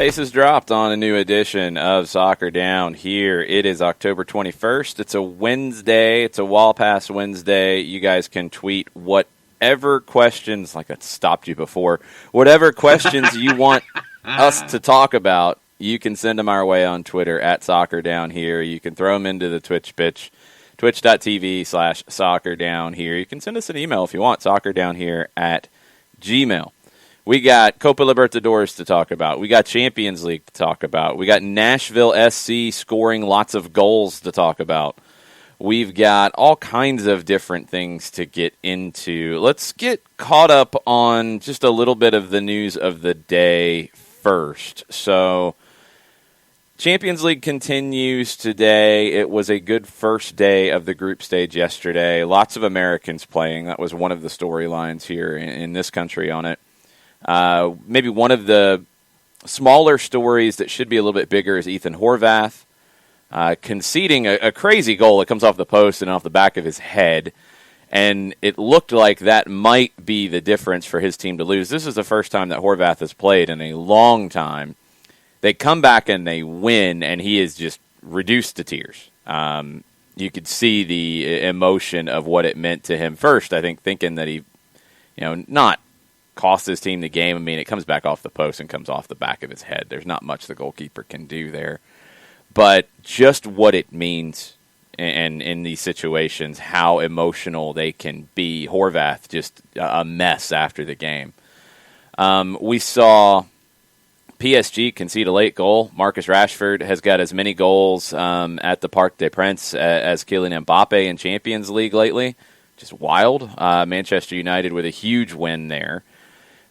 Pace has dropped on a new edition of Soccer Down here. It is October 21st. It's a Wednesday. It's a Wall Pass Wednesday. You guys can tweet whatever questions, like I stopped you before, whatever questions you want us to talk about, you can send them our way on Twitter at Soccer Down here. You can throw them into the Twitch pitch, twitch.tv/Soccer Down here. You can send us an email if you want, soccerdownhere@gmail.com. We got Copa Libertadores to talk about. We got Champions League to talk about. We got Nashville SC scoring lots of goals to talk about. We've got all kinds of different things to get into. Let's get caught up on just a little bit of the news of the day first. So, Champions League continues today. It was a good first day of the group stage yesterday. Lots of Americans playing. That was one of the storylines here in this country on it. Maybe one of the smaller stories that should be a little bit bigger is Ethan Horvath conceding a crazy goal that comes off the post and off the back of his head. And it looked like that might be the difference for his team to lose. This is the first time that Horvath has played in a long time. They come back and they win, and he is just reduced to tears. You could see the emotion of what it meant to him first, I think, thinking that he, not cost his team the game. I mean, it comes back off the post and comes off the back of his head. There's not much the goalkeeper can do there. But just what it means and in these situations, how emotional they can be. Horvath, just a mess after the game. We saw PSG concede a late goal. Marcus Rashford has got as many goals at the Parc des Princes as Kylian Mbappe in Champions League lately. Just wild. Manchester United with a huge win there.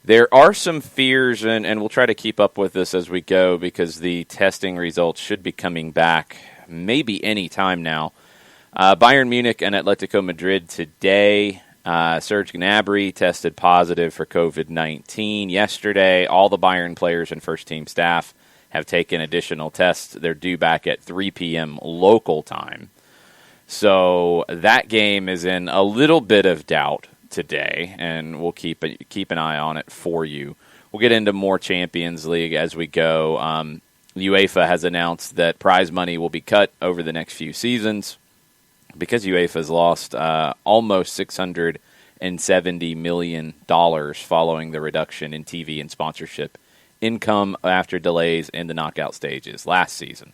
There are some fears, and we'll try to keep up with this as we go because the testing results should be coming back maybe any time now. Bayern Munich and Atletico Madrid today. Serge Gnabry tested positive for COVID-19 yesterday. All the Bayern players and first-team staff have taken additional tests. They're due back at 3 p.m. local time. So that game is in a little bit of doubt today, and we'll keep an eye on it for you. We'll get into more Champions League as we go. UEFA has announced that prize money will be cut over the next few seasons because UEFA has lost almost $670 million following the reduction in TV and sponsorship income after delays in the knockout stages last season.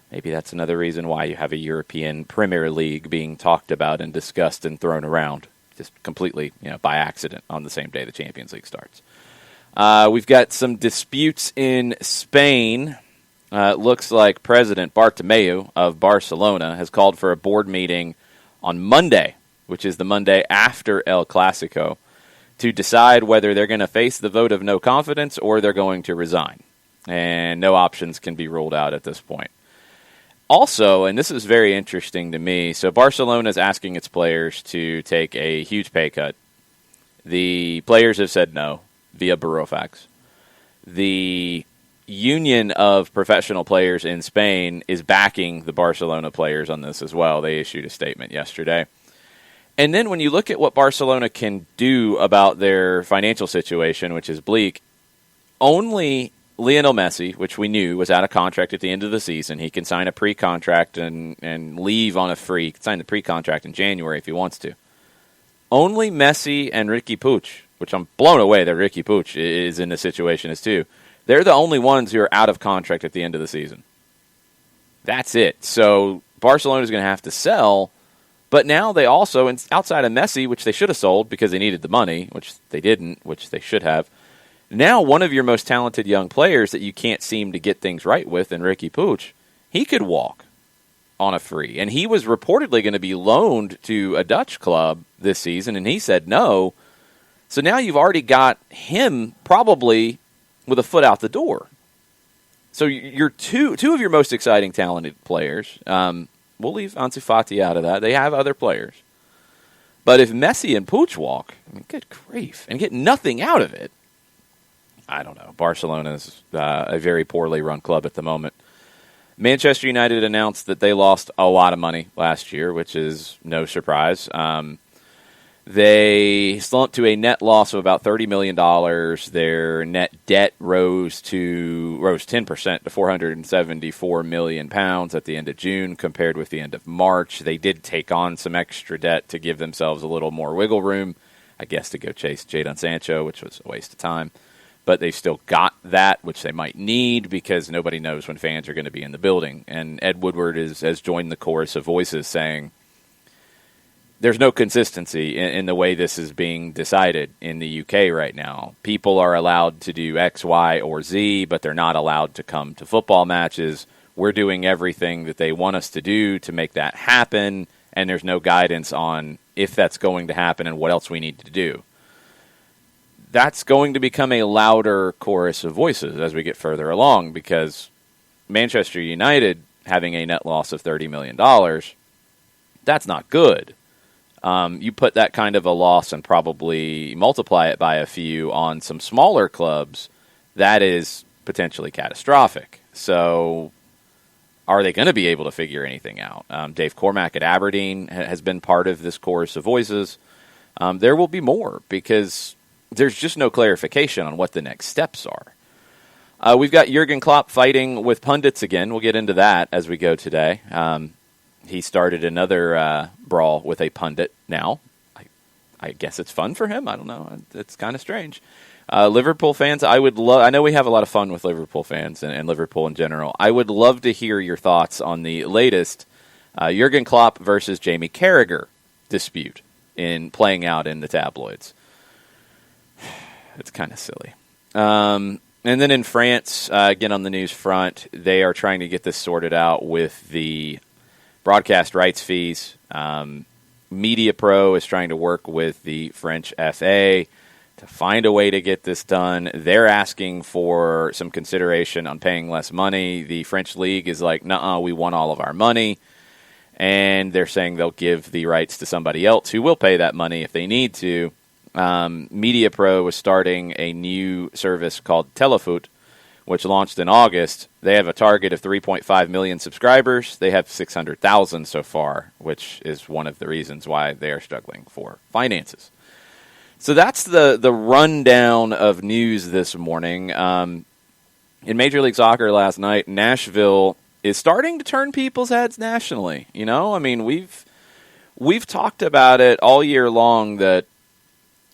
Maybe that's another reason why you have a European Premier League being talked about and discussed and thrown around. Just completely, by accident on the same day the Champions League starts. We've got some disputes in Spain. It looks like President Bartomeu of Barcelona has called for a board meeting on Monday, which is the Monday after El Clasico, to decide whether they're going to face the vote of no confidence or they're going to resign. And no options can be ruled out at this point. Also, and this is very interesting to me, so Barcelona is asking its players to take a huge pay cut. The players have said no via Burofax. The union of professional players in Spain is backing the Barcelona players on this as well. They issued a statement yesterday. And then when you look at what Barcelona can do about their financial situation, which is bleak, only Lionel Messi, which we knew was out of contract at the end of the season. He can sign a pre-contract and leave on a free. He can sign the pre-contract in January if he wants to. Only Messi and Riqui Puig, which I'm blown away that Riqui Puig is in this situation as too. They're the only ones who are out of contract at the end of the season. That's it. So Barcelona's going to have to sell, but now they also, outside of Messi, which they should have sold because they needed the money, which they didn't, which they should have. Now, one of your most talented young players that you can't seem to get things right with, in Riqui Puig, he could walk on a free. And he was reportedly going to be loaned to a Dutch club this season, and he said no. So now you've already got him probably with a foot out the door. So you're two of your most exciting talented players. We'll leave Ansu Fati out of that. They have other players. But if Messi and Puig walk, good grief, and get nothing out of it, I don't know. Barcelona is a very poorly run club at the moment. Manchester United announced that they lost a lot of money last year, which is no surprise. They slumped to a net loss of about $30 million. Their net debt rose 10% to 474 million pounds at the end of June compared with the end of March. They did take on some extra debt to give themselves a little more wiggle room, I guess, to go chase Jadon Sancho, which was a waste of time. But they've still got that, which they might need because nobody knows when fans are going to be in the building. And Ed Woodward has joined the chorus of voices saying there's no consistency in the way this is being decided in the UK right now. People are allowed to do X, Y, or Z, but they're not allowed to come to football matches. We're doing everything that they want us to do to make that happen, and there's no guidance on if that's going to happen and what else we need to do. That's going to become a louder chorus of voices as we get further along because Manchester United having a net loss of $30 million, that's not good. You put that kind of a loss and probably multiply it by a few on some smaller clubs, that is potentially catastrophic. So are they going to be able to figure anything out? Dave Cormack at Aberdeen has been part of this chorus of voices. There will be more because there's just no clarification on what the next steps are. We've got Jurgen Klopp fighting with pundits again. We'll get into that as we go today. He started another brawl with a pundit now. I guess it's fun for him. I don't know. It's kind of strange. Liverpool fans, I know we have a lot of fun with Liverpool fans and Liverpool in general. I would love to hear your thoughts on the latest Jurgen Klopp versus Jamie Carragher dispute playing out in the tabloids. It's kind of silly. And then in France, again on the news front, they are trying to get this sorted out with the broadcast rights fees. Media Pro is trying to work with the French FA to find a way to get this done. They're asking for some consideration on paying less money. The French League is like, nuh-uh, we want all of our money. And they're saying they'll give the rights to somebody else who will pay that money if they need to. Media Pro is starting a new service called Telefoot, which launched in August. They have a target of 3.5 million subscribers. They have 600,000 so far, which is one of the reasons why they are struggling for finances. So that's the rundown of news this morning. In Major League Soccer last night, Nashville is starting to turn people's heads nationally. You know, I mean, we've talked about it all year long that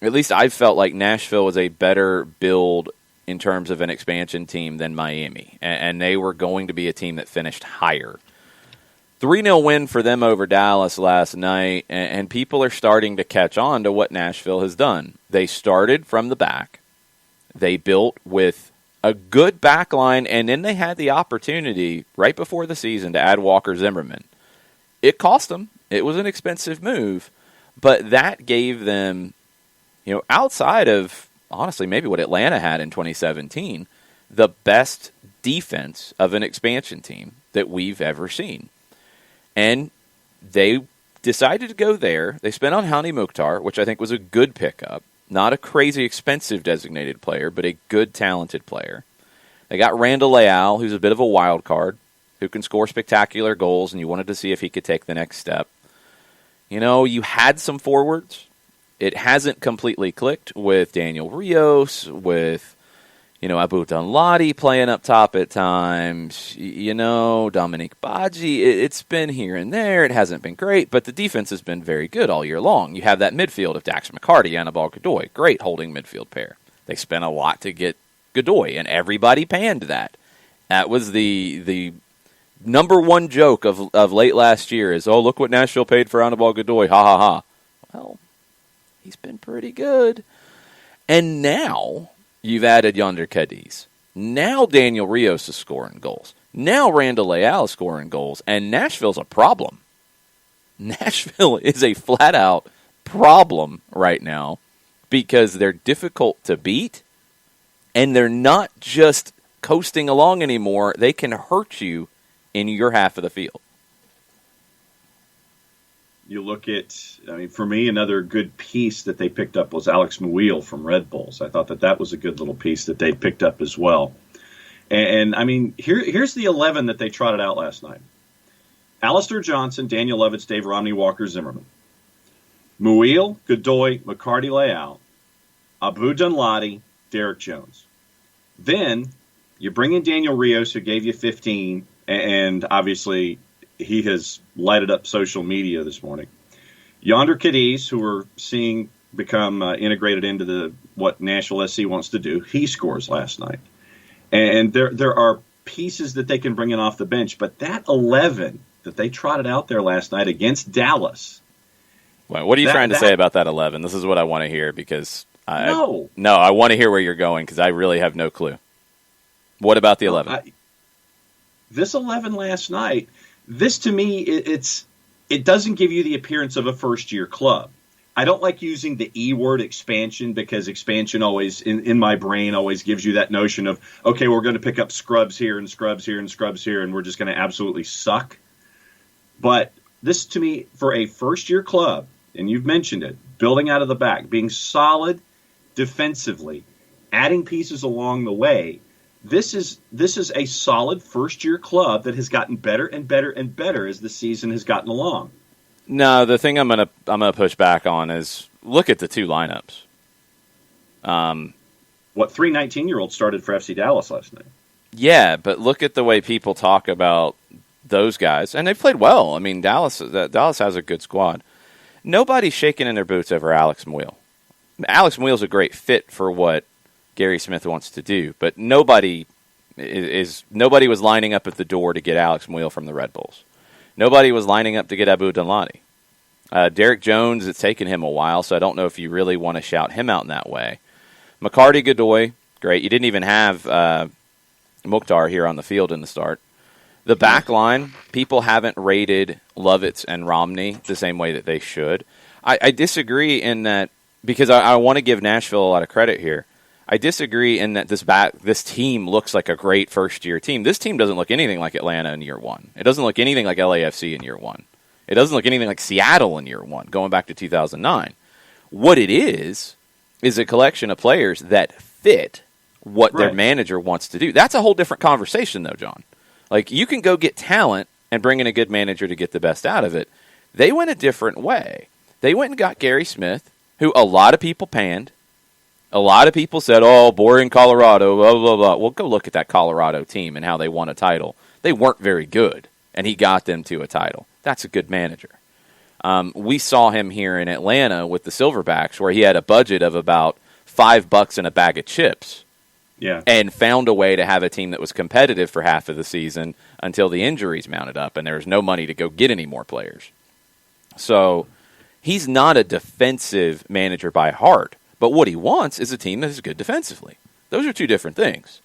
at least I felt like Nashville was a better build in terms of an expansion team than Miami, and they were going to be a team that finished higher. 3-0 win for them over Dallas last night, and people are starting to catch on to what Nashville has done. They started from the back. They built with a good back line, and then they had the opportunity right before the season to add Walker Zimmerman. It cost them. It was an expensive move, but that gave them, outside of, honestly, maybe what Atlanta had in 2017, the best defense of an expansion team that we've ever seen. And they decided to go there. They spent on Hani Mukhtar, which I think was a good pickup. Not a crazy expensive designated player, but a good, talented player. They got Randall Leal, who's a bit of a wild card, who can score spectacular goals, and you wanted to see if he could take the next step. You had some forwards. It hasn't completely clicked with Daniel Rios, with, Abu Danladi playing up top at times, Dominique Badji. It's been here and there. It hasn't been great, but the defense has been very good all year long. You have that midfield of Dax McCarty, Anibal Godoy, great holding midfield pair. They spent a lot to get Godoy, and everybody panned that. That was the number one joke of late last year is, oh, look what Nashville paid for Anibal Godoy, ha ha ha. Well, he's been pretty good. And now you've added Yonder Cadiz. Now Daniel Rios is scoring goals. Now Randall Leal is scoring goals. And Nashville's a problem. Nashville is a flat-out problem right now because they're difficult to beat. And they're not just coasting along anymore. They can hurt you in your half of the field. You look at, for me, another good piece that they picked up was Alex Muil from Red Bulls. I thought that was a good little piece that they picked up as well. And here's the 11 that they trotted out last night. Alistair Johnson, Daniel Levitz, Dave Romney, Walker Zimmerman. Muil, Godoy, McCarty Leal, Abu Danladi, Derek Jones. Then you bring in Daniel Rios, who gave you 15, and obviously he has lighted up social media this morning. Yonder Cadiz, who we're seeing become integrated into what Nashville SC wants to do, he scores last night. And there are pieces that they can bring in off the bench, but that 11 that they trotted out there last night against Dallas. Well, what are you trying to say about that 11? This is what I want to hear, because I want to hear where you're going, because I really have no clue. What about the 11? This 11 last night, this to me, it doesn't give you the appearance of a first-year club. I don't like using the E word, expansion, because expansion always, in my brain, always gives you that notion of, okay, we're going to pick up scrubs here and scrubs here and scrubs here, and we're just going to absolutely suck. But this, to me, for a first-year club, and you've mentioned it, building out of the back, being solid defensively, adding pieces along the way, this is a solid first-year club that has gotten better and better and better as the season has gotten along. No, the thing I'm gonna push back on is look at the two lineups. Three 19-year-olds started for FC Dallas last night. Yeah, but look at the way people talk about those guys, and they've played well. I mean, Dallas has a good squad. Nobody's shaking in their boots over Alex Muyl. Alex Muyl's a great fit for what Gary Smith wants to do, but nobody was lining up at the door to get Alex Muyl from the Red Bulls. Nobody was lining up to get Abu Danladi. Derek Jones, it's taken him a while, so I don't know if you really want to shout him out in that way. McCarty Godoy, great. You didn't even have Mukhtar here on the field in the start. The back line, people haven't rated Lovitz and Romney the same way that they should. I disagree in that, because I want to give Nashville a lot of credit here. I disagree in that this team looks like a great first-year team. This team doesn't look anything like Atlanta in year one. It doesn't look anything like LAFC in year one. It doesn't look anything like Seattle in year one, going back to 2009. What it is a collection of players that fit what their manager wants to do. That's a whole different conversation, though, John. Like, you can go get talent and bring in a good manager to get the best out of it. They went a different way. They went and got Gary Smith, who a lot of people panned. A lot of people said, oh, boring Colorado, blah, blah, blah. Well, go look at that Colorado team and how they won a title. They weren't very good, and he got them to a title. That's a good manager. We saw him here in Atlanta with the Silverbacks, where he had a budget of about $5 and a bag of chips, and found a way to have a team that was competitive for half of the season until the injuries mounted up, and there was no money to go get any more players. So he's not a defensive manager by heart. But what he wants is a team that is good defensively. Those are two different things.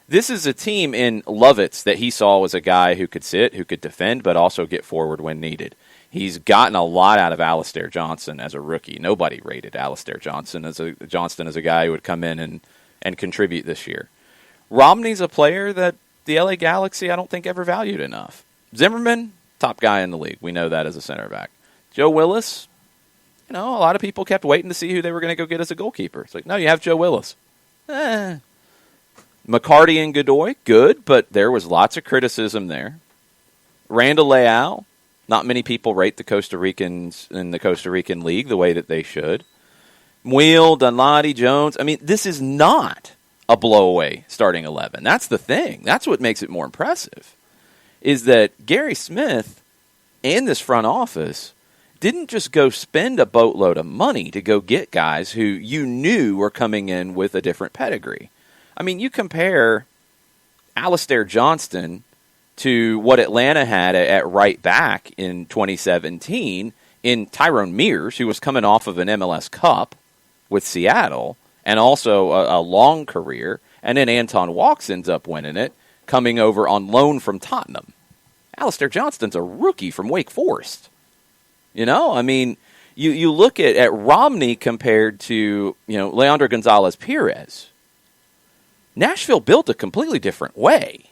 This is a team in Lovitz that he saw was a guy who could sit, who could defend, but also get forward when needed. He's gotten a lot out of Alistair Johnson as a rookie. Nobody rated Alistair Johnston as a guy who would come in and contribute this year. Romney's a player that the LA Galaxy I don't think ever valued enough. Zimmerman, top guy in the league. We know that as a center back. Joe Willis, a lot of people kept waiting to see who they were going to go get as a goalkeeper. It's like, no, you have Joe Willis. McCarty and Godoy, good, but there was lots of criticism there. Randall Leal, not many people rate the Costa Ricans in the Costa Rican League the way that they should. Muyl, Danladi, Jones. I mean, this is not a blowaway starting 11. That's the thing. That's what makes it more impressive, is that Gary Smith and this front office didn't just go spend a boatload of money to go get guys who you knew were coming in with a different pedigree. I mean, you compare Alistair Johnston to what Atlanta had at right back in 2017 in Tyrone Mears, who was coming off of an MLS Cup with Seattle and also a long career, and then Anton Walks ends up winning it, coming over on loan from Tottenham. Alistair Johnston's a rookie from Wake Forest. I mean, you look at Romney compared to, Leandro Gonzalez Perez. Nashville built a completely different way.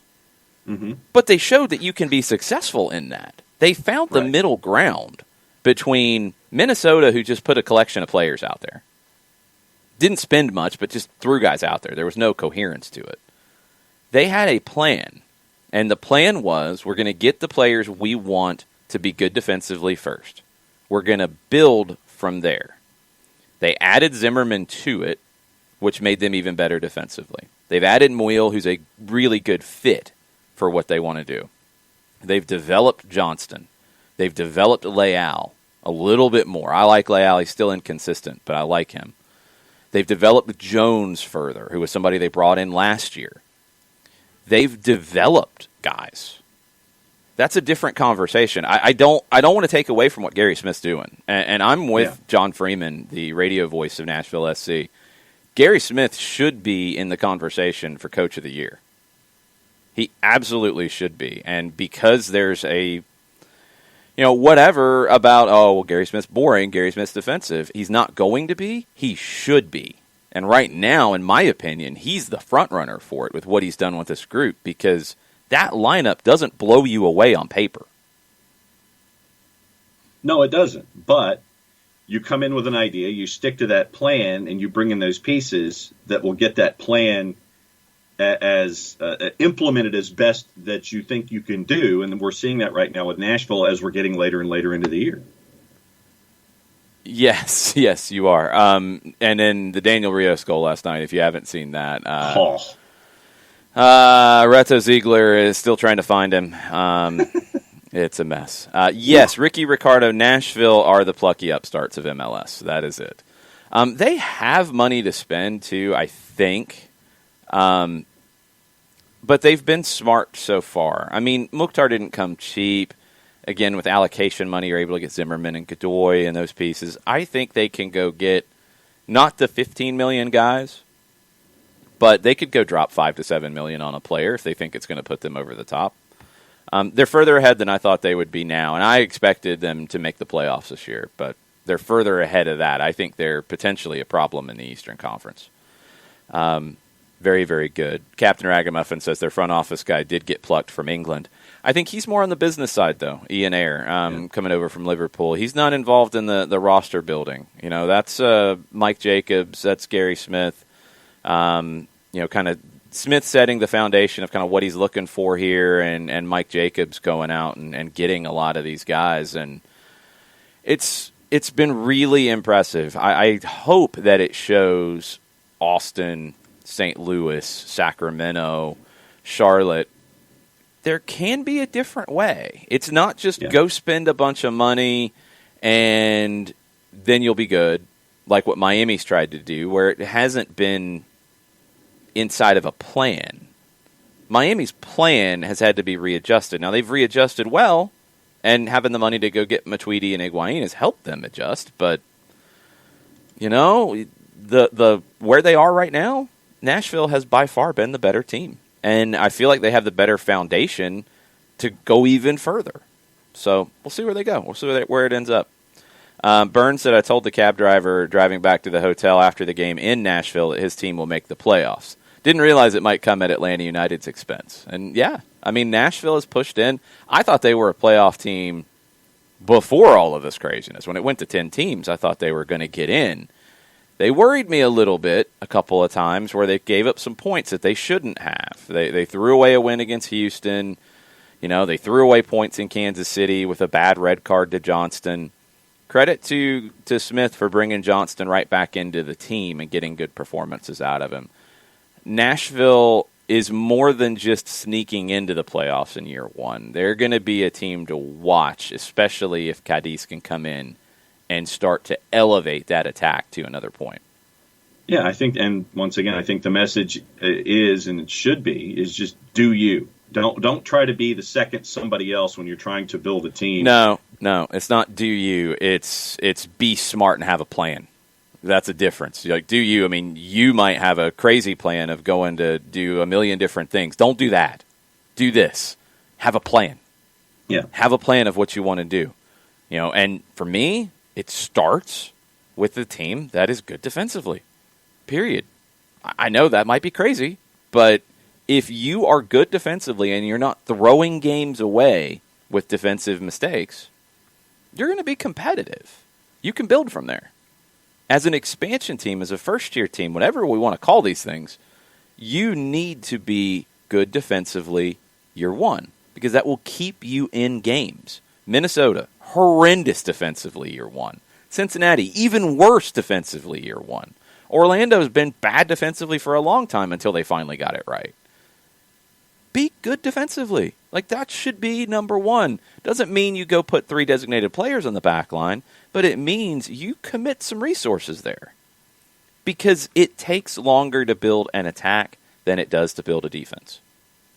Mm-hmm. But they showed that you can be successful in that. They found the middle ground between Minnesota, who just put a collection of players out there. Didn't spend much, but just threw guys out there. There was no coherence to it. They had a plan, and the plan was, we're going to get the players we want to be good defensively first. We're going to build from there. They added Zimmerman to it, which made them even better defensively. They've added Muil, who's a really good fit for what they want to do. They've developed Johnston. They've developed Leal a little bit more. I like Leal. He's still inconsistent, but I like him. They've developed Jones further, who was somebody they brought in last year. They've developed guys. That's a different conversation. I don't want to take away from what Gary Smith's doing. And I'm with John Freeman, the radio voice of Nashville SC. Gary Smith should be in the conversation for Coach of the Year. He absolutely should be. And because there's a, whatever about, Gary Smith's boring, Gary Smith's defensive, he's not going to be, he should be. And right now, in my opinion, he's the front runner for it with what he's done with this group, because that lineup doesn't blow you away on paper. No, it doesn't. But you come in with an idea, you stick to that plan, and you bring in those pieces that will get that plan as implemented as best that you think you can do. And we're seeing that right now with Nashville as we're getting later and later into the year. Yes, you are. And then the Daniel Rios goal last night, if you haven't seen that. Reto Ziegler is still trying to find him. It's a mess. Yes, Ricky Ricardo, Nashville are the plucky upstarts of MLS. That is it. They have money to spend, too, I think. But they've been smart so far. I mean, Mukhtar didn't come cheap. Again, with allocation money, you're able to get Zimmerman and Godoy and those pieces. I think they can go get not the 15 million guys, but they could go drop 5 to 7 million on a player if they think it's going to put them over the top. They're further ahead than I thought they would be now, and I expected them to make the playoffs this year, but they're further ahead of that. I think they're potentially a problem in the Eastern Conference. Very, very good. Captain Ragamuffin says their front office guy did get plucked from England. I think he's more on the business side, though, Ian Ayre, coming over from Liverpool. He's not involved in the roster building. That's Mike Jacobs, that's Gary Smith. Kind of Smith setting the foundation of kind of what he's looking for here, and Mike Jacobs going out and getting a lot of these guys. And it's been really impressive. I hope that it shows Austin, St. Louis, Sacramento, Charlotte. There can be a different way. It's not just go spend a bunch of money and then you'll be good, like what Miami's tried to do, where it hasn't been inside of a plan. Miami's plan has had to be readjusted. Now, they've readjusted well, and having the money to go get Matuidi and Higuain has helped them adjust, but, the where they are right now, Nashville has by far been the better team. And I feel like they have the better foundation to go even further. So we'll see where they go. We'll see where it ends up. Burns said, I told the cab driver driving back to the hotel after the game in Nashville that his team will make the playoffs. Didn't realize it might come at Atlanta United's expense. And, Nashville is pushed in. I thought they were a playoff team before all of this craziness. When it went to 10 teams, I thought they were going to get in. They worried me a little bit a couple of times where they gave up some points that they shouldn't have. They threw away a win against Houston. They threw away points in Kansas City with a bad red card to Johnston. Credit to Smith for bringing Johnston right back into the team and getting good performances out of him. Nashville is more than just sneaking into the playoffs in year one. They're going to be a team to watch, especially if Cadiz can come in and start to elevate that attack to another point. Yeah, I think, and once again, I think the message is, and it should be, is just do you. Don't try to be the second somebody else when you're trying to build a team. No, it's not do you. It's be smart and have a plan. That's a difference. Like, do you, you might have a crazy plan of going to do a million different things. Don't do that. Do this. Have a plan. Yeah. Have a plan of what you want to do. And for me, it starts with the team that is good defensively, period. I know that might be crazy, but if you are good defensively and you're not throwing games away with defensive mistakes, you're going to be competitive. You can build from there. As an expansion team, as a first-tier team, whatever we want to call these things, you need to be good defensively year one because that will keep you in games. Minnesota, horrendous defensively year one. Cincinnati, even worse defensively year one. Orlando's been bad defensively for a long time until they finally got it right. Be good defensively. Like, that should be number one. Doesn't mean you go put 3 designated players on the back line, but it means you commit some resources there. Because it takes longer to build an attack than it does to build a defense.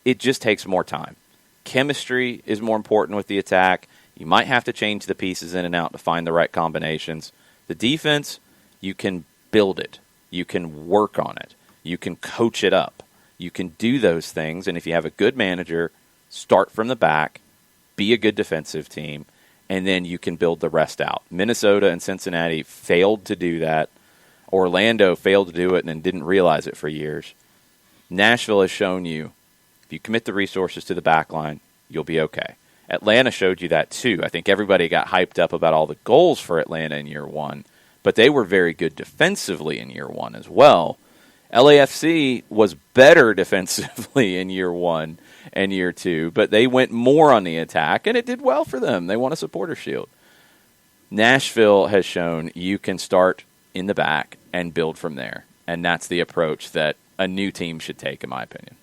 It just takes more time. Chemistry is more important with the attack. You might have to change the pieces in and out to find the right combinations. The defense, you can build it. You can work on it. You can coach it up. You can do those things, and if you have a good manager, start from the back, be a good defensive team, and then you can build the rest out. Minnesota and Cincinnati failed to do that. Orlando failed to do it and then didn't realize it for years. Nashville has shown you, if you commit the resources to the back line, you'll be okay. Atlanta showed you that too. I think everybody got hyped up about all the goals for Atlanta in year one, but they were very good defensively in year one as well. LAFC was better defensively in year one and year two, but they went more on the attack, and it did well for them. They won a supporter shield. Nashville has shown you can start in the back and build from there, and that's the approach that a new team should take, in my opinion.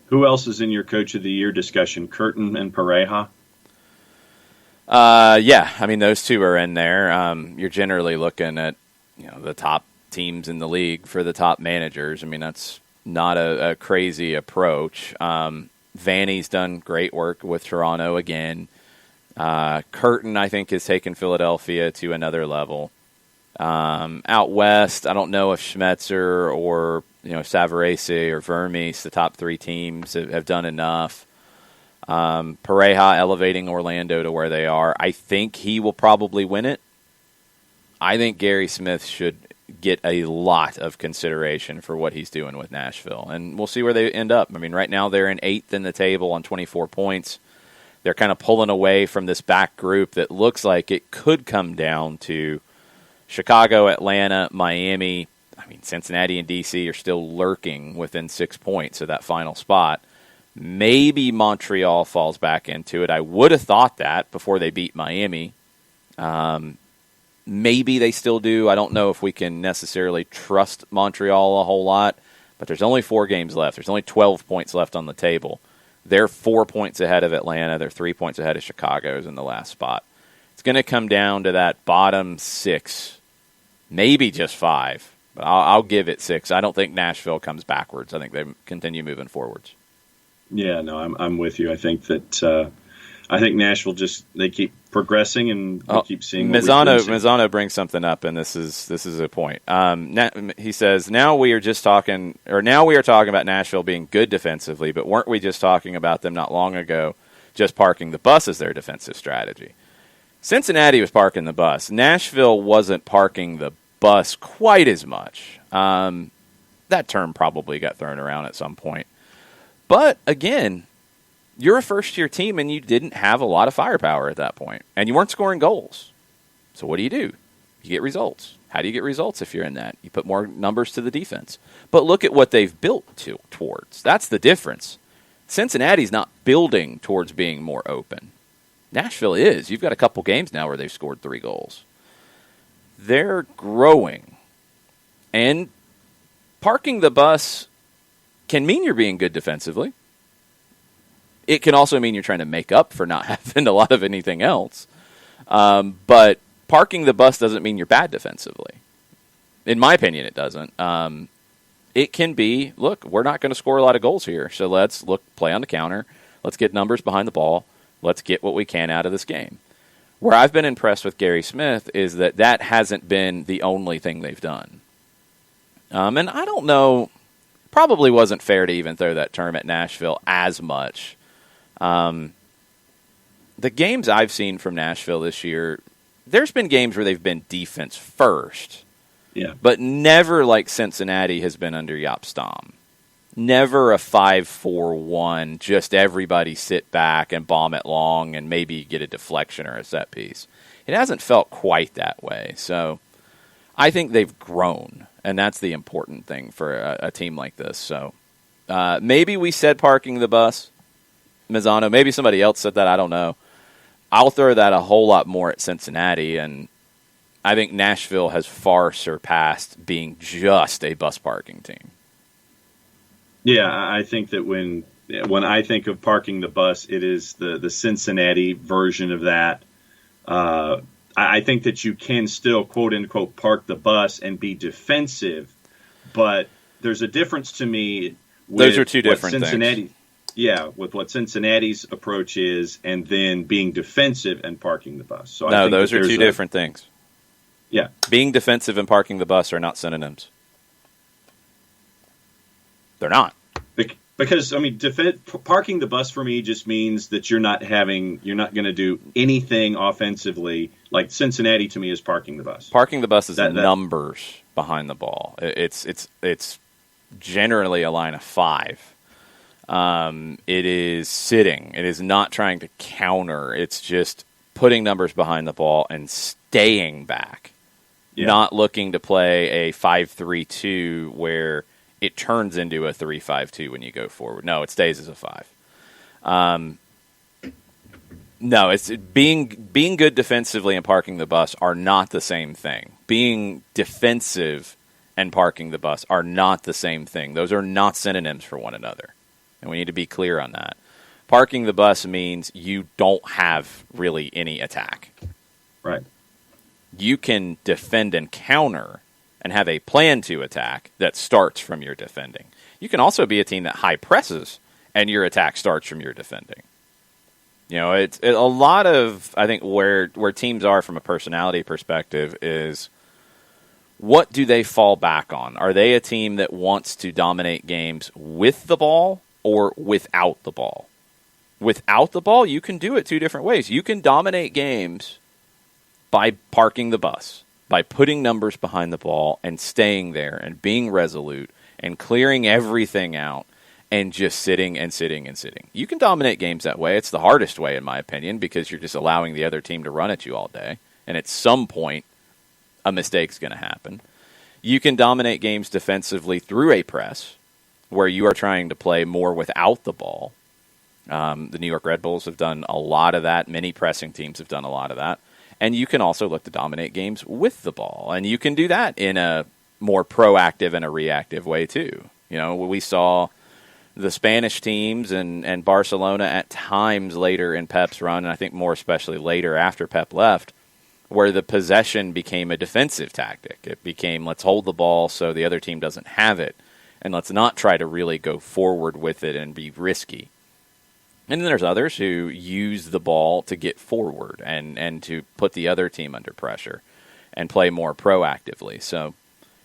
Who else is in your Coach of the Year discussion? Curtin and Pareja? Yeah, I mean, those two are in there. You're generally looking at the top teams in the league for the top managers. I mean, that's not a crazy approach. Vanny's done great work with Toronto again. Curtin, I think, has taken Philadelphia to another level. Out west, I don't know if Schmetzer or Savarese or Vermes, the top 3 teams, have done enough. Pareja elevating Orlando to where they are. I think he will probably win it. I think Gary Smith should get a lot of consideration for what he's doing with Nashville, and we'll see where they end up. I mean, right now they're in 8th in the table on 24 points. They're kind of pulling away from this back group that looks like it could come down to Chicago, Atlanta, Miami. I mean, Cincinnati and D.C. are still lurking within 6 points of that final spot. Maybe Montreal falls back into it. I would have thought that before they beat Miami. Maybe they still do. I don't know if we can necessarily trust Montreal a whole lot, but there's only 4 games left. There's only 12 points left on the table. They're 4 points ahead of Atlanta. They're 3 points ahead of Chicago's in the last spot. It's going to come down to that bottom 6, maybe just 5, but I'll give it 6. I don't think Nashville comes backwards. I think they continue moving forwards. Yeah, no, I'm with you. I think that I think Nashville they keep progressing, and we keep seeing. Mazzano brings something up, and this is a point. He says now we are talking about Nashville being good defensively, but weren't we just talking about them not long ago, just parking the bus as their defensive strategy? Cincinnati was parking the bus. Nashville wasn't parking the bus quite as much. That term probably got thrown around at some point. But, again, you're a first-year team, and you didn't have a lot of firepower at that point, and you weren't scoring goals. So what do? You get results. How do you get results if you're in that? You put more numbers to the defense. But look at what they've built towards. That's the difference. Cincinnati's not building towards being more open. Nashville is. You've got a couple games now where they've scored 3 goals. They're growing. And parking the bus can mean you're being good defensively. It can also mean you're trying to make up for not having a lot of anything else. But parking the bus doesn't mean you're bad defensively. In my opinion, it doesn't. It can be, look, we're not going to score a lot of goals here, so let's play on the counter. Let's get numbers behind the ball. Let's get what we can out of this game. Where I've been impressed with Gary Smith is that hasn't been the only thing they've done. And I don't know, probably wasn't fair to even throw that term at Nashville as much. The games I've seen from Nashville this year, there's been games where they've been defense first. Yeah. But never like Cincinnati has been under Jaap Stam. Never a 5-4-1, just everybody sit back and bomb it long and maybe get a deflection or a set piece. It hasn't felt quite that way. So I think they've grown, and that's the important thing for a team like this. So maybe we said parking the bus, Mazzano. Maybe somebody else said that. I don't know. I'll throw that a whole lot more at Cincinnati, and I think Nashville has far surpassed being just a bus parking team. Yeah, I think that when I think of parking the bus, it is the Cincinnati version of that. I think that you can still, quote unquote, park the bus and be defensive, but there's a difference to me with those are two different Cincinnati things. Yeah, with what Cincinnati's approach is, and then being defensive and parking the bus. So no, those are two different things. Yeah. Being defensive and parking the bus are not synonyms. They're not. Because, I mean, parking the bus for me just means that you're not going to do anything offensively. Like Cincinnati to me is parking the bus. Parking the bus is numbers behind the ball. It's generally a line of 5. It is sitting. It is not trying to counter. It's just putting numbers behind the ball and staying back. Yeah. Not looking to play a 5-3-2 where it turns into a 3-5-2 when you go forward. No, it stays as a 5. No, it's being good defensively and parking the bus are not the same thing. Being defensive and parking the bus are not the same thing. Those are not synonyms for one another. And we need to be clear on that. Parking the bus means you don't have really any attack. Right. You can defend and counter and have a plan to attack that starts from your defending. You can also be a team that high presses and your attack starts from your defending. You know, it's a lot of, I think, where teams are from a personality perspective is what do they fall back on? Are they a team that wants to dominate games with the ball or without the ball? Without the ball, you can do it two different ways. You can dominate games by parking the bus, by putting numbers behind the ball and staying there and being resolute and clearing everything out and just sitting and sitting and sitting. You can dominate games that way. It's the hardest way, in my opinion, because you're just allowing the other team to run at you all day. And at some point, a mistake's going to happen. You can dominate games defensively through a press, where you are trying to play more without the ball. The New York Red Bulls have done a lot of that. Many pressing teams have done a lot of that. And you can also look to dominate games with the ball. And you can do that in a more proactive and a reactive way, too. You know, we saw the Spanish teams and Barcelona at times later in Pep's run, and I think more especially later after Pep left, where the possession became a defensive tactic. It became, let's hold the ball so the other team doesn't have it, and let's not try to really go forward with it and be risky. And then there's others who use the ball to get forward and to put the other team under pressure and play more proactively. So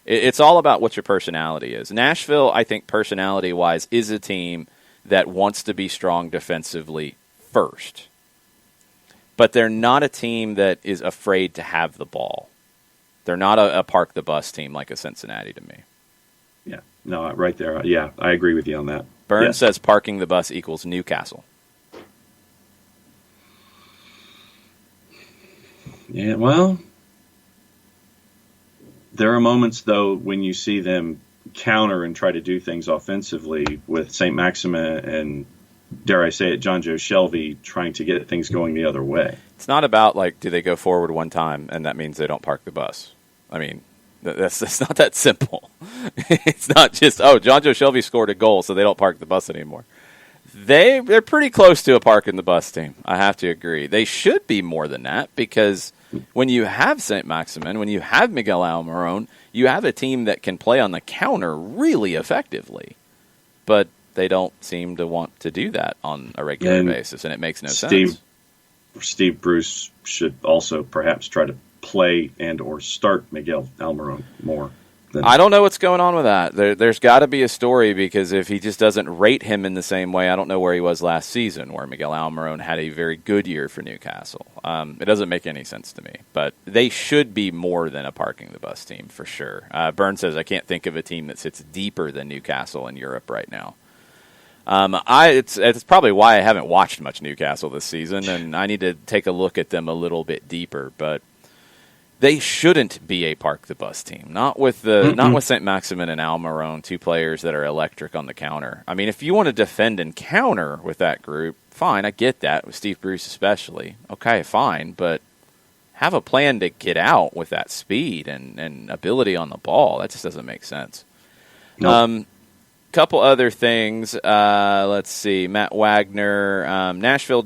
it's all about what your personality is. Nashville, I think, personality-wise, is a team that wants to be strong defensively first. But they're not a team that is afraid to have the ball. They're not a park-the-bus team like a Cincinnati to me. Yeah, no, right there. Yeah, I agree with you on that. Burns says parking the bus equals Newcastle. Yeah, well, there are moments, though, when you see them counter and try to do things offensively with St. Maximin and, dare I say it, John Joe Shelby trying to get things going the other way. It's not about, like, do they go forward one time and that means they don't park the bus. I mean, that's not that simple. It's not just, oh, John Joe Shelby scored a goal, so they don't park the bus anymore. They're pretty close to a parking the bus team, I have to agree. They should be more than that because when you have St. Maximin, when you have Miguel Almiron, you have a team that can play on the counter really effectively. But they don't seem to want to do that on a regular basis, and it makes no sense. Steve Bruce should also perhaps try to play and or start Miguel Almiron more. I don't know what's going on with that. There's got to be a story because if he just doesn't rate him in the same way, I don't know where he was last season, where Miguel Almiron had a very good year for Newcastle. It doesn't make any sense to me. But they should be more than a parking the bus team for sure. Burns says, I can't think of a team that sits deeper than Newcastle in Europe right now. It's probably why I haven't watched much Newcastle this season, and I need to take a look at them a little bit deeper. But they shouldn't be a park the bus team. Not with St. Maximin and Almiron, two players that are electric on the counter. I mean, if you want to defend and counter with that group, fine, I get that, with Steve Bruce especially. Okay, fine, but have a plan to get out with that speed and ability on the ball. That just doesn't make sense. Nope. Couple other things. Let's see. Matt Wagner. Nashville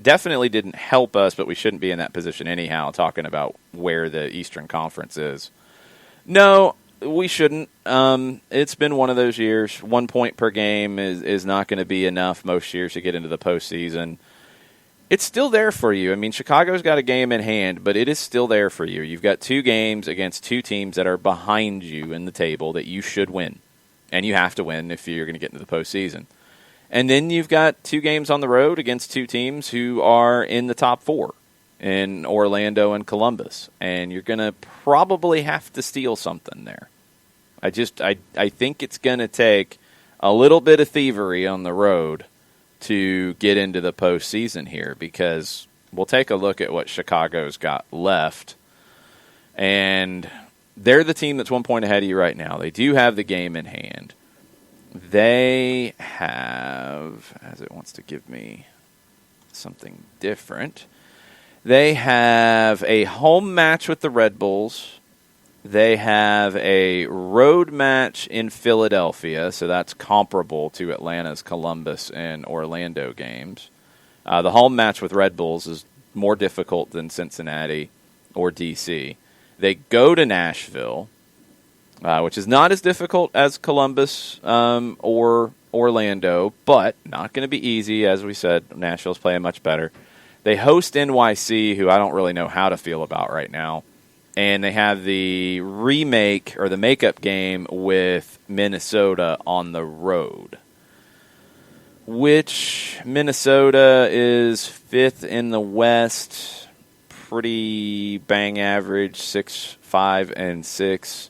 definitely didn't help us, but we shouldn't be in that position anyhow, talking about where the Eastern Conference is. No, we shouldn't. It's been one of those years. 1 point per game is not going to be enough most years to get into the postseason. It's still there for you. I mean, Chicago's got a game in hand, but it is still there for you. You've got 2 games against 2 teams that are behind you in the table that you should win. And you have to win if you're going to get into the postseason. And then you've got 2 games on the road against 2 teams who are in the top 4 in Orlando and Columbus. And you're going to probably have to steal something there. I think it's going to take a little bit of thievery on the road to get into the postseason here, because we'll take a look at what Chicago's got left. And they're the team that's 1 point ahead of you right now. They do have the game in hand. They have, as it wants to give me something different, they have a home match with the Red Bulls. They have a road match in Philadelphia, so that's comparable to Atlanta's Columbus and Orlando games. The home match with Red Bulls is more difficult than Cincinnati or D.C. They go to Nashville, which is not as difficult as Columbus or Orlando, but not going to be easy. As we said, Nashville's playing much better. They host NYC, who I don't really know how to feel about right now. And they have the remake or the makeup game with Minnesota on the road, which Minnesota is 5th in the West, pretty bang average, 6-5-6.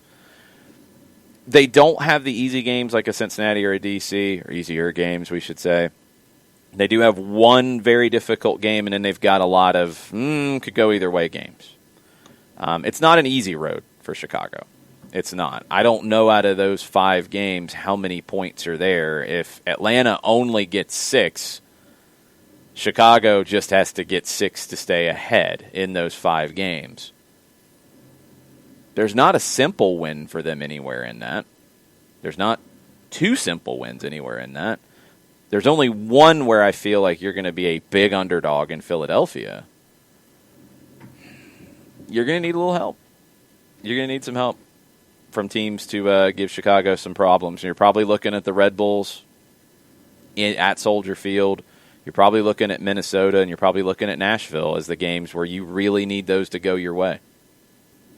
They don't have the easy games like a Cincinnati or a DC, or easier games, we should say. They do have one very difficult game, and then they've got a lot of could go either way games. It's not an easy road for Chicago. It's not. I don't know out of those 5 games how many points are there. If Atlanta only gets 6, Chicago just has to get 6 to stay ahead in those 5 games. There's not a simple win for them anywhere in that. There's not 2 simple wins anywhere in that. There's only one where I feel like you're going to be a big underdog in Philadelphia. You're going to need a little help. You're going to need some help from teams to give Chicago some problems. And you're probably looking at the Red Bulls at Soldier Field. You're probably looking at Minnesota, and you're probably looking at Nashville as the games where you really need those to go your way.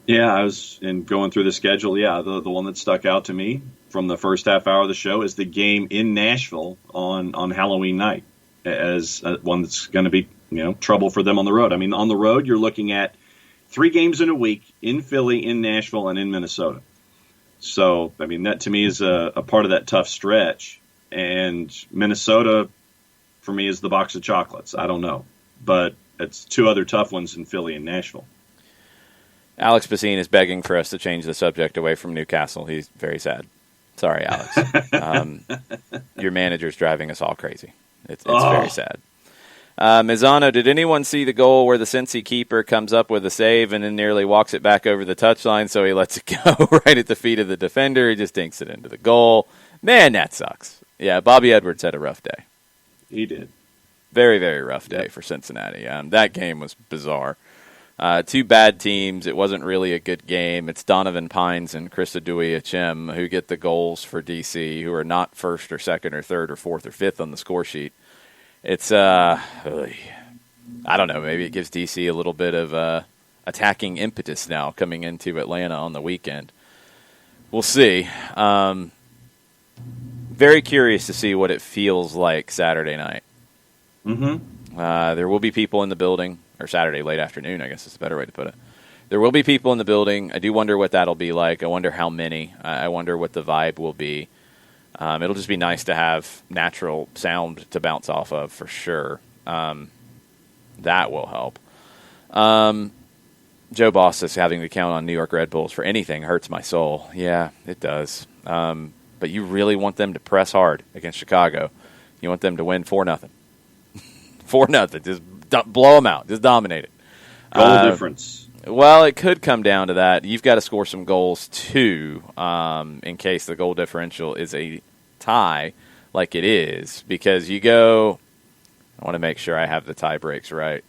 Yeah, I was going through the schedule. Yeah, the one that stuck out to me from the first half hour of the show is the game in Nashville on Halloween night, as one that's going to be trouble for them on the road. I mean, on the road, you're looking at 3 games in a week in Philly, in Nashville, and in Minnesota. So, I mean, that to me is a part of that tough stretch. And Minnesota, for me, is the box of chocolates. I don't know. But it's 2 other tough ones in Philly and Nashville. Alex Basine is begging for us to change the subject away from Newcastle. He's very sad. Sorry, Alex. Your manager's driving us all crazy. It's very sad. Mizano, did anyone see the goal where the Cincy keeper comes up with a save and then nearly walks it back over the touchline, so he lets it go right at the feet of the defender? He just dinks it into the goal. Man, that sucks. Yeah, Bobby Edwards had a rough day. He did. Very, very rough day for Cincinnati. That game was bizarre. 2 bad teams. It wasn't really a good game. It's Donovan Pines and Chris Adui-Achim who get the goals for DC, who are not first or second or third or fourth or fifth on the score sheet. It's, I don't know, maybe it gives DC a little bit of attacking impetus now coming into Atlanta on the weekend. We'll see. Very curious to see what it feels like Saturday night. Mm-hmm. There will be people in the building, or Saturday late afternoon, I guess is a better way to put it. There will be people in the building. I do wonder what that'll be like. I wonder how many. I wonder what the vibe will be. It'll just be nice to have natural sound to bounce off of for sure. That will help. Joe Boss says having to count on New York Red Bulls for anything hurts my soul. Yeah, it does. But you really want them to press hard against Chicago. You want them to win 4-0. 4-0. Just blow them out. Just dominate it. Goal difference. Well, it could come down to that. You've got to score some goals, too, in case the goal differential is a tie like it is. Because you go – I want to make sure I have the tie breaks right.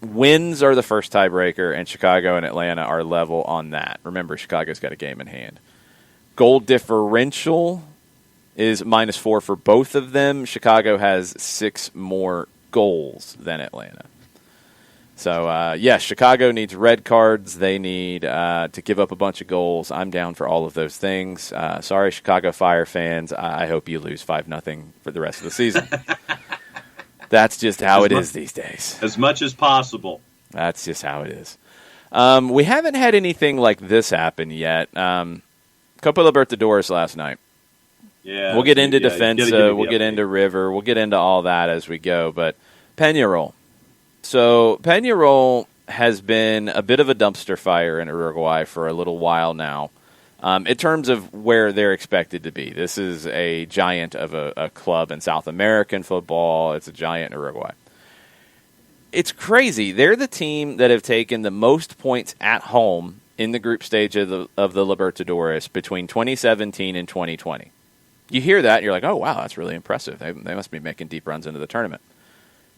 Wins are the first tiebreaker, and Chicago and Atlanta are level on that. Remember, Chicago's got a game in hand. Goal differential is -4 for both of them. Chicago has 6 more goals than Atlanta. So, yes, Chicago needs red cards. They need to give up a bunch of goals. I'm down for all of those things. Sorry, Chicago Fire fans. I hope you lose 5-0 for the rest of the season. That's just how it is these days. As much as possible. That's just how it is. We haven't had anything like this happen yet. Copa Libertadores last night. Yeah, we'll get into Defensa. We'll get into River. We'll get into all that as we go. But Peñarol. So Peñarol has been a bit of a dumpster fire in Uruguay for a little while now, in terms of where they're expected to be. This is a giant of a club in South American football. It's a giant in Uruguay. It's crazy. They're the team that have taken the most points at home in the group stage of the Libertadores between 2017 and 2020. You hear that, and you're like, oh, wow, that's really impressive. They must be making deep runs into the tournament.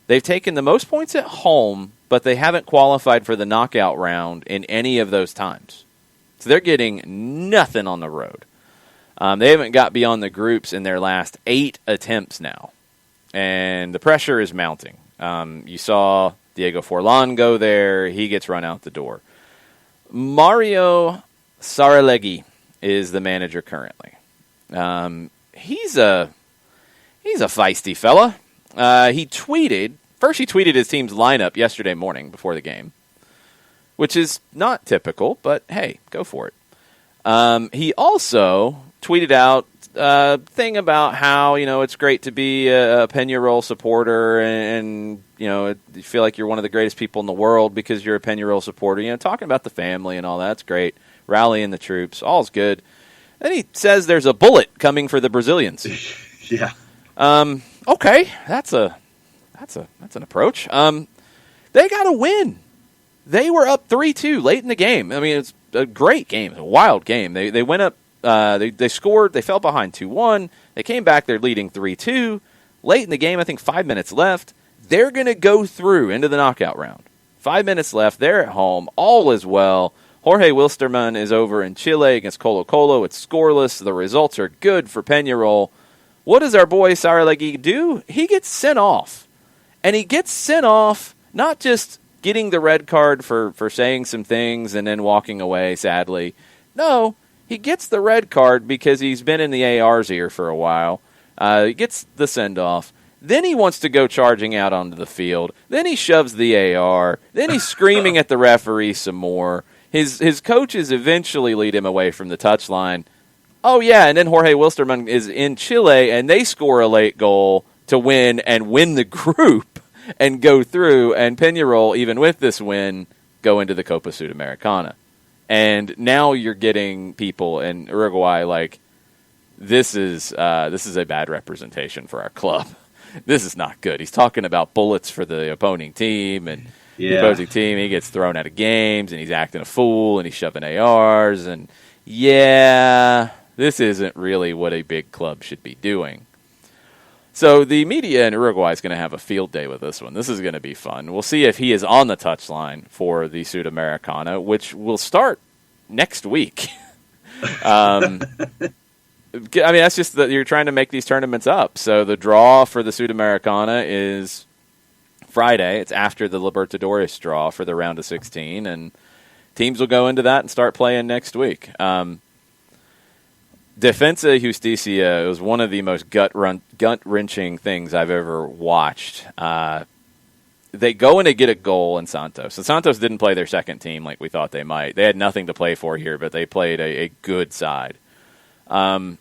They've taken the most points at home, but they haven't qualified for the knockout round in any of those times. So they're getting nothing on the road. They haven't got beyond the groups in their last 8 attempts now. And the pressure is mounting. You saw Diego Forlán go there. He gets run out the door. Mario Saralegui is the manager currently. He's a feisty fella. He tweeted his team's lineup yesterday morning before the game, which is not typical, but hey, go for it. He also tweeted out a thing about how, it's great to be a Peñarol supporter and you feel like you're one of the greatest people in the world because you're a Peñarol supporter. Talking about the family and all that's great. Rallying the troops, all's good. Then he says there's a bullet coming for the Brazilians. Yeah. Okay, that's an approach. They got to win. They were up 3-2 late in the game. I mean, it's a great game. It's a wild game. They went up. They scored. They fell behind 2-1. They came back. They're leading 3-2. Late in the game, I think 5 minutes left. They're going to go through into the knockout round. 5 minutes left. They're at home. All is well. Jorge Wilstermann is over in Chile against Colo-Colo. It's scoreless. The results are good for Peñarol. What does our boy Saralegui do? He gets sent off. And he gets sent off not just getting the red card for saying some things and then walking away, sadly. No, he gets the red card because he's been in the AR's ear for a while. He gets the send-off. Then he wants to go charging out onto the field. Then he shoves the AR. Then he's screaming at the referee some more. His coaches eventually lead him away from the touchline. Oh, yeah, and then Jorge Wilstermann is in Chile, and they score a late goal to win and win the group and go through. And Peñarol, even with this win, go into the Copa Sudamericana. And now you're getting people in Uruguay like, this is a bad representation for our club. This is not good. He's talking about bullets for the opposing team, and the opposing team, he gets thrown out of games, and he's acting a fool, and he's shoving ARs, and this isn't really what a big club should be doing. So the media in Uruguay is going to have a field day with this one. This is going to be fun. We'll see if he is on the touchline for the Sudamericana, which will start next week. That's just that you're trying to make these tournaments up. So the draw for the Sudamericana is Friday. It's after the Libertadores draw for the round of 16, and teams will go into that and start playing next week. Defensa y Justicia was one of the most gut-wrenching things I've ever watched. They go in to get a goal in Santos. So Santos didn't play their second team like we thought they might. They had nothing to play for here, but they played a good side. Defensa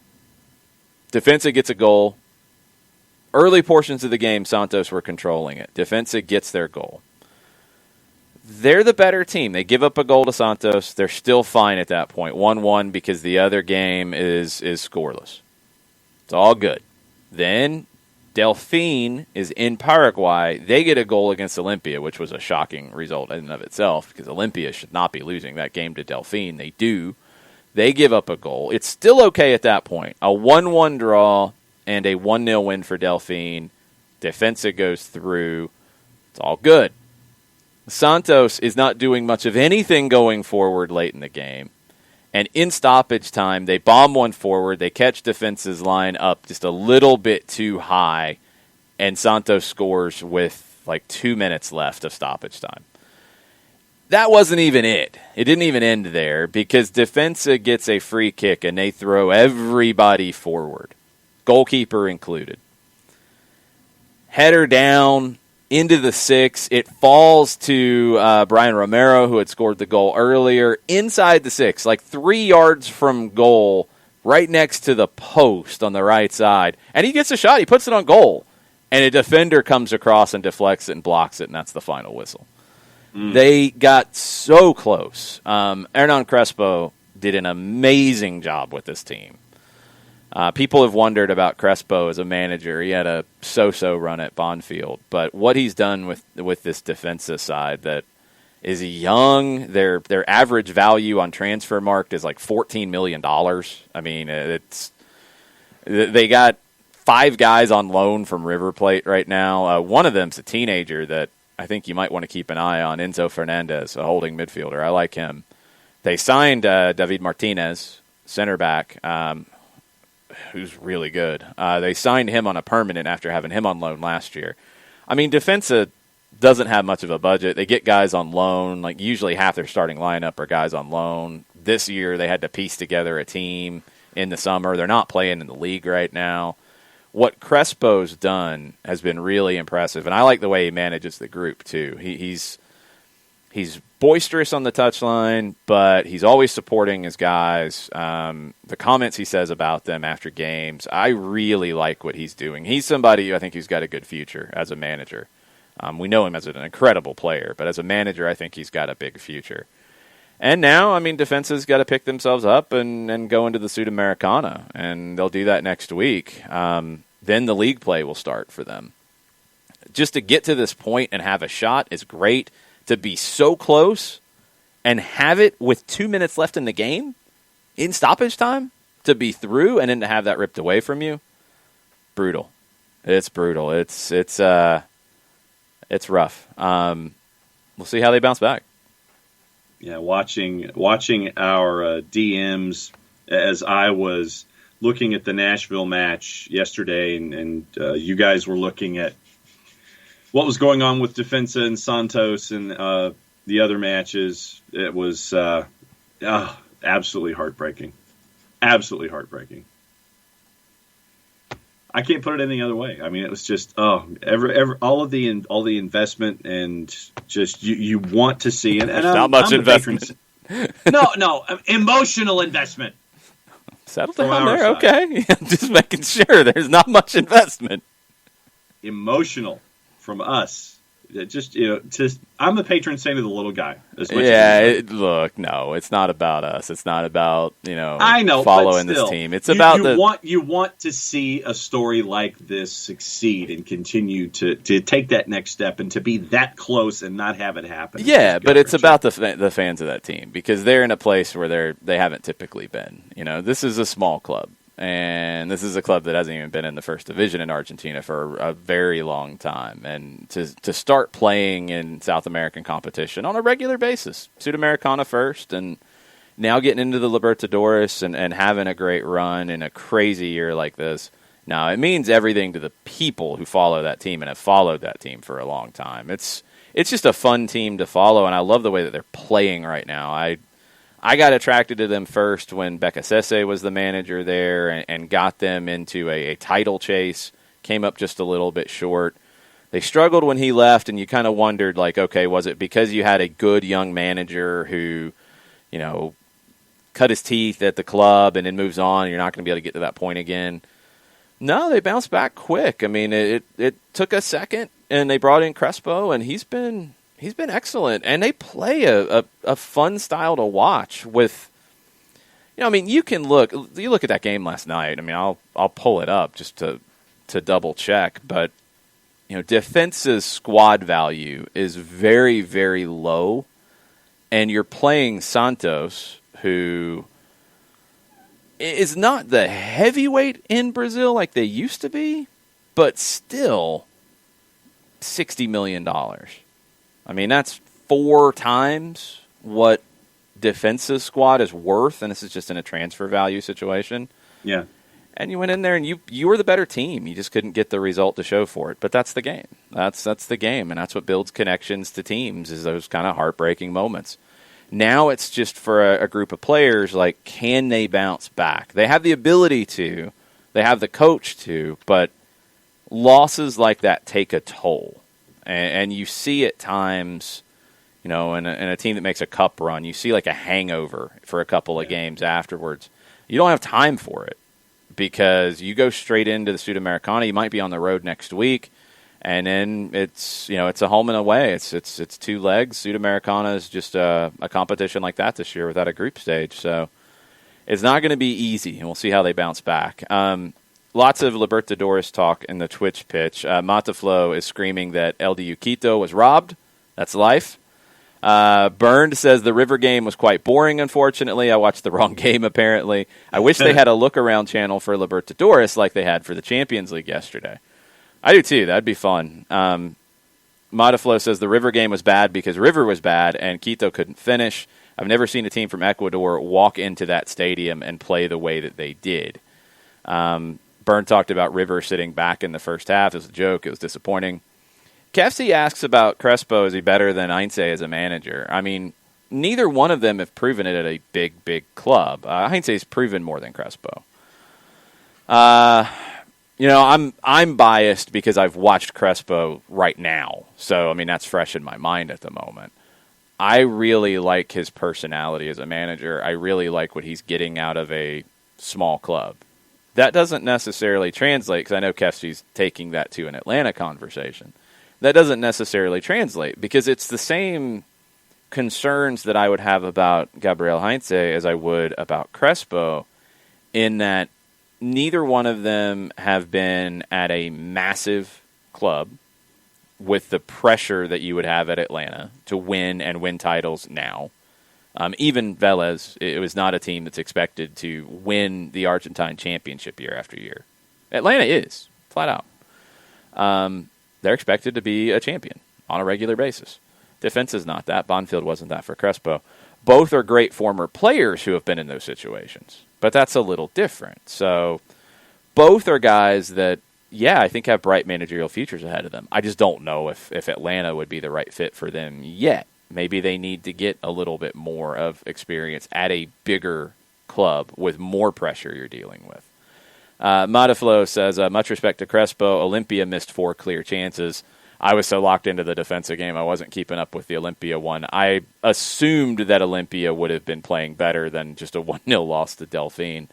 gets a goal. Early portions of the game, Santos were controlling it. Defensa gets their goal. They're the better team. They give up a goal to Santos. They're still fine at that point. 1-1 because the other game is scoreless. It's all good. Then Delfín is in Paraguay. They get a goal against Olimpia, which was a shocking result in and of itself because Olimpia should not be losing that game to Delfín. They do. They give up a goal. It's still okay at that point. A 1-1 draw and a 1-0 win for Delfín. Defensa goes through. It's all good. Santos is not doing much of anything going forward late in the game. And in stoppage time, they bomb one forward. They catch Defensa's line up just a little bit too high. And Santos scores with like 2 minutes left of stoppage time. That wasn't even it. It didn't even end there because Defensa gets a free kick and they throw everybody forward, goalkeeper included. Header down into the 6. It falls to Brian Romero, who had scored the goal earlier, inside the 6, like 3 yards from goal, right next to the post on the right side. And he gets a shot. He puts it on goal. And a defender comes across and deflects it and blocks it, and that's the final whistle. They got so close. Hernan Crespo did an amazing job with this team. People have wondered about Crespo as a manager. He had a so-so run at Bonfield. But what he's done with this defensive side that is young, their average value on Transfermarkt is like $14 million. I mean, they got 5 guys on loan from River Plate right now. One of them's a teenager that I think you might want to keep an eye on, Enzo Fernandez, a holding midfielder. I like him. They signed David Martinez, center back, who's really good. They signed him on a permanent after having him on loan last year. I mean, Defensa doesn't have much of a budget. They get guys on loan. Like usually half their starting lineup are guys on loan. This year they had to piece together a team in the summer. They're not playing in the league right now. What Crespo's done has been really impressive, and I like the way he manages the group too. He's boisterous on the touchline, but he's always supporting his guys. The comments he says about them after games, I really like what he's doing. He's somebody I think who's got a good future as a manager. We know him as an incredible player, but as a manager, I think he's got a big future. And now, I mean, Defensa's got to pick themselves up and go into the Sudamericana, and they'll do that next week. Then the league play will start for them. Just to get to this point and have a shot is great. To be so close and have it with 2 minutes left in the game, in stoppage time, to be through and then to have that ripped away from you, brutal. It's brutal. It's rough. We'll see how they bounce back. Yeah, watching our DMs as I was looking at the Nashville match yesterday, and you guys were looking at what was going on with Defensa and Santos and the other matches. It was absolutely heartbreaking. Absolutely heartbreaking. I can't put it any other way. I mean, it was just all the investment and just you want to see it. And not much investment. No, emotional investment. Settle down there, okay? Just making sure there's not much investment. Emotional from us. Just I'm the patron saint of the little guy. Look, no, it's not about us. It's not about I know, following but still, this team. It's about you want to see a story like this succeed and continue to take that next step and to be that close and not have it happen. Yeah, but it's about the fans of that team because they're in a place where they haven't typically been. This is a small club. And this is a club that hasn't even been in the first division in Argentina for a very long time. And to start playing in South American competition on a regular basis, Sudamericana first, and now getting into the Libertadores and having a great run in a crazy year like this. Now, it means everything to the people who follow that team and have followed that team for a long time. It's just a fun team to follow, and I love the way that they're playing right now. I got attracted to them first when Becasese was the manager there and got them into a title chase, came up just a little bit short. They struggled when he left, and you kind of wondered, like, okay, was it because you had a good young manager who, cut his teeth at the club and then moves on and you're not going to be able to get to that point again? No, they bounced back quick. I mean, it took a second, and they brought in Crespo, and he's been excellent, and they play a fun style to watch. With, you can look at that game last night. I mean, I'll pull it up just to to double check, but defense's squad value is very, very low, and you're playing Santos, who is not the heavyweight in Brazil like they used to be, but still $60 million. I mean, that's 4 times what defense's squad is worth, and this is just in a transfer value situation. Yeah. And you went in there and you were the better team. You just couldn't get the result to show for it. But that's the game. That's the game, and that's what builds connections to teams, is those kind of heartbreaking moments. Now it's just for a group of players, like, can they bounce back? They have the ability to. They have the coach to. But losses like that take a toll. And you see at times, in a team that makes a cup run, you see like a hangover for a couple of games afterwards. You don't have time for it, because you go straight into the Sudamericana. You might be on the road next week, and then it's a home and away. It's 2 legs. Sudamericana is just a competition like that this year without a group stage, so it's not going to be easy, and we'll see how they bounce back. Lots of Libertadores talk in the Twitch pitch. Mataflo is screaming that LDU Quito was robbed. That's life. Burned says the River game was quite boring, unfortunately. I watched the wrong game, apparently. I wish they had a look-around channel for Libertadores like they had for the Champions League yesterday. I do, too. That'd be fun. Mataflo says the River game was bad because River was bad and Quito couldn't finish. I've never seen a team from Ecuador walk into that stadium and play the way that they did. Byrne talked about River sitting back in the first half. It was a joke. It was disappointing. KFC asks about Crespo. Is he better than Heinze as a manager? I mean, neither one of them have proven it at a big, big club. Heinze's proven more than Crespo. I'm biased because I've watched Crespo right now. So, I mean, that's fresh in my mind at the moment. I really like his personality as a manager. I really like what he's getting out of a small club. That doesn't necessarily translate, because I know KFC's taking that to an Atlanta conversation. That doesn't necessarily translate, because it's the same concerns that I would have about Gabriel Heinze as I would about Crespo, in that neither one of them have been at a massive club with the pressure that you would have at Atlanta to win and win titles now. Even Vélez, it was not a team that's expected to win the Argentine championship year after year. Atlanta is, flat out. They're expected to be a champion on a regular basis. Defense is not that. Bonfield wasn't that for Crespo. Both are great former players who have been in those situations, but that's a little different. So both are guys that, I think have bright managerial futures ahead of them. I just don't know if Atlanta would be the right fit for them yet. Maybe they need to get a little bit more of experience at a bigger club with more pressure you're dealing with. Mataflo says, much respect to Crespo. Olympia missed 4 clear chances. I was so locked into the defensive game, I wasn't keeping up with the Olympia one. I assumed that Olympia would have been playing better than just a 1-0 loss to Delphine.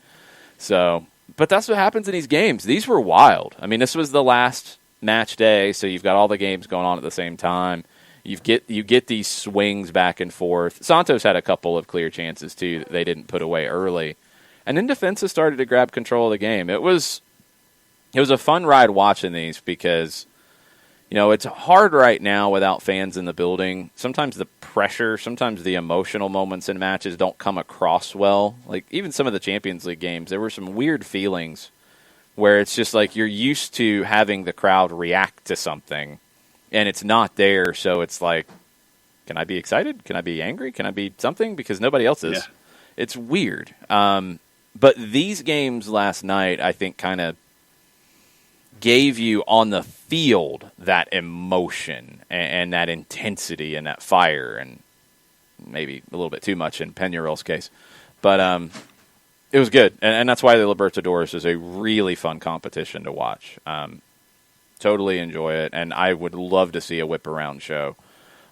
So, but that's what happens in these games. These were wild. I mean, this was the last match day, so you've got all the games going on at the same time. You get these swings back and forth. Santos had a couple of clear chances, too, that they didn't put away early. And then defense has started to grab control of the game. It was a fun ride watching these, because it's hard right now without fans in the building. Sometimes the pressure, sometimes the emotional moments in matches don't come across well. Like, even some of the Champions League games, there were some weird feelings where it's just like you're used to having the crowd react to something, and it's not there. So it's like, can I be excited? Can I be angry? Can I be something? Because nobody else is. Yeah. It's weird. But these games last night, I think, kind of gave you on the field that emotion and that intensity and that fire, and maybe a little bit too much in Peñarol's case. But it was good, and that's why the Libertadores is a really fun competition to watch. Totally enjoy it, and I would love to see a whip-around show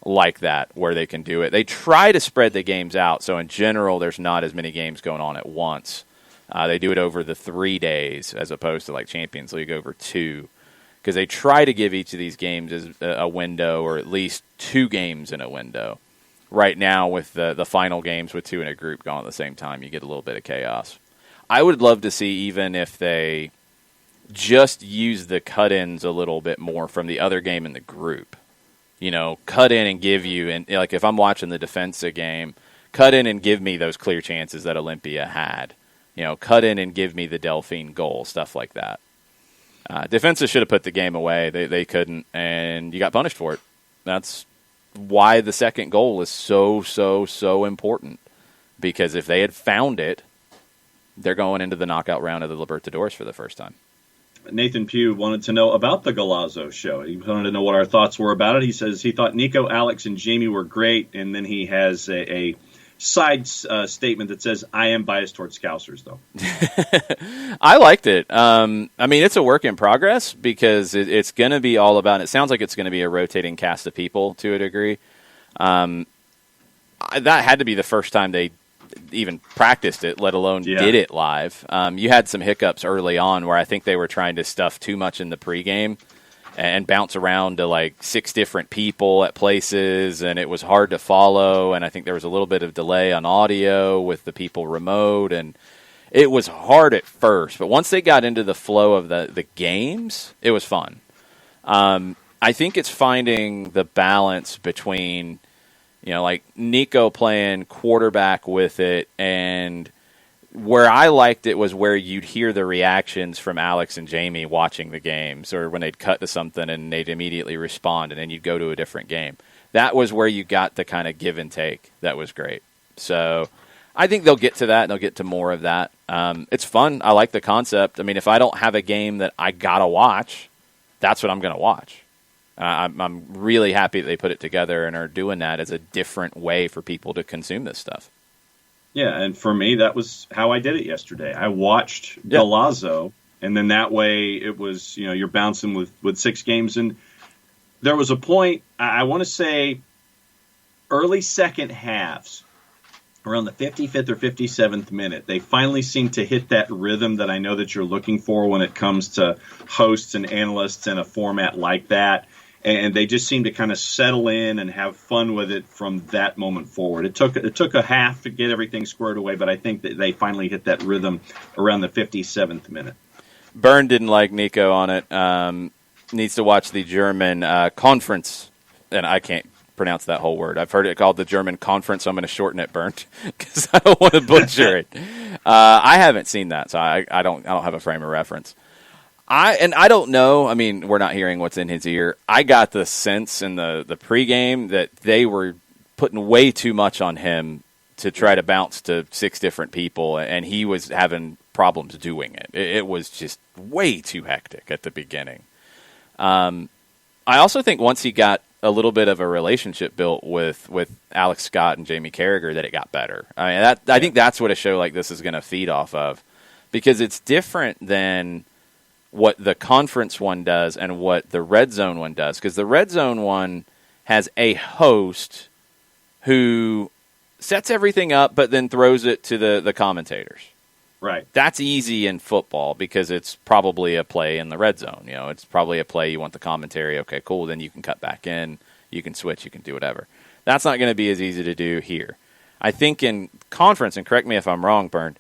like that where they can do it. They try to spread the games out, so in general there's not as many games going on at once. They do it over the 3 days as opposed to like Champions League over 2, because they try to give each of these games as a window, or at least 2 games in a window. Right now, with the final games with 2 in a group going at the same time, you get a little bit of chaos. I would love to see, even if they just use the cut-ins a little bit more from the other game in the group. Cut in and give you, and like if I'm watching the Defensa game, cut in and give me those clear chances that Olympia had. Cut in and give me the Delphine goal, stuff like that. Defensa should have put the game away. They couldn't, and you got punished for it. That's why the second goal is so important. Because if they had found it, they're going into the knockout round of the Libertadores for the first time. Nathan Pugh wanted to know about the Golazo show. He wanted to know what our thoughts were about it. He says he thought Nico, Alex, and Jamie were great, and then he has a side statement that says, I am biased towards Scousers, though. I liked it. It's a work in progress because it's going to be all about, it sounds like it's going to be a rotating cast of people to a degree. That had to be the first time they even practiced it, let alone did it live. You had some hiccups early on where I think they were trying to stuff too much in the pregame and bounce around to like 6 different people at places, and it was hard to follow, and I think there was a little bit of delay on audio with the people remote, and it was hard at first, but once they got into the flow of the games, it was fun. I think it's finding the balance between like Nico playing quarterback with it, and where I liked it was where you'd hear the reactions from Alex and Jamie watching the games, or when they'd cut to something and they'd immediately respond, and then you'd go to a different game. That was where you got the kind of give and take that was great. So I think they'll get to that, and they'll get to more of that. It's fun. I like the concept. I mean, if I don't have a game that I got to watch, that's what I'm going to watch. I'm really happy that they put it together and are doing that as a different way for people to consume this stuff. Yeah, and for me, that was how I did it yesterday. I watched Golazo, and then that way it was, you're bouncing with 6 games. And there was a point, I want to say, early second halves, around the 55th or 57th minute, they finally seemed to hit that rhythm that I know that you're looking for when it comes to hosts and analysts in a format like that. And they just seemed to kind of settle in and have fun with it from that moment forward. It took a half to get everything squared away, but I think that they finally hit that rhythm around the 57th minute. Byrne didn't like Nico on it. Needs to watch the German conference, and I can't pronounce that whole word. I've heard it called the German conference, so I'm going to shorten it, Byrne, because I don't want to butcher it. I haven't seen that, so I don't have a frame of reference. I don't know. I mean, we're not hearing what's in his ear. I got the sense in the pregame that they were putting way too much on him to try to bounce to 6 different people, and he was having problems doing it. It was just way too hectic at the beginning. I also think once he got a little bit of a relationship built with Alex Scott and Jamie Carragher, that it got better. I mean, I think that's what a show like this is going to feed off of, because it's different than what the conference one does and what the red zone one does, because the red zone one has a host who sets everything up but then throws it to the commentators. Right. That's easy in football because it's probably a play in the red zone. It's probably a play you want the commentary. Okay, cool. Then you can cut back in. You can switch. You can do whatever. That's not going to be as easy to do here. I think in conference, and correct me if I'm wrong, Bernd,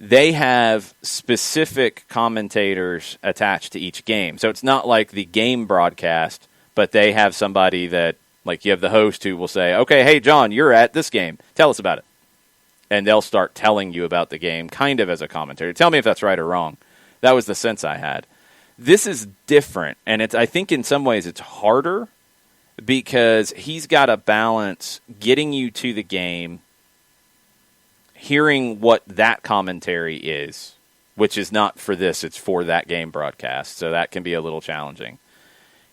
they have specific commentators attached to each game. So it's not like the game broadcast, but they have somebody that, like you have the host who will say, okay, hey, John, you're at this game. Tell us about it. And they'll start telling you about the game kind of as a commentator. Tell me if that's right or wrong. That was the sense I had. This is different, and I think in some ways it's harder because he's got to balance getting you to the game, hearing what that commentary is, which is not for this, it's for that game broadcast, so that can be a little challenging.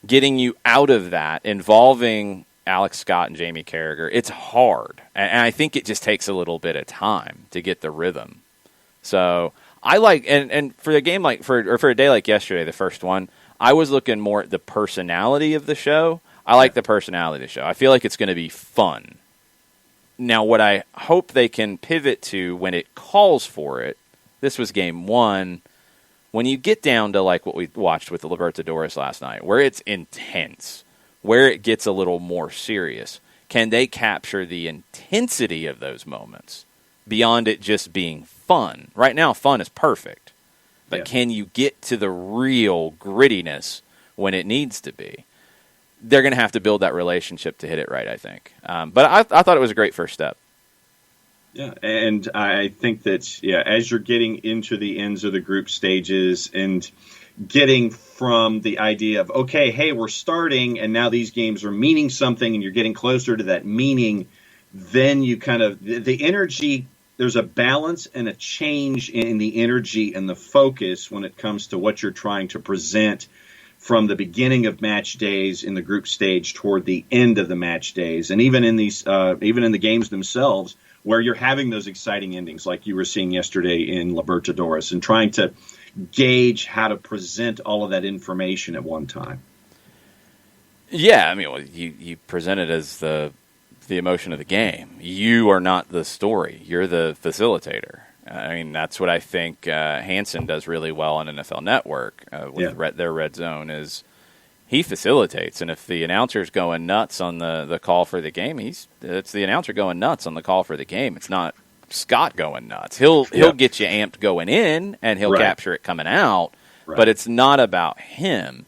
Getting you out of that, involving Alex Scott and Jamie Carragher, it's hard, and I think it just takes a little bit of time to get the rhythm. So I like, and for a game like, for a day like yesterday, the first one, I was looking more at the personality of the show. I like the personality of the show. I feel like it's going to be fun. Now, what I hope they can pivot to when it calls for it, this was game 1, when you get down to like what we watched with the Libertadores last night, where it's intense, where it gets a little more serious, can they capture the intensity of those moments beyond it just being fun? Right now, fun is perfect. But can you get to the real grittiness when it needs to be? They're going to have to build that relationship to hit it right, I think. But I thought it was a great first step. Yeah, and I think that, as you're getting into the ends of the group stages and getting from the idea of, okay, hey, we're starting, and now these games are meaning something, and you're getting closer to that meaning, then you kind of, the energy, there's a balance and a change in the energy and the focus when it comes to what you're trying to present from the beginning of match days in the group stage toward the end of the match days, and even in these, even in the games themselves, where you're having those exciting endings like you were seeing yesterday in Libertadores, and trying to gauge how to present all of that information at one time. Yeah, I mean, well, you present it as the emotion of the game. You are not the story. You're the facilitator. I mean, that's what I think Hansen does really well on NFL Network with their Red Zone is he facilitates. And if the announcer's going nuts on the call for the game, it's the announcer going nuts on the call for the game. It's not Scott going nuts. He'll get you amped going in, and he'll capture it coming out, but it's not about him.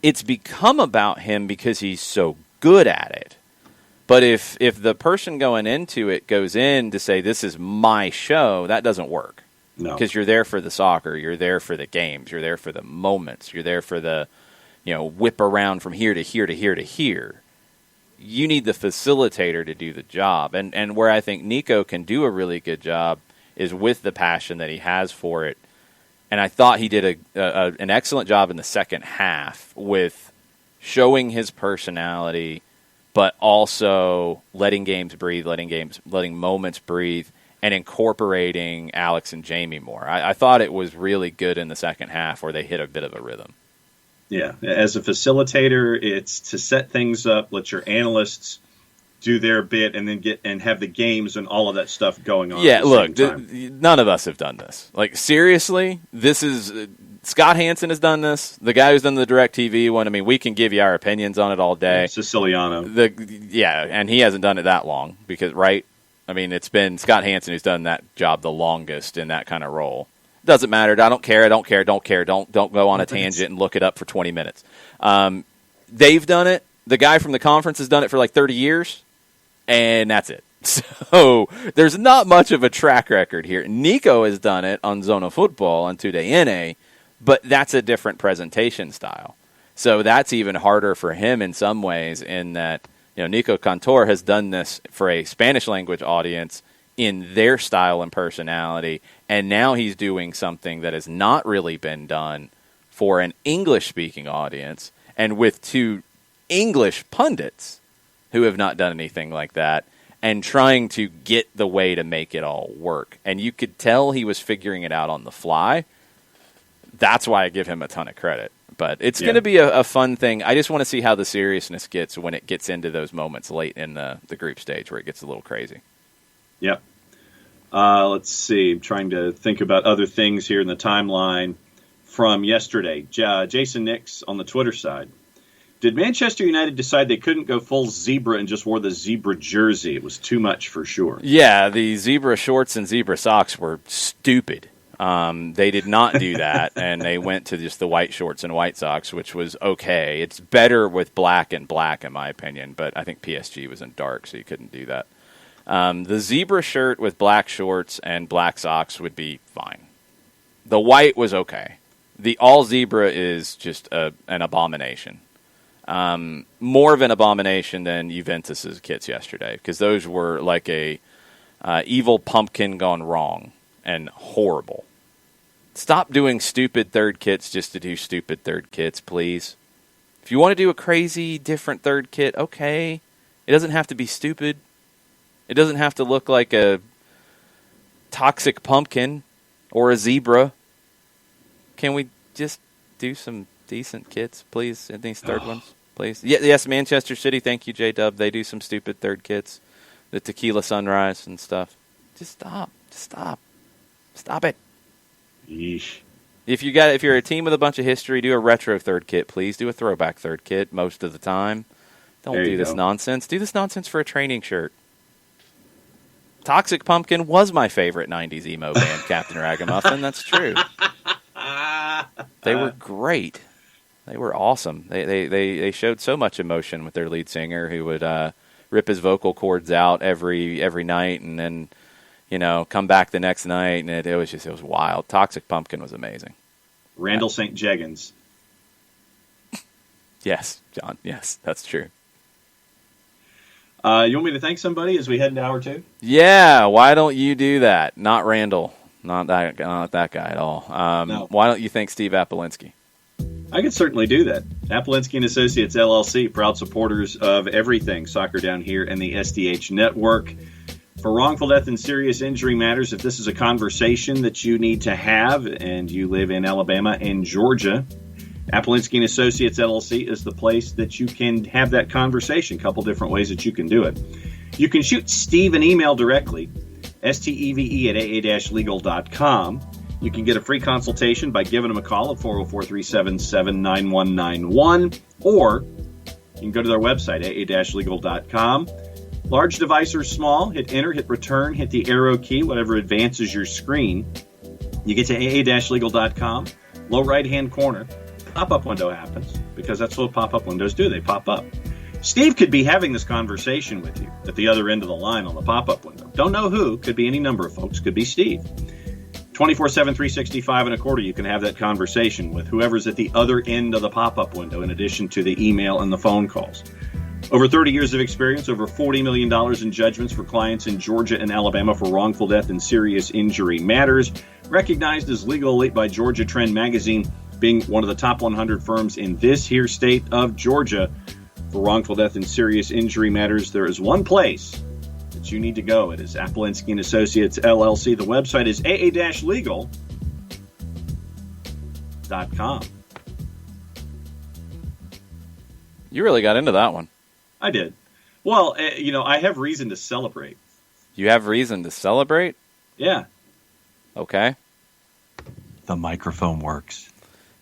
It's become about him because he's so good at it. But if the person going into it goes in to say, this is my show, that doesn't work. No. Because you're there for the soccer, you're there for the games, you're there for the moments, you're there for the, whip around from here to here to here to here. You need the facilitator to do the job. And where I think Nico can do a really good job is with the passion that he has for it. And I thought he did an excellent job in the second half with showing his personality, but also letting games breathe, letting moments breathe, and incorporating Alex and Jamie more. I thought it was really good in the second half where they hit a bit of a rhythm. Yeah, as a facilitator, it's to set things up, let your analysts do their bit, and then have the games and all of that stuff going on. Yeah, look, none of us have done this. Like, seriously, this is Scott Hansen has done this. The guy who's done the DirecTV one, I mean, we can give you our opinions on it all day. Siciliano. And he hasn't done it that long because, right? I mean, it's been Scott Hansen who's done that job the longest in that kind of role. Doesn't matter. I don't care. Don't go on a tangent and look it up for 20 minutes. They've done it. The guy from the conference has done it for like 30 years, and that's it. So there's not much of a track record here. Nico has done it on Zona Football on TUDN, but that's a different presentation style. So that's even harder for him in some ways in that, Nico Cantor has done this for a Spanish language audience in their style and personality, and now he's doing something that has not really been done for an English-speaking audience, and with two English pundits who have not done anything like that, and trying to get the way to make it all work. And you could tell he was figuring it out on the fly. That's why I give him a ton of credit. But it's going to be a fun thing. I just want to see how the seriousness gets when it gets into those moments late in the group stage where it gets a little crazy. Yep. Let's see. I'm trying to think about other things here in the timeline from yesterday. Jason Nix on the Twitter side. Did Manchester United decide they couldn't go full zebra and just wore the zebra jersey? It was too much for sure. Yeah, the zebra shorts and zebra socks were stupid. They did not do that, and they went to just the white shorts and white socks, which was okay. It's better with black and black, in my opinion, but I think PSG was in dark, so you couldn't do that. The zebra shirt with black shorts and black socks would be fine. The white was okay. The all zebra is just an abomination. More of an abomination than Juventus's kits yesterday, because those were like a evil pumpkin gone wrong and horrible. Stop doing stupid third kits just to do stupid third kits, please. If you want to do a crazy, different third kit, okay. It doesn't have to be stupid. It doesn't have to look like a toxic pumpkin or a zebra. Can we just do some decent kits, please, in these third ones, please? Yes, Manchester City, thank you, J-Dub. They do some stupid third kits. The Tequila Sunrise and stuff. Just stop. Stop it. Yeesh. If you're a team with a bunch of history, do a retro third kit, please. Do a throwback third kit most of the time. Don't do this nonsense. Do this nonsense for a training shirt. Toxic Pumpkin was my favorite 90s emo band, Captain Ragamuffin. That's true. They were great. They were awesome. They showed so much emotion with their lead singer, who would rip his vocal cords out every night, and then come back the next night, and it was wild. Toxic Pumpkin was amazing. Randall St. Jeggins. Yes, John. Yes, that's true. You want me to thank somebody as we head into hour 2? Yeah, why don't you do that? Not Randall. Not that guy at all. No. Why don't you thank Steve Apolinsky? I could certainly do that. Apolinsky and Associates, LLC, proud supporters of everything soccer down here in the SDH network. For wrongful death and serious injury matters, if this is a conversation that you need to have and you live in Alabama and Georgia, Apolinsky and Associates, LLC is the place that you can have that conversation. A couple different ways that you can do it. You can shoot Steve an email directly, steve@aa-legal.com. You can get a free consultation by giving them a call at 404-377-9191, or you can go to their website, aa-legal.com. Large device or small, hit enter, hit return, hit the arrow key, whatever advances your screen. You get to aa-legal.com, low right-hand corner, pop-up window happens, because that's what pop-up windows do. They pop up. Steve could be having this conversation with you at the other end of the line on the pop-up window. Don't know who. Could be any number of folks. Could be Steve. 24/7, 365 and a quarter, you can have that conversation with whoever's at the other end of the pop-up window, in addition to the email and the phone calls. Over 30 years of experience, over $40 million in judgments for clients in Georgia and Alabama for wrongful death and serious injury matters. Recognized as Legal Elite by Georgia Trend Magazine, being one of the top 100 firms in this here state of Georgia for wrongful death and serious injury matters. There is one place that you need to go. It is Apolinsky and Associates, LLC. The website is aa-legal.com. You really got into that one. I did. Well, I have reason to celebrate. You have reason to celebrate? Yeah. Okay. The microphone works.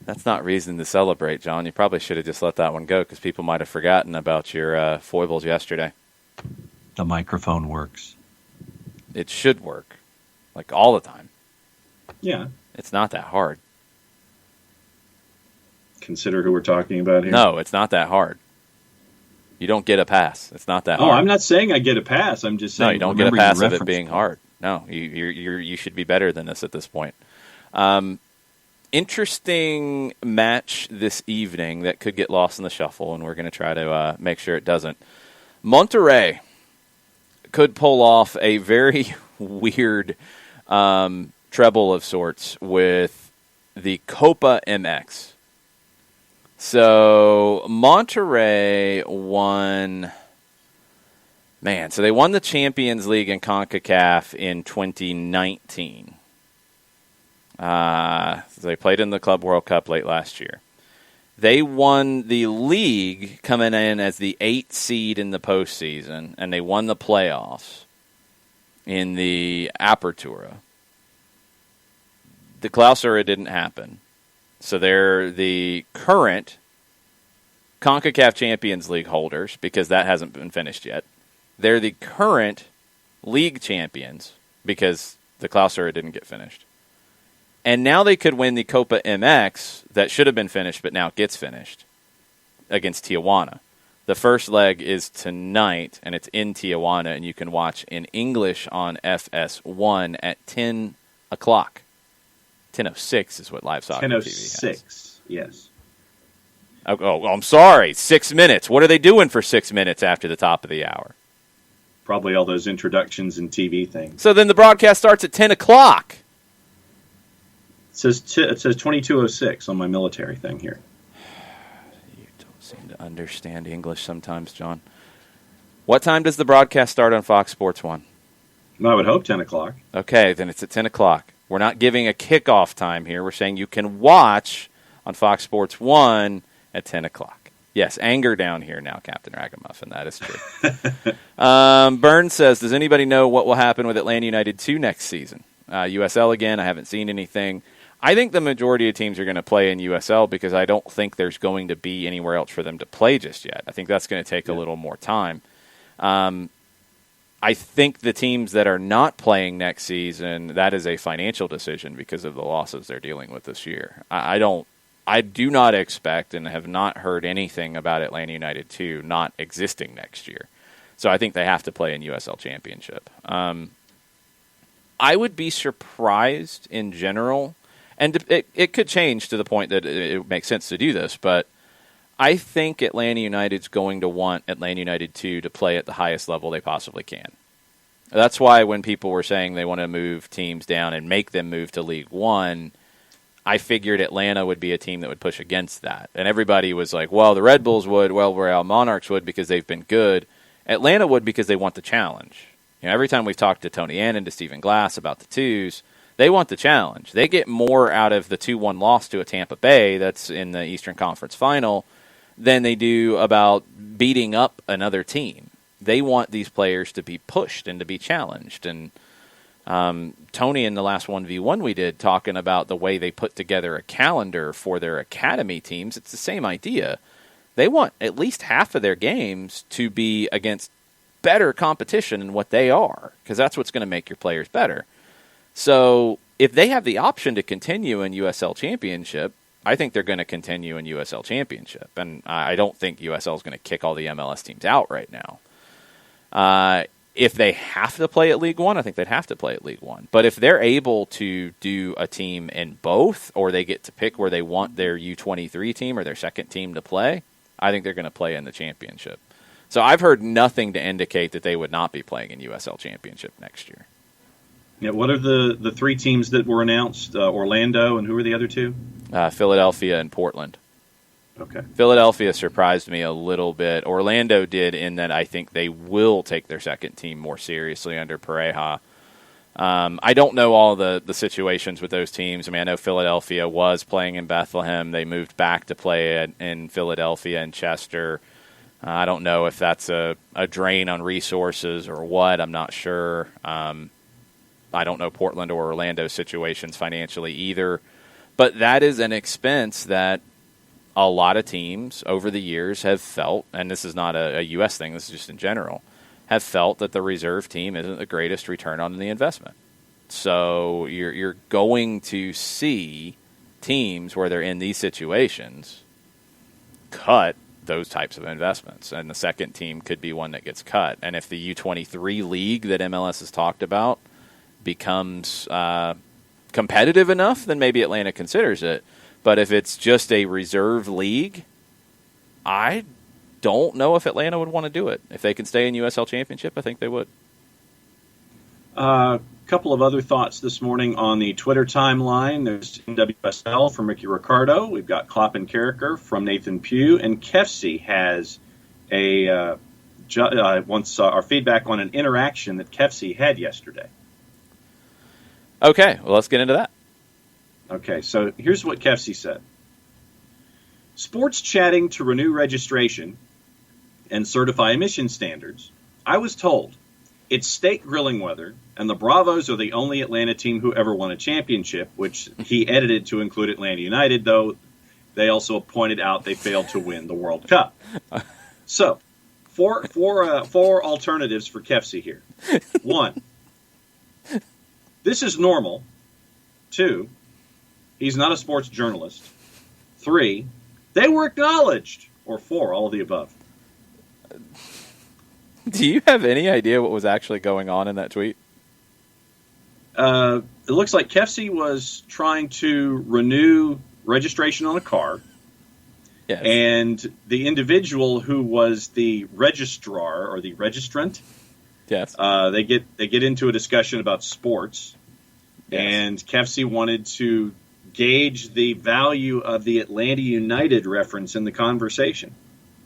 That's not reason to celebrate, John. You probably should have just let that one go, because people might have forgotten about your foibles yesterday. The microphone works. It should work, like all the time. Yeah. It's not that hard. Consider who we're talking about here. No, it's not that hard. You don't get a pass. It's not that hard. Oh, I'm not saying I get a pass. I'm just saying. No, you don't get a pass of it being hard. No, you should be better than this at this point. Interesting match this evening that could get lost in the shuffle, and we're going to try to make sure it doesn't. Monterrey could pull off a very weird treble of sorts with the Copa MX. So Monterrey won. Man, so they won the Champions League in CONCACAF in 2019. They played in the Club World Cup late last year. They won the league coming in as the 8th seed in the postseason, and they won the playoffs in the Apertura. The Clausura didn't happen. So they're the current CONCACAF Champions League holders, because that hasn't been finished yet. They're the current league champions, because the Clausura didn't get finished. And now they could win the Copa MX that should have been finished, but now gets finished, against Tijuana. The first leg is tonight, and it's in Tijuana, and you can watch in English on FS1 at 10 o'clock. 10:06 is what Live Soccer TV has. 10:06, yes. Oh, I'm sorry. 6 minutes. What are they doing for 6 minutes after the top of the hour? Probably all those introductions and TV things. So then the broadcast starts at 10 o'clock. It says 22:06 on my military thing here. You don't seem to understand English sometimes, John. What time does the broadcast start on Fox Sports 1? I would hope 10 o'clock. Okay, then it's at 10 o'clock. We're not giving a kickoff time here. We're saying you can watch on Fox Sports 1 at 10 o'clock. Yes, anger down here now, Captain Ragamuffin. That is true. Burns says, does anybody know what will happen with Atlanta United 2 next season? USL again, I haven't seen anything. I think the majority of teams are going to play in USL, because I don't think there's going to be anywhere else for them to play just yet. I think that's going to take a little more time. I think the teams that are not playing next season, that is a financial decision because of the losses they're dealing with this year. I do not expect and have not heard anything about Atlanta United 2 not existing next year. So I think they have to play in USL Championship. I would be surprised in general, and it could change to the point that it makes sense to do this, but I think Atlanta United's going to want Atlanta United 2 to play at the highest level they possibly can. That's why when people were saying they want to move teams down and make them move to League One, I figured Atlanta would be a team that would push against that. And everybody was like, well, the Red Bulls would, well, Real Monarchs would because they've been good. Atlanta would because they want the challenge. Every time we've talked to Tony Annan, to Stephen Glass about the twos, they want the challenge. They get more out of the 2-1 loss to a Tampa Bay that's in the Eastern Conference Final than they do about beating up another team. They want these players to be pushed and to be challenged. And Tony, in the last 1v1 we did, talking about the way they put together a calendar for their academy teams, it's the same idea. They want at least half of their games to be against better competition than what they are, because that's what's going to make your players better. So if they have the option to continue in USL Championship, I think they're going to continue in USL Championship. And I don't think USL is going to kick all the MLS teams out right now. If they have to play at League One, I think they'd have to play at League One. But if they're able to do a team in both, or they get to pick where they want their U23 team or their second team to play, I think they're going to play in the championship. So I've heard nothing to indicate that they would not be playing in USL Championship next year. Yeah, what are the three teams that were announced? Orlando, and who are the other two? Philadelphia and Portland. Okay. Philadelphia surprised me a little bit. Orlando did, in that I think they will take their second team more seriously under Pareja. I don't know all the situations with those teams. I mean, I know Philadelphia was playing in Bethlehem. They moved back to play in Philadelphia and Chester. I don't know if that's a drain on resources or what. I'm not sure. I don't know Portland or Orlando situations financially either. But that is an expense that a lot of teams over the years have felt, and this is not a U.S. thing, this is just in general, have felt that the reserve team isn't the greatest return on the investment. So you're going to see teams where they're in these situations cut those types of investments, and the second team could be one that gets cut. And if the U23 league that MLS has talked about becomes competitive enough, then maybe Atlanta considers it. But if it's just a reserve league, I don't know if Atlanta would want to do it. If they can stay in USL Championship, I think they would. A couple of other thoughts this morning on the Twitter timeline. There's NWSL from Ricky Ricardo. We've got Klopp and Carricker from Nathan Pugh. And Kefsi has wants our feedback on an interaction that Kefsi had yesterday. Okay, well, let's get into that. Okay, so here's what Kefsi said. Sports chatting to renew registration and certify emission standards. I was told it's steak grilling weather, and the Bravos are the only Atlanta team who ever won a championship, which he edited to include Atlanta United, though they also pointed out they failed to win the World Cup. So, four alternatives for Kefsi here. 1, this is normal. 2, he's not a sports journalist. 3, they were acknowledged. Or 4, all of the above. Do you have any idea what was actually going on in that tweet? It looks like Kefsi was trying to renew registration on a car. Yes. And the individual who was the registrar or the registrant, yes, they get into a discussion about sports. Yes. And Kefsi wanted to gauge the value of the Atlanta United reference in the conversation.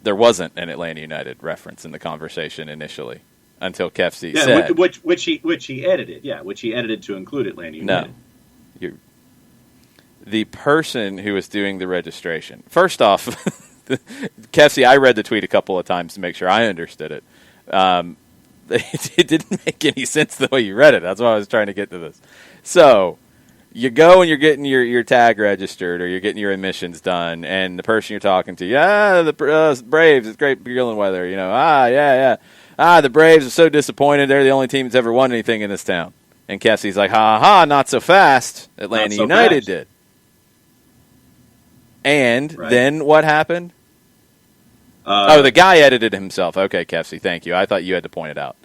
There wasn't an Atlanta United reference in the conversation initially until Kefsi said, which he edited, which he edited to include Atlanta United. No, the person who was doing the registration. First off, Kefsi, I read the tweet a couple of times to make sure I understood it. It didn't make any sense the way you read it. That's why I was trying to get to this. So you go and you're getting your tag registered or you're getting your emissions done, and the person you're talking to, the Braves, it's great grilling weather, yeah. The Braves are so disappointed. They're the only team that's ever won anything in this town. And Kessie's like, ha, not so fast. Atlanta United did. And then what happened? The guy edited himself. Okay, Kessie, thank you. I thought you had to point it out.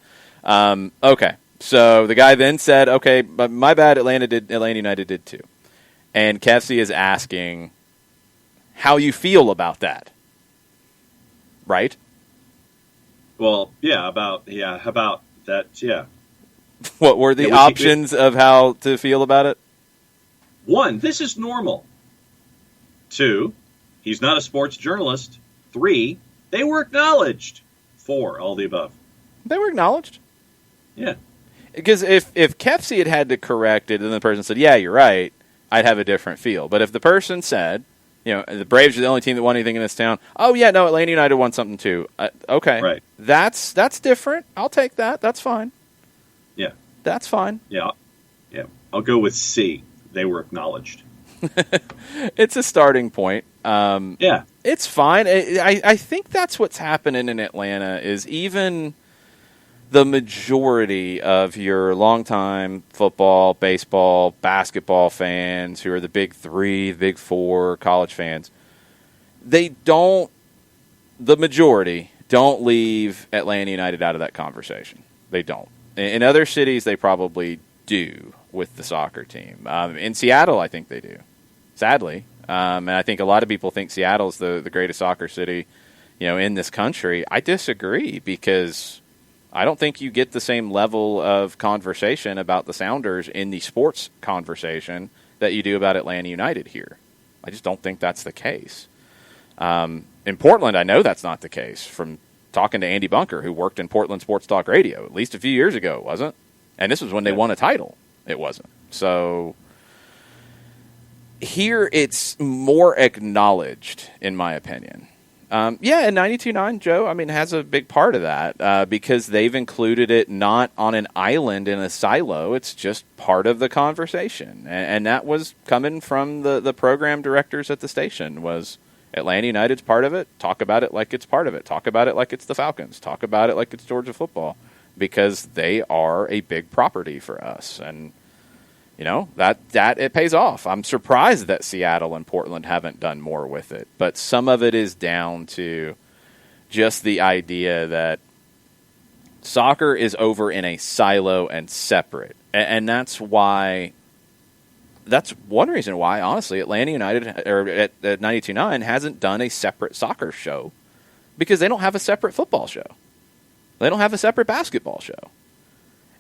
Okay, so the guy then said, okay, but my bad, Atlanta United did too. And Kessie is asking how you feel about that. Right? Well, about that, yeah. What were the options of how to feel about it? 1, this is normal. 2, he's not a sports journalist. 3, they were acknowledged. 4, all the above. They were acknowledged? Yeah. Because if Kessie had to correct it and the person said, yeah, you're right, I'd have a different feel. But if the person said, the Braves are the only team that won anything in this town. Oh, yeah, no, Atlanta United won something too. Okay. Right. That's different. I'll take that. That's fine. Yeah. That's fine. Yeah. I'll go with C. They were acknowledged. It's a starting point. Yeah. It's fine. I think that's what's happening in Atlanta is even the majority of your longtime football, baseball, basketball fans who are the big 3, big 4 college fans, the majority don't leave Atlanta United out of that conversation. They don't. In other cities, they probably do with the soccer team. In Seattle, I think they do, sadly. And I think a lot of people think Seattle's the greatest soccer city, in this country. I disagree because I don't think you get the same level of conversation about the Sounders in the sports conversation that you do about Atlanta United here. I just don't think that's the case. In Portland, I know that's not the case from talking to Andy Bunker, who worked in Portland Sports Talk Radio at least a few years ago, it wasn't? And this was when they won a title. It wasn't. So here it's more acknowledged, in my opinion. And 92.9, Joe, has a big part of that because they've included it not on an island in a silo. It's just part of the conversation. And that was coming from the program directors at the station was Atlanta United's part of it. Talk about it like it's part of it. Talk about it like it's the Falcons. Talk about it like it's Georgia football because they are a big property for us. And that it pays off. I'm surprised that Seattle and Portland haven't done more with it. But some of it is down to just the idea that soccer is over in a silo and separate. And that's one reason why, honestly, Atlanta United or at 92.9 hasn't done a separate soccer show because they don't have a separate football show. They don't have a separate basketball show.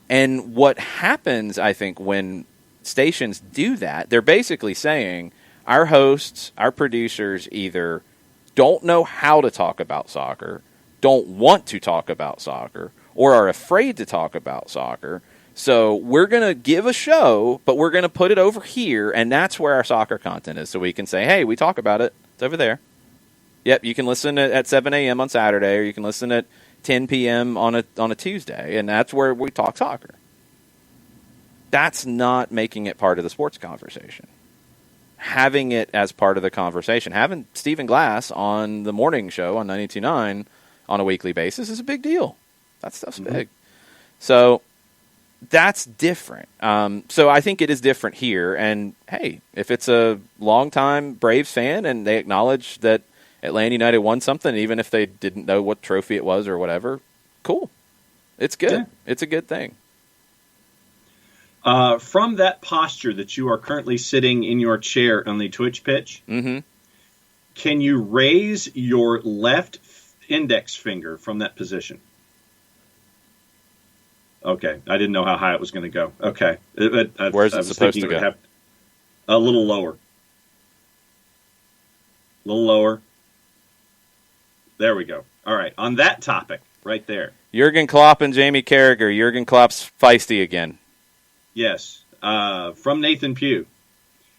And what happens, I think, when stations do that, they're basically saying our hosts, our producers either don't know how to talk about soccer, don't want to talk about soccer, or are afraid to talk about soccer. So we're going to give a show, but we're going to put it over here, and that's where our soccer content is. So we can say, hey, we talk about it. It's over there. Yep, you can listen at 7 a.m. on Saturday, or you can listen at 10 p.m. on a Tuesday, and that's where we talk soccer. That's not making it part of the sports conversation. Having it as part of the conversation, having Stephen Glass on the morning show on 92.9 on a weekly basis is a big deal. That stuff's big. So that's different. So I think it is different here. And, hey, if it's a longtime Braves fan and they acknowledge that Atlanta United won something, even if they didn't know what trophy it was or whatever, cool. It's good. Yeah. It's a good thing. From that posture that you are currently sitting in your chair on the Twitch pitch, can you raise your left index finger from that position? Okay. I didn't know how high it was going to go. Okay. Where's it supposed to go? A little lower. A little lower. There we go. All right. On that topic, right there. Jurgen Klopp and Jamie Carragher. Jurgen Klopp's feisty again. Yes. From Nathan Pugh.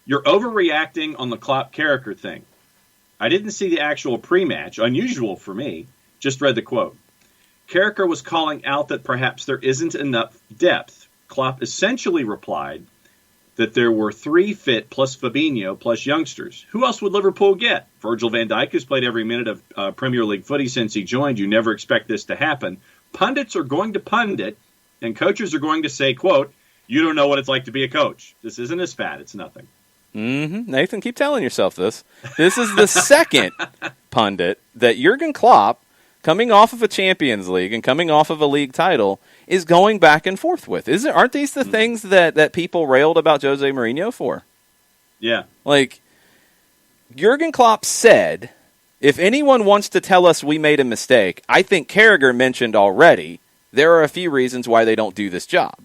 You're overreacting on the Klopp-Carragher thing. I didn't see the actual pre-match. Unusual for me. Just read the quote. Carragher was calling out that perhaps there isn't enough depth. Klopp essentially replied that there were 3 fit plus Fabinho plus youngsters. Who else would Liverpool get? Virgil van Dijk has played every minute of Premier League footy since he joined. You never expect this to happen. pundits are going to pundit, and coaches are going to say, quote, "You don't know what it's like to be a coach. This isn't as bad. It's nothing." Mm-hmm. Nathan, keep telling yourself this. This is the second pundit that Jurgen Klopp, coming off of a Champions League and coming off of a league title, is going back and forth with. Aren't these the things that people railed about Jose Mourinho for? Yeah. Like, Jurgen Klopp said, if anyone wants to tell us we made a mistake, I think Carragher mentioned already, there are a few reasons why they don't do this job.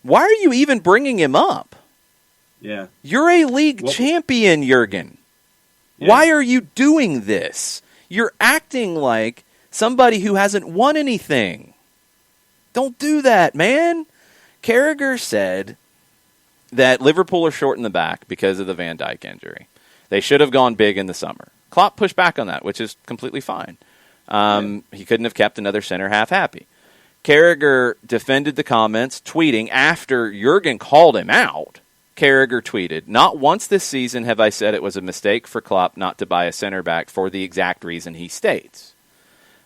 Why are you even bringing him up? Yeah. You're a league champion, Jurgen. Yeah. Why are you doing this? You're acting like somebody who hasn't won anything. Don't do that, man. Carragher said that Liverpool are short in the back because of the Van Dijk injury. They should have gone big in the summer. Klopp pushed back on that, which is completely fine. He couldn't have kept another center half happy. Carragher defended the comments, tweeting after Jurgen called him out. Carragher tweeted, "Not once this season have I said it was a mistake for Klopp not to buy a center back for the exact reason he states."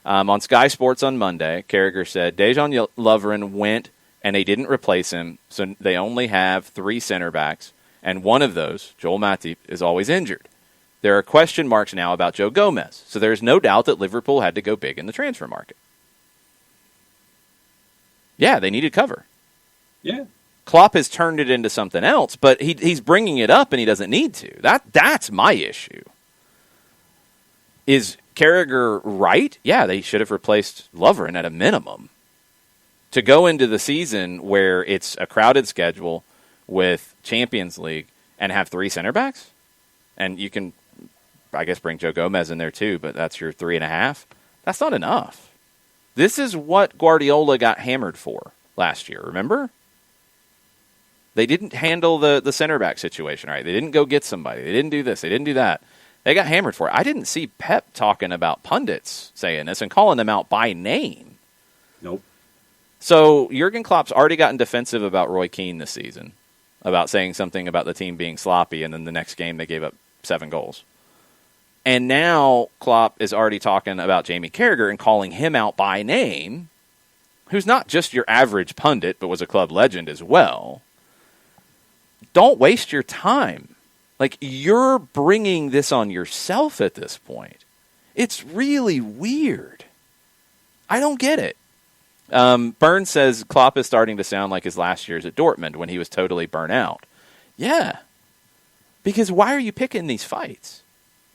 On Sky Sports on Monday, Carragher said, Dejan Lovren went and they didn't replace him, so they only have 3 center backs, and one of those, Joel Matip, is always injured. There are question marks now about Joe Gomez, so there's no doubt that Liverpool had to go big in the transfer market. Yeah, they needed cover. Yeah. Klopp has turned it into something else, but he's bringing it up and he doesn't need to. That's my issue. Is Carragher right? Yeah, they should have replaced Lovren at a minimum. To go into the season where it's a crowded schedule with Champions League and have 3 center backs, and you can, I guess, bring Joe Gomez in there too, but that's your 3.5. That's not enough. This is what Guardiola got hammered for last year, remember? They didn't handle the center back situation right. They didn't go get somebody. They didn't do this. They didn't do that. They got hammered for it. I didn't see Pep talking about pundits saying this and calling them out by name. Nope. So Jurgen Klopp's already gotten defensive about Roy Keane this season, about saying something about the team being sloppy, and then the next game they gave up 7 goals. And now Klopp is already talking about Jamie Carragher and calling him out by name, who's not just your average pundit, but was a club legend as well. Don't waste your time. Like, you're bringing this on yourself at this point. It's really weird. I don't get it. Burns says Klopp is starting to sound like his last years at Dortmund when he was totally burnt out. Yeah. Because why are you picking these fights?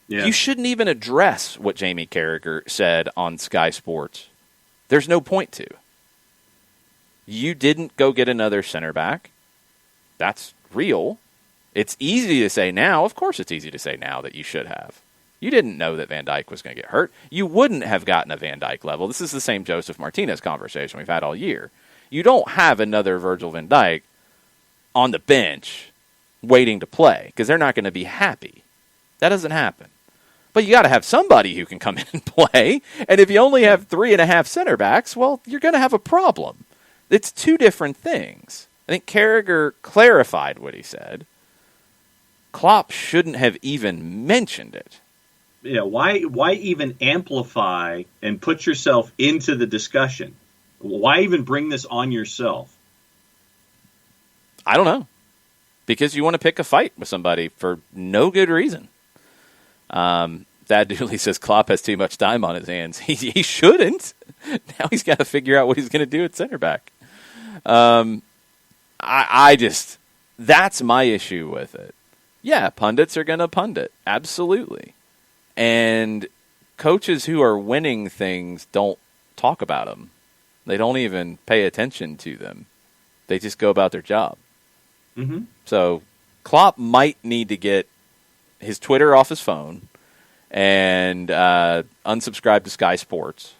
Yeah. You shouldn't even address what Jamie Carragher said on Sky Sports. There's no point to. You didn't go get another center back. That's real. It's easy to say now. Of course it's easy to say now that you should have. You didn't know that Van Dijk was going to get hurt. You wouldn't have gotten a Van Dijk level. This is the same Joseph Martinez conversation we've had all year. You don't have another Virgil van Dijk on the bench waiting to play because they're not going to be happy. That doesn't happen. But you got to have somebody who can come in and play. And if you only have 3.5 center backs, well, you're going to have a problem. It's 2 different things. I think Carragher clarified what he said. Klopp shouldn't have even mentioned it. Yeah, why even amplify and put yourself into the discussion? Why even bring this on yourself? I don't know. Because you want to pick a fight with somebody for no good reason. Thad Dooley says Klopp has too much time on his hands. He shouldn't. Now he's got to figure out what he's going to do at center back. I just, that's my issue with it. Yeah, pundits are going to pundit. Absolutely. And coaches who are winning things don't talk about them. They don't even pay attention to them. They just go about their job. Mm-hmm. So Klopp might need to get his Twitter off his phone and unsubscribe to Sky Sports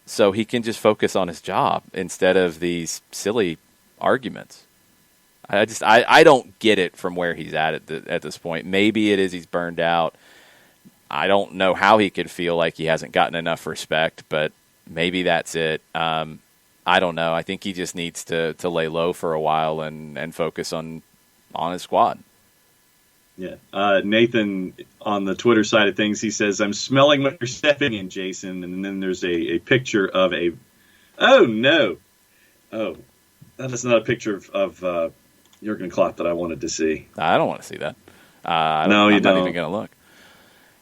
so he can just focus on his job instead of these silly arguments. I don't get it from where he's at this point. Maybe it is he's burned out. I don't know how he could feel like he hasn't gotten enough respect, but maybe that's it. I don't know. I think he just needs to lay low for a while and focus on his squad. Yeah. Nathan, on the Twitter side of things, he says, "I'm smelling what you're stepping in, Jason." And then there's a picture of a Oh, no. Oh, that is not a picture of Jurgen Klopp that I wanted to see. I don't want to see that. No, you I'm not don't. even going to look.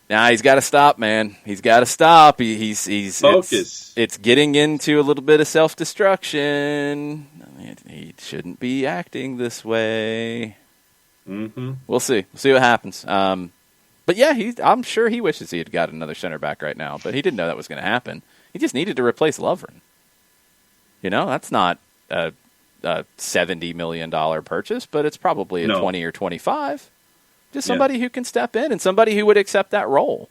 Nah, he's got to stop, man. He's got to stop. He's Focus. It's getting into a little bit of self-destruction. He shouldn't be acting this way. Mm-hmm. We'll see. We'll see what happens. But yeah, I'm sure he wishes he had got another center back right now, but he didn't know that was going to happen. He just needed to replace Lovren. That's not a $70 million purchase, but it's probably a 20 or 25. Just somebody who can step in and somebody who would accept that role.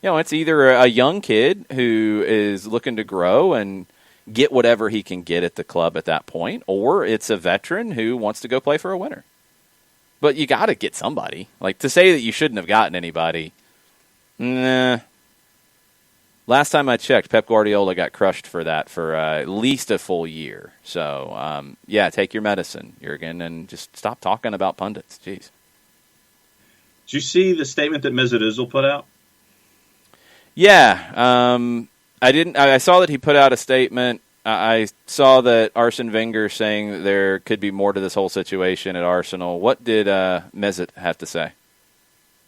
It's either a young kid who is looking to grow and get whatever he can get at the club at that point, or it's a veteran who wants to go play for a winner. But you got to get somebody. Like, to say that you shouldn't have gotten anybody, nah. Last time I checked, Pep Guardiola got crushed for that for at least a full year. So, take your medicine, Jurgen, and just stop talking about pundits. Jeez. Did you see the statement that Mesut Ozil put out? Yeah, I didn't. I saw that he put out a statement. I saw that Arsene Wenger saying that there could be more to this whole situation at Arsenal. What did Mesut have to say?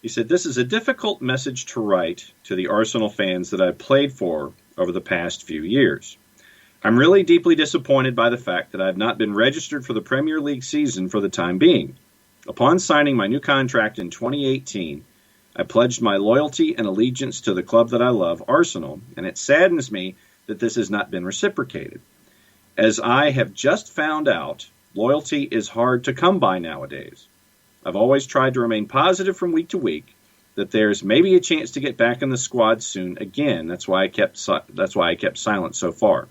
He said, "This is a difficult message to write to the Arsenal fans that I've played for over the past few years. I'm really deeply disappointed by the fact that I've not been registered for the Premier League season for the time being. Upon signing my new contract in 2018, I pledged my loyalty and allegiance to the club that I love, Arsenal, and it saddens me that this has not been reciprocated. As I have just found out, loyalty is hard to come by nowadays. I've always tried to remain positive from week to week, that there's maybe a chance to get back in the squad soon again. That's why I kept silent so far.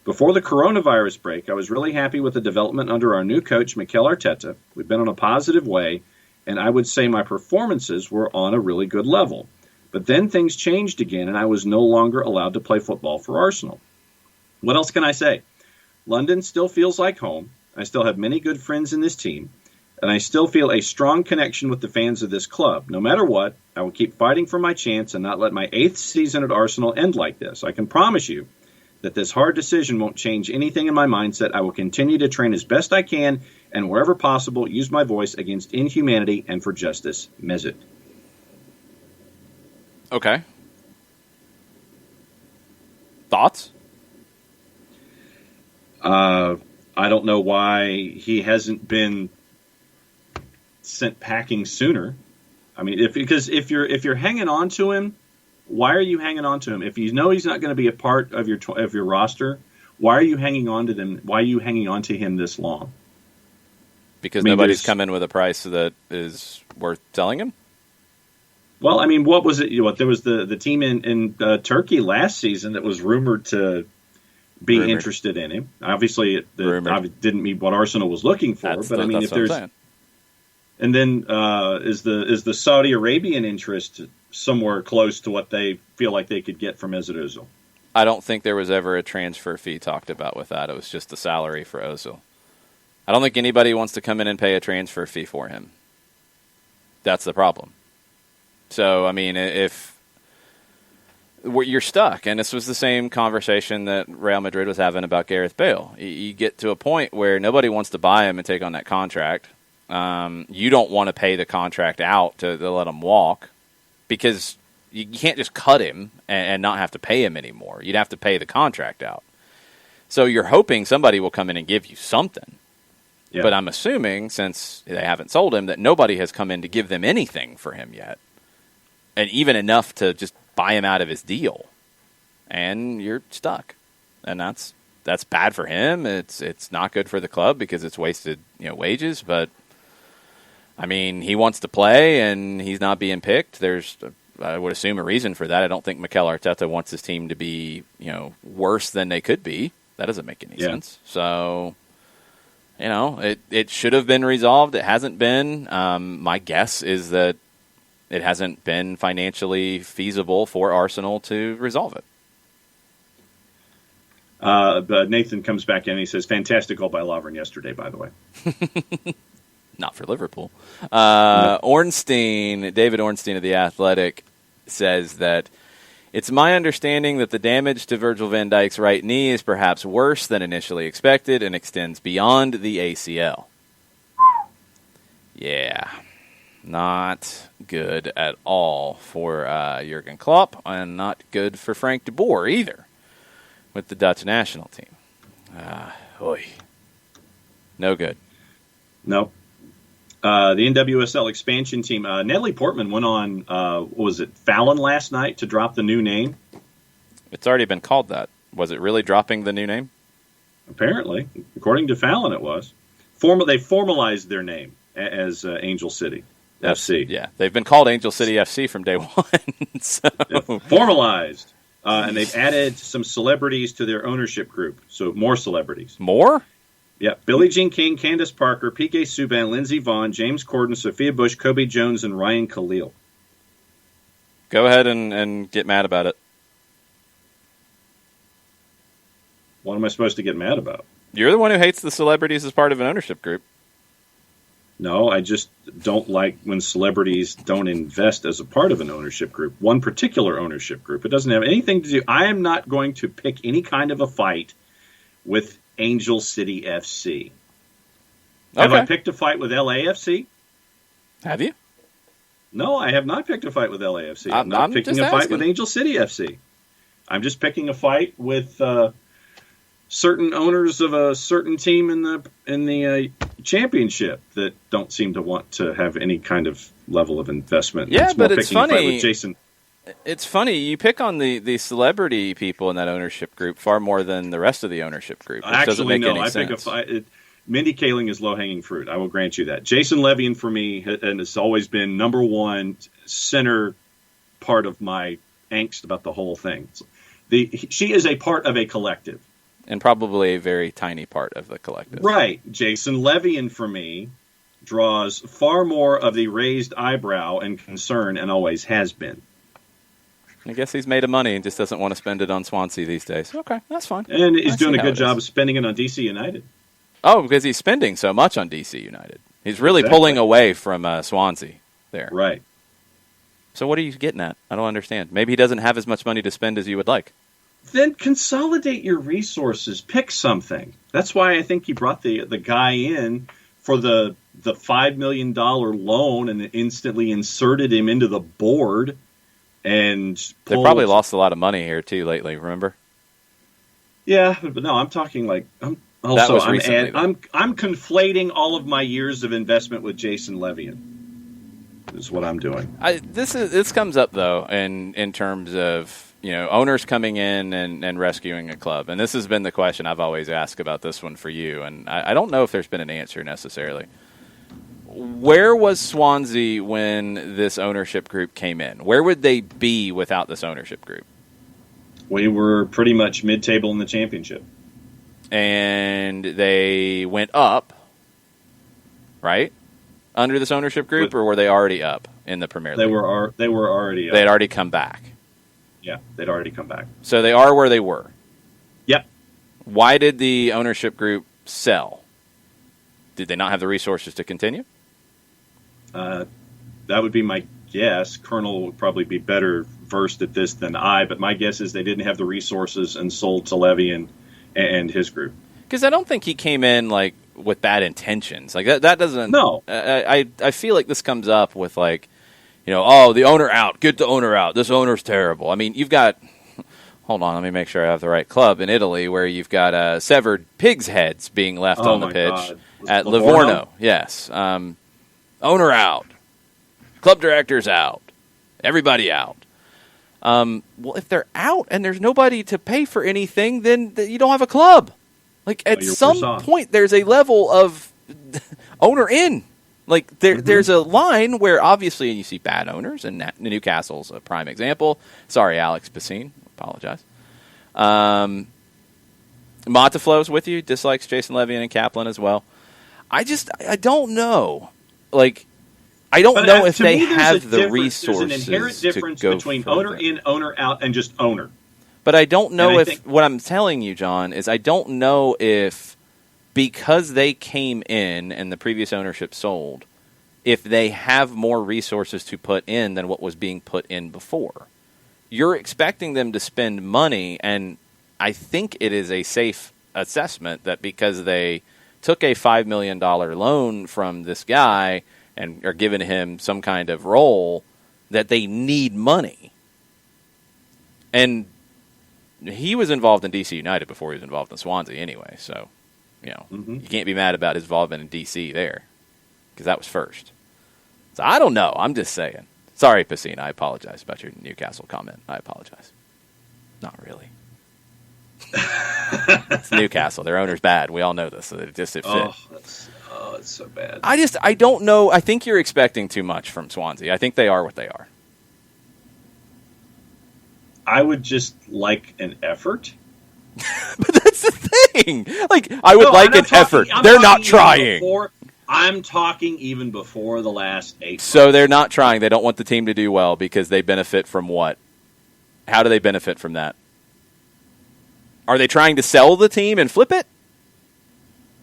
Before the coronavirus break, I was really happy with the development under our new coach, Mikel Arteta. We've been on a positive way, and I would say my performances were on a really good level. But then things changed again, and I was no longer allowed to play football for Arsenal. What else can I say? London still feels like home. I still have many good friends in this team, and I still feel a strong connection with the fans of this club. No matter what, I will keep fighting for my chance and not let my 8th season at Arsenal end like this. I can promise you that this hard decision won't change anything in my mindset. I will continue to train as best I can and wherever possible use my voice against inhumanity and for justice. Mesut." Okay. Thoughts? I don't know why he hasn't been sent packing sooner. I mean, because if you're hanging on to him, why are you hanging on to him? If you know he's not going to be a part of your roster, why are you hanging on to them? Why are you hanging on to him this long? Because nobody's come in with a price that is worth telling him? Well, I mean, what was it? There was the team in Turkey last season that was rumored to be interested in him. Obviously, it didn't meet what Arsenal was looking for. But I mean, if there's, and then is the Saudi Arabian interest somewhere close to what they feel like they could get from Mesut Ozil? I don't think there was ever a transfer fee talked about with that. It was just the salary for Ozil. I don't think anybody wants to come in and pay a transfer fee for him. That's the problem. So, I mean, if you're stuck, and this was the same conversation that Real Madrid was having about Gareth Bale. You get to a point where nobody wants to buy him and take on that contract. You don't want to pay the contract out to let him walk because you can't just cut him and not have to pay him anymore. You'd have to pay the contract out. So you're hoping somebody will come in and give you something. Yeah. But I'm assuming, since they haven't sold him, that nobody has come in to give them anything for him yet. And even enough to just buy him out of his deal. And you're stuck. And that's bad for him. It's not good for the club because it's wasted, wages. But, I mean, he wants to play and he's not being picked. There's, I would assume, a reason for that. I don't think Mikel Arteta wants his team to be, worse than they could be. That doesn't make any sense. So, it should have been resolved. It hasn't been. My guess is that it hasn't been financially feasible for Arsenal to resolve it. But Nathan comes back in and he says, "Fantastic goal by Lovren yesterday, by the way." Not for Liverpool. No. David Ornstein of The Athletic, says that It's my understanding that the damage to Virgil van Dijk's right knee is perhaps worse than initially expected and extends beyond the ACL. Yeah, not good at all for Jurgen Klopp, and not good for Frank de Boer either with the Dutch national team. No good. Nope. The NWSL expansion team, Natalie Portman went on, what was it, Fallon last night to drop the new name? It's already been called that. Was it really dropping the new name? Apparently. According to Fallon, it was. They formalized their name as Angel City FC. Yeah, they've been called Angel City FC from day one. So. Formalized. And they've added some celebrities to their ownership group. So more celebrities. More? Yeah, Billie Jean King, Candace Parker, P.K. Subban, Lindsey Vonn, James Corden, Sophia Bush, Kobe Jones, and Ryan Khalil. Go ahead and get mad about it. What am I supposed to get mad about? You're the one who hates the celebrities as part of an ownership group. No, I just don't like when celebrities don't invest as a part of an ownership group, one particular ownership group. It doesn't have anything to do. I am not going to pick any kind of a fight with Angel City FC. Have I picked a fight with LAFC? Have you? No, I have not picked a fight with LAFC. I'm not picking a fight with Angel City FC. I'm just picking a fight with certain owners of a certain team in the championship that don't seem to want to have any kind of level of investment. Yeah, but it's funny. A fight with Jason. It's funny, you pick on the celebrity people in that ownership group far more than the rest of the ownership group. Which doesn't make any sense. Pick a fight. Mindy Kaling is low-hanging fruit. I will grant you that. Jason Levien, for me, and has always been number one center part of my angst about the whole thing. She is a part of a collective. And probably a very tiny part of the collective. Right. Jason Levien, for me, draws far more of the raised eyebrow and concern and always has been. I guess he's made of money and just doesn't want to spend it on Swansea these days. Okay, that's fine. And he's doing a good job of spending it on DC United. Oh, because he's spending so much on DC United. He's really pulling away from Swansea there. Right. So what are you getting at? I don't understand. Maybe he doesn't have as much money to spend as you would like. Then consolidate your resources. Pick something. That's why I think he brought the guy in for the $5 million loan and instantly inserted him into the board. And they probably lost a lot of money here too lately. Remember? Yeah, but no, I'm talking like I'm conflating all of my years of investment with Jason Levien. Is what I'm doing. This comes up though, in terms of owners coming in and rescuing a club, and this has been the question I've always asked about this one for you, and I don't know if there's been an answer necessarily. Where was Swansea when this ownership group came in? Where would they be without this ownership group? We were pretty much mid-table in the championship. And they went up, right? Under this ownership group, or were they already up in the Premier League? They were already up. They had already come back. Yeah, they'd already come back. So they are where they were. Yep. Why did the ownership group sell? Did they not have the resources to continue? That would be my guess. Colonel would probably be better versed at this than I, but my guess is they didn't have the resources and sold to Levien and his group. Because I don't think he came in with bad intentions. That doesn't. No. I feel like this comes up with the owner out, get the owner out. This owner's terrible. I mean, you've got. Hold on, let me make sure I have the right club in Italy where you've got severed pigs' heads being left on the pitch at Livorno. Yes. Owner out. Club director's out. Everybody out. Well, if they're out and there's nobody to pay for anything, then you don't have a club. At some point, there's a level of owner in. There's a line where obviously you see bad owners, and Newcastle's a prime example. Sorry, Alex Bassine. Apologize. Monteflo's with you. Dislikes Jason Levien and Kaplan as well. I don't know. I don't know if they have the resources. There's an inherent difference between owner in, owner out, and just owner. But I don't know what I'm telling you, John, is I don't know if because they came in and the previous ownership sold, if they have more resources to put in than what was being put in before. you're expecting them to spend money, and I think it is a safe assessment that because they took a $5 million loan from this guy and are giving him some kind of role, that they need money. And he was involved in DC United before he was involved in Swansea anyway, so you can't be mad about his involvement in DC there, because that was first. So I don't know. I'm just saying. Sorry, Pacine. I apologize about your Newcastle comment. I apologize. Not really. It's Newcastle. Their owner's bad. We all know this. So it fit. It's so bad. I don't know. I think you're expecting too much from Swansea. I think they are what they are. I would just like an effort. But that's the thing. Like, I would like an effort. They're not trying. I'm talking even before the last 8 months. So they're not trying. They don't want the team to do well because they benefit from what? How do they benefit from that? Are they trying to sell the team and flip it?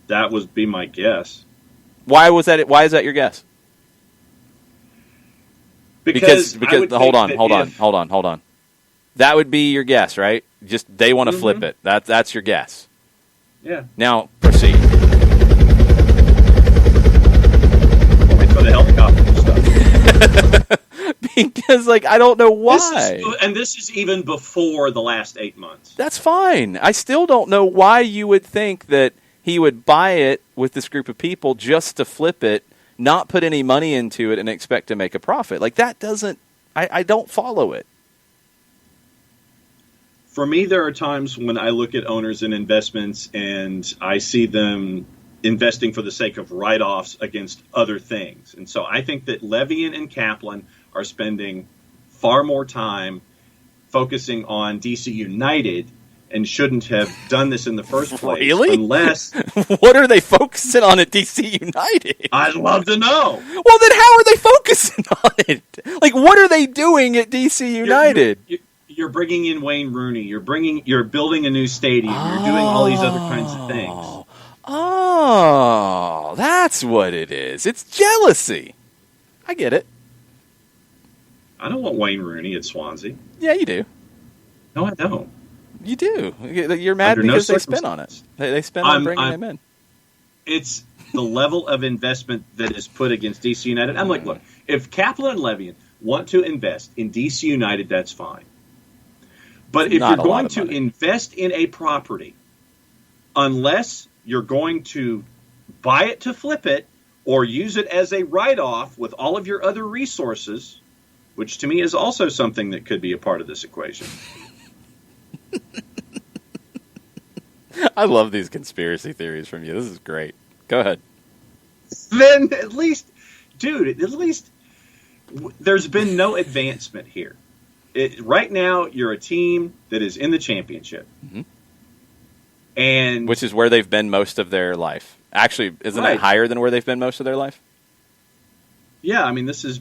That would be my guess. Why is that your guess? Because hold on. That would be your guess, right? Just they want to flip it. That's your guess. Yeah. Now proceed. For the helicopter stuff. Because, I don't know why. This is even before the last 8 months. That's fine. I still don't know why you would think that he would buy it with this group of people just to flip it, not put any money into it, and expect to make a profit. That doesn't... I don't follow it. For me, there are times when I look at owners and investments and I see them investing for the sake of write-offs against other things. And so I think that Levian and Kaplan are spending far more time focusing on DC United and shouldn't have done this in the first place. Really? Unless... What are they focusing on at DC United? I'd love to know. Well, then how are they focusing on it? What are they doing at DC United? You're bringing in Wayne Rooney. You're building a new stadium. You're doing all these other kinds of things. Oh, that's what it is. It's jealousy. I get it. I don't want Wayne Rooney at Swansea. Yeah, you do. No, I don't. You do. You're mad because they spent on it. They spent on bringing him in. It's the level of investment that is put against DC United. I'm like, look, if Kaplan and Levian want to invest in DC United, that's fine. But if you're going to invest in a property, unless you're going to buy it to flip it or use it as a write-off with all of your other resources, which to me is also something that could be a part of this equation. I love these conspiracy theories from you. This is great. Go ahead. Then at least there's been no advancement here. Right now, you're a team that is in the championship. Mm-hmm. And which is where they've been most of their life. Actually, isn't that higher than where they've been most of their life? Yeah, I mean, this has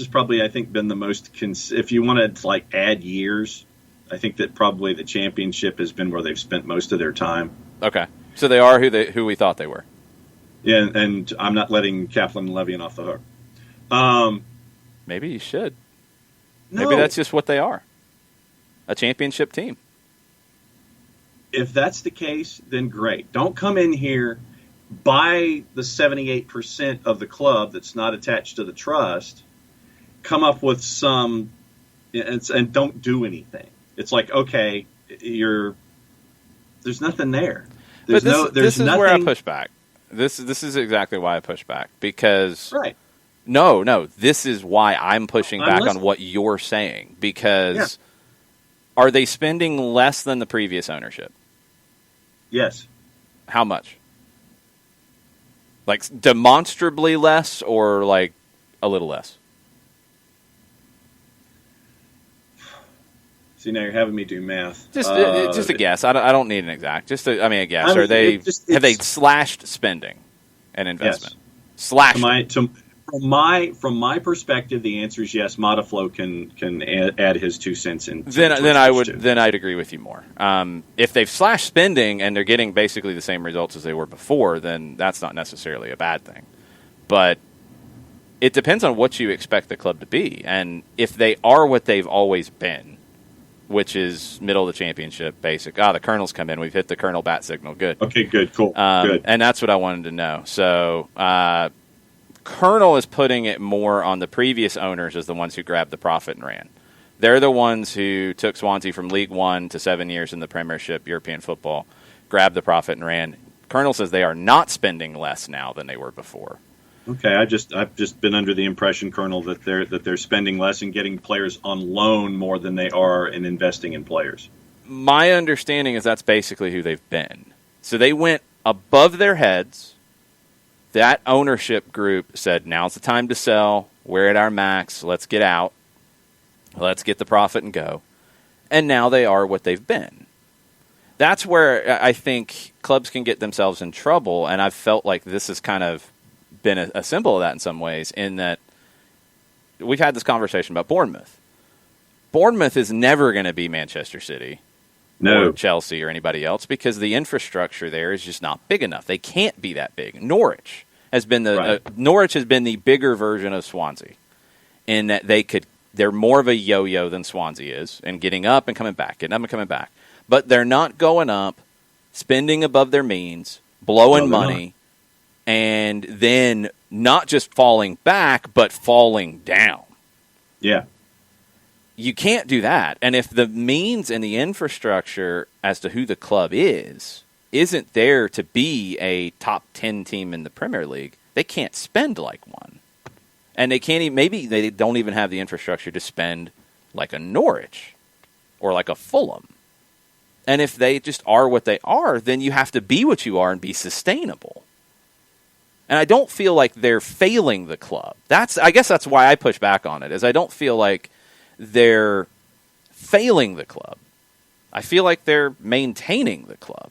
probably, I think, been the most, if you want to add years, I think that probably the championship has been where they've spent most of their time. Okay. So they are who we thought they were. Yeah, and I'm not letting Kaplan and Levian off the hook. Maybe you should. No. Maybe that's just what they are. A championship team. If that's the case, then great. Don't come in here, buy the 78% of the club that's not attached to the trust, come up with some, and don't do anything. It's like, okay, there's nothing there. This is where I push back. This is exactly why I push back, because right. No, this is why I'm pushing back on what you're saying, because are they spending less than the previous ownership? Yes. How much? Demonstrably less, or a little less? See, now you're having me do math. Just a guess. I don't need an exact. A guess. Have they slashed spending and investment? Yes. Slashed. From my perspective, the answer is yes. Modaflow can add his 2 cents in. Then I'd agree with you more. If they've slashed spending and they're getting basically the same results as they were before, then that's not necessarily a bad thing. But it depends on what you expect the club to be. And if they are what they've always been, which is middle of the championship, basic. The Colonel's come in. We've hit the Colonel bat signal. Good. Okay, good, cool, good. And that's what I wanted to know. So Colonel is putting it more on the previous owners as the ones who grabbed the profit and ran. They're the ones who took Swansea from League One to 7 years in the Premiership, European football, grabbed the profit and ran. Colonel says they are not spending less now than they were before. Okay, I've just been under the impression, Colonel, that they're spending less and getting players on loan more than they are in investing in players. My understanding is that's basically who they've been. So they went above their heads. That ownership group said, now's the time to sell. We're at our max. Let's get out. Let's get the profit and go. And now they are what they've been. That's where I think clubs can get themselves in trouble, and I've felt like this has kind of been a symbol of that in some ways, in that we've had this conversation about Bournemouth. Bournemouth is never going to be Manchester City or Chelsea or anybody else because the infrastructure there is just not big enough. They can't be that big. Norwich has been the bigger version of Swansea in that they're more of a yo-yo than Swansea is, and getting up and coming back, getting up and coming back. But they're not going up, spending above their means, blowing money, and then not just falling back, but falling down. Yeah. You can't do that. And if the means and the infrastructure as to who the club isn't there to be a top 10 team in the Premier League, they can't spend like one. And they can't even, maybe they don't even have the infrastructure to spend like a Norwich or like a Fulham. And if they just are what they are, then you have to be what you are and be sustainable. And I don't feel like they're failing the club. I guess that's why I push back on it, is I don't feel like they're failing the club. I feel like they're maintaining the club.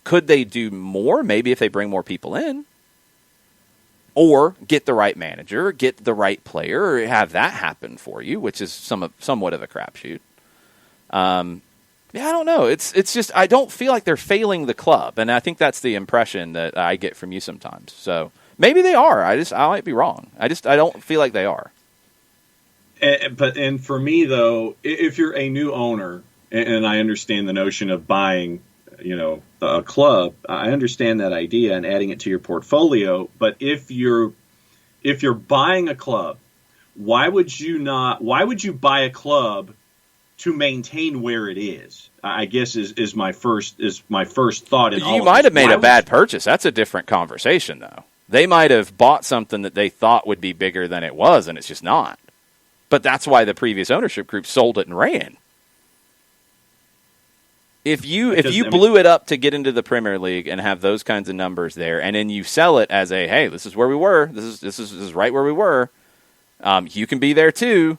Could they do more? Maybe if they bring more people in. Or get the right manager, get the right player, or have that happen for you, which is somewhat of a crapshoot. I don't know. It's just I don't feel like they're failing the club, and I think that's the impression that I get from you sometimes. So maybe they are. I might be wrong. I don't feel like they are. And for me though, if you're a new owner, and I understand the notion of buying, a club, I understand that idea and adding it to your portfolio. But if you're buying a club, why would you buy a club to maintain where it is? I guess is my first thought. You might have made a bad purchase. That's a different conversation, though. They might have bought something that they thought would be bigger than it was, and it's just not. But that's why the previous ownership group sold it and ran. If you blew it up to get into the Premier League and have those kinds of numbers there, and then you sell it as hey, this is where we were. This is right where we were. You can be there too.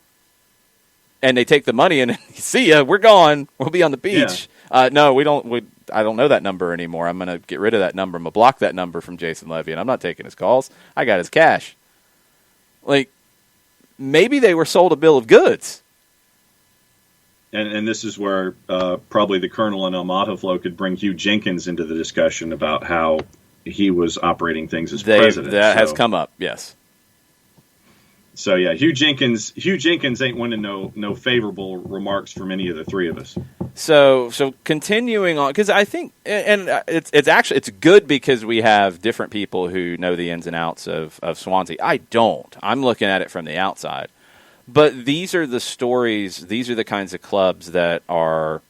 And they take the money and see ya. We're gone. We'll be on the beach. Yeah. No, we don't. I don't know that number anymore. I'm going to get rid of that number. I'm going to block that number from Jason Levy, and I'm not taking his calls. I got his cash. Like, maybe they were sold a bill of goods. And this is where probably the Colonel and El Mataflo could bring Hugh Jenkins into the discussion about how he was operating things as president. That has come up, yes. So yeah, Hugh Jenkins ain't winning no favorable remarks from any of the three of us. So continuing on, because I think, and it's good because we have different people who know the ins and outs of Swansea. I don't. I'm looking at it from the outside. But these are the stories, these are the kinds of clubs that are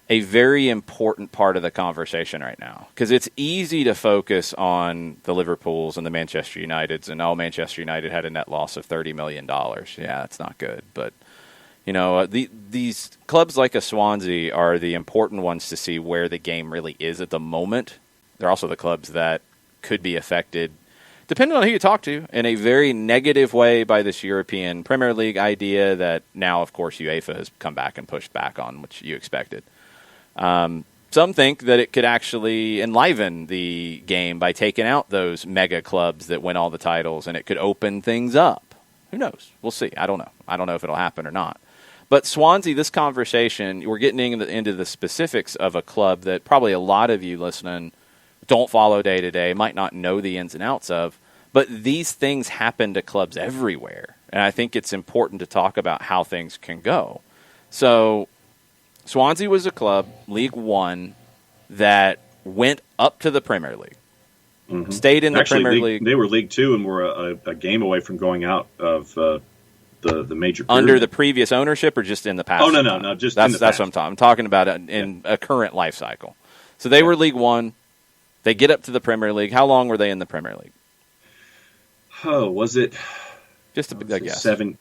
a very important part of the conversation right now. Because it's easy to focus on the Liverpools and the Manchester Uniteds, and Manchester United had a net loss of $30 million. Yeah, that's not good. But, these clubs like a Swansea are the important ones to see where the game really is at the moment. They're also the clubs that could be affected, depending on who you talk to, in a very negative way by this European Premier League idea that now, of course, UEFA has come back and pushed back on, which you expected. Some think that it could actually enliven the game by taking out those mega clubs that win all the titles, and it could open things up. Who knows? We'll see. I don't know. I don't know if it'll happen or not. But Swansea, this conversation, we're getting into the specifics of a club that probably a lot of you listening don't follow day to day, might not know the ins and outs of, But these things happen to clubs everywhere, and I think it's important to talk about how things can go. So Swansea was a club, League One, that went up to the Premier League. Mm-hmm. Stayed in the Premier League. They were League Two and were a game away from going out of the major pyramid. Under the previous ownership, or just in the past? Oh no, just that's in the past. What I'm talking about in a current life cycle. So they were League One. They get up to the Premier League. How long were they in the Premier League? Oh, was it? Just a guess. 7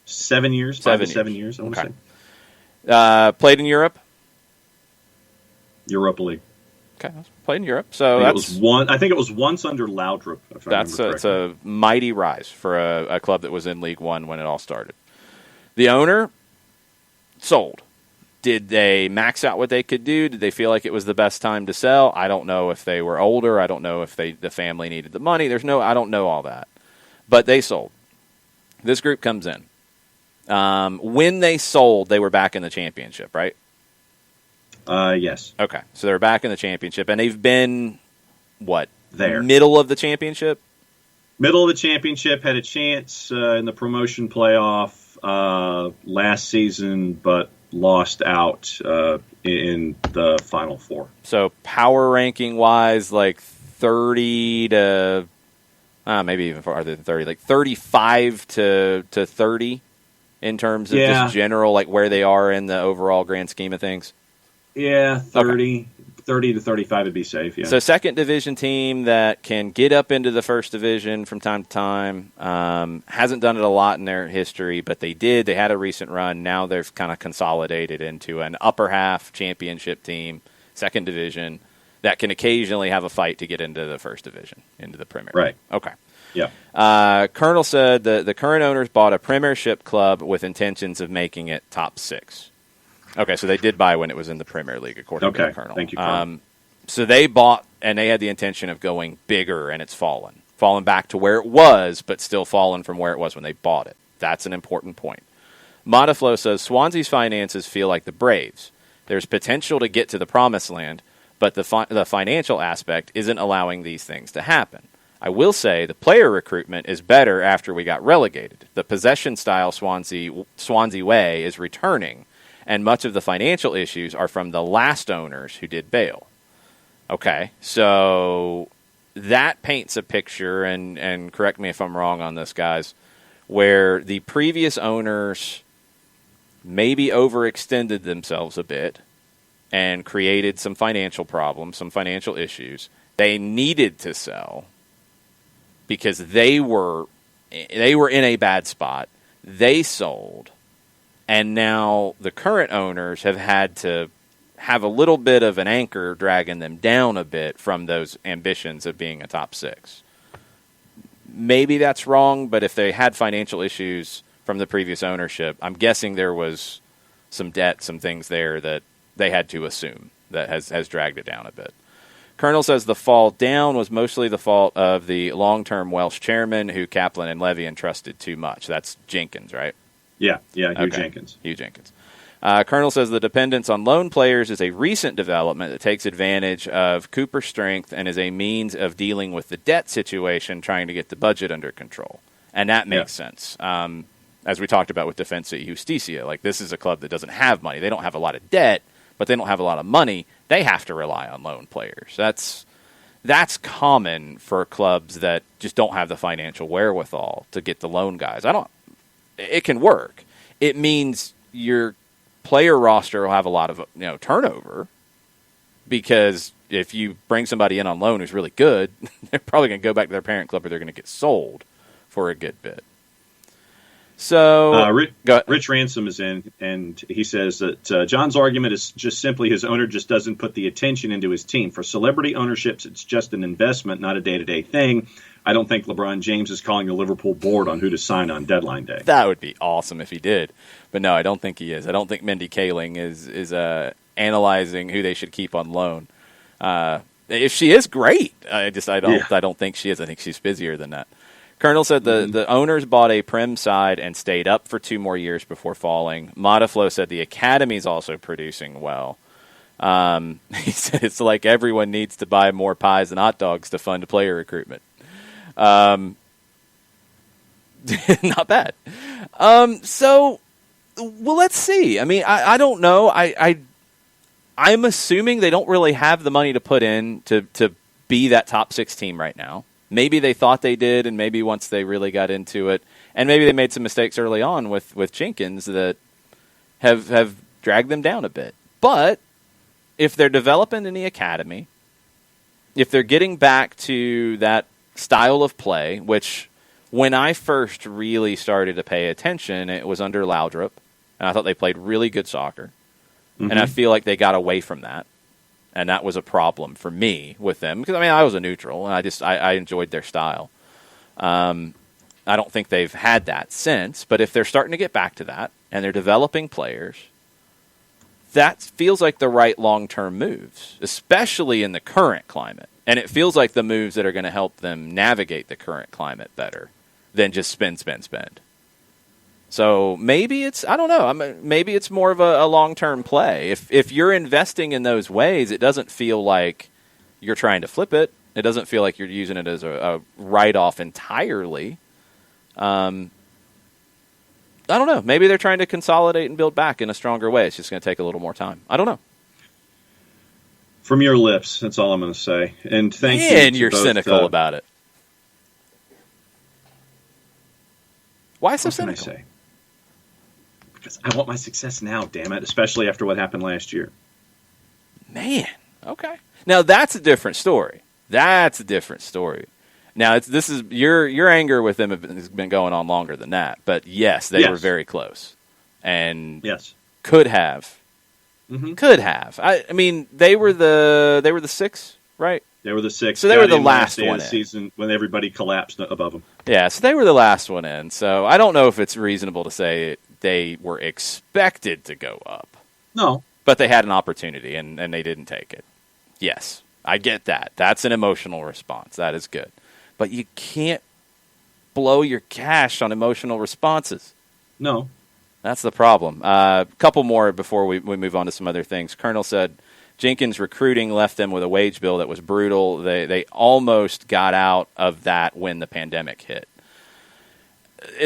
years. 5 to 7 years. I want to say. Played in Europe. Europa League. Okay, played in Europe. So I think it was once under Laudrup. It's a mighty rise for a club that was in League One when it all started. The owner sold. Did they max out what they could do? Did they feel like it was the best time to sell? I don't know if they were older. I don't know if the family needed the money. I don't know all that. But they sold. This group comes in. When they sold, they were back in the championship, right? Yes. Okay, so they're back in the championship, and they've been, there. Middle of the championship? Middle of the championship, had a chance in the promotion playoff last season, but lost out in the Final Four. So power ranking-wise, 30 to... maybe even farther than 30, 35 to 30 in terms of just general, where they are in the overall grand scheme of things? Yeah, 30 to 35 would be safe, yeah. So second division team that can get up into the first division from time to time. Hasn't done it a lot in their history, but they did. They had a recent run. Now they've kind of consolidated into an upper half championship team, second division, that can occasionally have a fight to get into the first division, into the Premier League. Right. Okay. Yeah. Colonel said the current owners bought a Premiership club with intentions of making it top 6. Okay, so they did buy when it was in the Premier League, according to the Colonel. Thank you, Colonel. So they bought, and they had the intention of going bigger, and it's fallen back to where it was, but still fallen from where it was when they bought it. That's an important point. Modaflow says Swansea's finances feel like the Braves. There's potential to get to the promised land, but the financial aspect isn't allowing these things to happen. I will say the player recruitment is better after we got relegated. The possession-style Swansea way is returning, and much of the financial issues are from the last owners who did bail. Okay, so that paints a picture, and correct me if I'm wrong on this, guys, where the previous owners maybe overextended themselves a bit and created some financial problems, some financial issues. They needed to sell because they were in a bad spot. They sold. And now the current owners have had to have a little bit of an anchor dragging them down a bit from those ambitions of being a top 6. Maybe that's wrong, but if they had financial issues from the previous ownership, I'm guessing there was some debt, some things there that they had to assume that has dragged it down a bit. Colonel says the fall down was mostly the fault of the long-term Welsh chairman who Kaplan and Levy entrusted too much. That's Jenkins, right? Yeah, Hugh Jenkins. Hugh Jenkins. Colonel says the dependence on loan players is a recent development that takes advantage of Cooper's strength and is a means of dealing with the debt situation, trying to get the budget under control. And that makes sense. As we talked about with Defensa y Justicia, this is a club that doesn't have money. They don't have a lot of debt, but they don't have a lot of money. They have to rely on loan players. That's common for clubs that just don't have the financial wherewithal to get the loan guys. It can work. It means your player roster will have a lot of turnover, because if you bring somebody in on loan who's really good, they're probably going to go back to their parent club, or they're going to get sold for a good bit. So Rich Ransom is in, and he says that John's argument is just simply his owner just doesn't put the attention into his team. For celebrity ownerships, it's just an investment, not a day-to-day thing. I don't think LeBron James is calling the Liverpool board on who to sign on deadline day. That would be awesome if he did. But no, I don't think he is. I don't think Mindy Kaling is analyzing who they should keep on loan. If she is, great. I don't think she is. I think she's busier than that. Colonel said the owners bought a Prem side and stayed up for 2 more years before falling. Modaflow said the academy's also producing well. He said it's like everyone needs to buy more pies and hot dogs to fund player recruitment. Not bad. So, well, let's see. I mean, I don't know. I'm assuming they don't really have the money to put in to be that top 6 team right now. Maybe they thought they did, and maybe once they really got into it, and maybe they made some mistakes early on with Jenkins that have dragged them down a bit. But if they're developing in the academy, if they're getting back to that style of play, which when I first really started to pay attention, it was under Laudrup, and I thought they played really good soccer. Mm-hmm. And I feel like they got away from that. And that was a problem for me with them. Because, I mean, I was a neutral, and I enjoyed their style. I don't think they've had that since. But if they're starting to get back to that, and they're developing players, that feels like the right long-term moves, especially in the current climate. And it feels like the moves that are going to help them navigate the current climate better than just spend. So maybe it's, I don't know, maybe it's more of a long-term play. If you're investing in those ways, it doesn't feel like you're trying to flip it. It doesn't feel like you're using it as a write-off entirely. I don't know. Maybe they're trying to consolidate and build back in a stronger way. It's just going to take a little more time. I don't know. From your lips, that's all I'm going to say. And thank you. And you're both, cynical about it. Why so cynical? What can I say? Because I want my success now, damn it, especially after what happened last year. Man, okay. Now, that's a different story. Now, this is your anger with them has been going on longer than that. But, yes, they were very close. And could have. Mm-hmm. Could have. I mean, they were the 6, right? They were the 6. So they were the last one in. Season when everybody collapsed above them. Yeah, so they were the last one in. So I don't know if it's reasonable to say they were expected to go up. No. But they had an opportunity, and they didn't take it. Yes, I get that. That's an emotional response. That is good. But you can't blow your cash on emotional responses. No. That's the problem. A couple more before we move on to some other things. Colonel said Jenkins' recruiting left them with a wage bill that was brutal. They almost got out of that when the pandemic hit.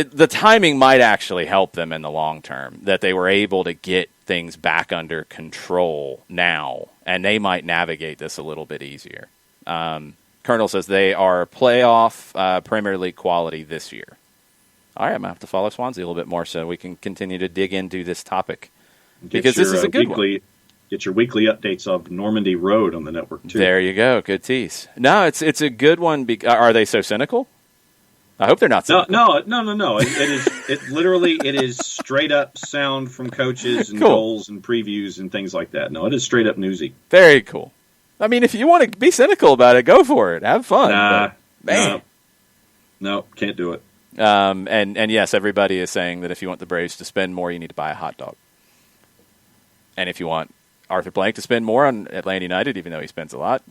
The timing might actually help them in the long term, that they were able to get things back under control now, and they might navigate this a little bit easier. Colonel says they are playoff Premier League quality this year. All right, I'm going to have to follow Swansea a little bit more so we can continue to dig into this topic. Because this is a good one. Get your weekly updates of Normandy Road on the network, too. There you go. Good tease. No, it's a good one. Are they so cynical? I hope they're not cynical. No. It is straight up sound from coaches and goals and previews and things like that. No, it is straight up newsy. Very cool. I mean, if you want to be cynical about it, go for it. Have fun. No, can't do it. And yes, everybody is saying that if you want the Braves to spend more, you need to buy a hot dog. And if you want Arthur Blank to spend more on Atlanta United, even though he spends a lot,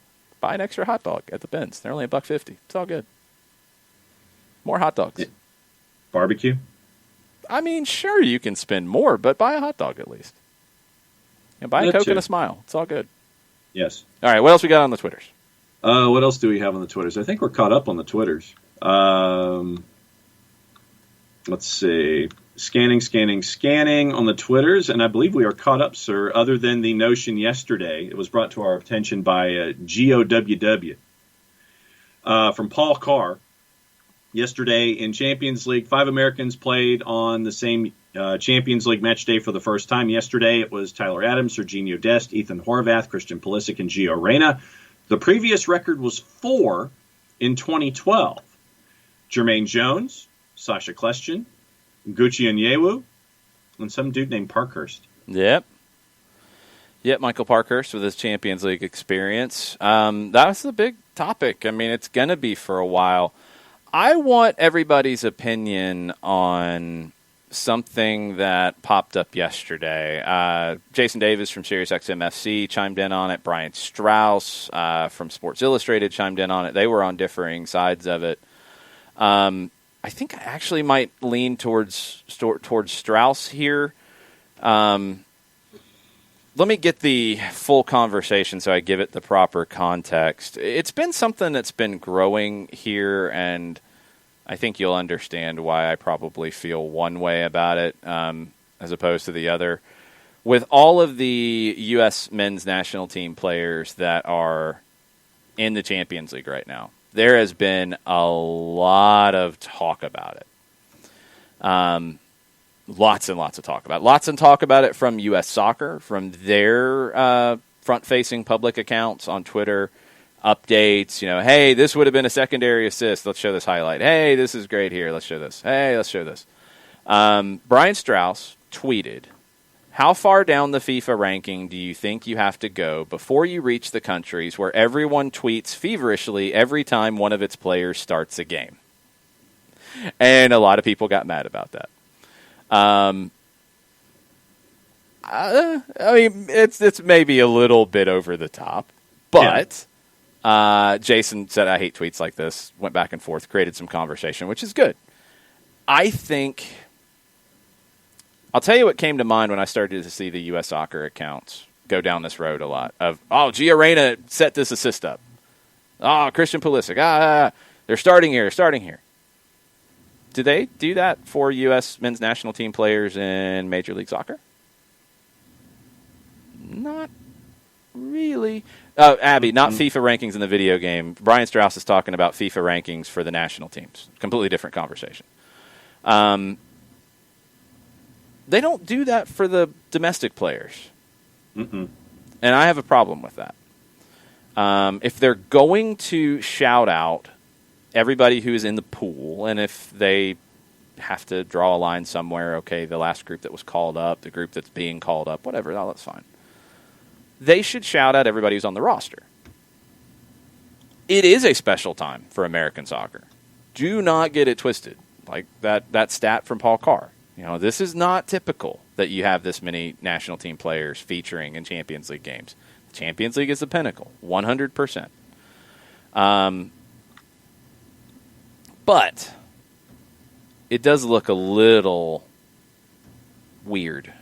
buy an extra hot dog at the Benz. They're only $1.50. It's all good. More hot dogs. Barbecue? I mean, sure, you can spend more, but buy a hot dog at least. Buy a Coke and a smile. It's all good. Yes. All right, what else we got on the Twitters? What else do we have on the Twitters? I think we're caught up on the Twitters. Let's see. Scanning on the Twitters, and I believe we are caught up, sir, other than the notion yesterday. It was brought to our attention by GOWW from Paul Carr. Yesterday in Champions League, 5 Americans played on the same Champions League match day for the first time. Yesterday it was Tyler Adams, Serginho Dest, Ethan Horvath, Christian Pulisic, and Gio Reyna. The previous record was 4 in 2012. Jermaine Jones, Sasha Kljestan, Gucci Onyewu, and some dude named Parkhurst. Yep, Michael Parkhurst with his Champions League experience. That was the big topic. I mean, it's going to be for a while. I want everybody's opinion on something that popped up yesterday. Jason Davis from SiriusXM-FC chimed in on it. Brian Strauss from Sports Illustrated chimed in on it. They were on differing sides of it. I think I actually might lean towards Strauss here. Let me get the full conversation so I give it the proper context. It's been something that's been growing here, and I think you'll understand why I probably feel one way about it as opposed to the other. With all of the U.S. men's national team players that are in the Champions League right now, there has been a lot of talk about it. Lots and lots of talk about it. Lots and talk about it from U.S. Soccer, from their front-facing public accounts on Twitter, updates, hey, this would have been a secondary assist. Let's show this highlight. Hey, this is great here. Let's show this. Hey, let's show this. Brian Strauss tweeted, how far down the FIFA ranking do you think you have to go before you reach the countries where everyone tweets feverishly every time one of its players starts a game? And a lot of people got mad about that. I mean, it's maybe a little bit over the top, but Jason said, I hate tweets like this, went back and forth, created some conversation, which is good. I think, I'll tell you what came to mind when I started to see the U.S. Soccer accounts go down this road a lot of, Gio Reyna set this assist up. Christian Pulisic, they're starting here. Do they do that for U.S. men's national team players in Major League Soccer? Not really. Abby, not FIFA rankings in the video game. Brian Strauss is talking about FIFA rankings for the national teams. Completely different conversation. They don't do that for the domestic players. Mm-mm. And I have a problem with that. If they're going to shout out everybody who's in the pool, and if they have to draw a line somewhere, okay, the last group that was called up, the group that's being called up, whatever, that's fine. They should shout out everybody who's on the roster. It is a special time for American soccer. Do not get it twisted. Like that stat from Paul Carr. This is not typical that you have this many national team players featuring in Champions League games. The Champions League is the pinnacle, 100%. But it does look a little weird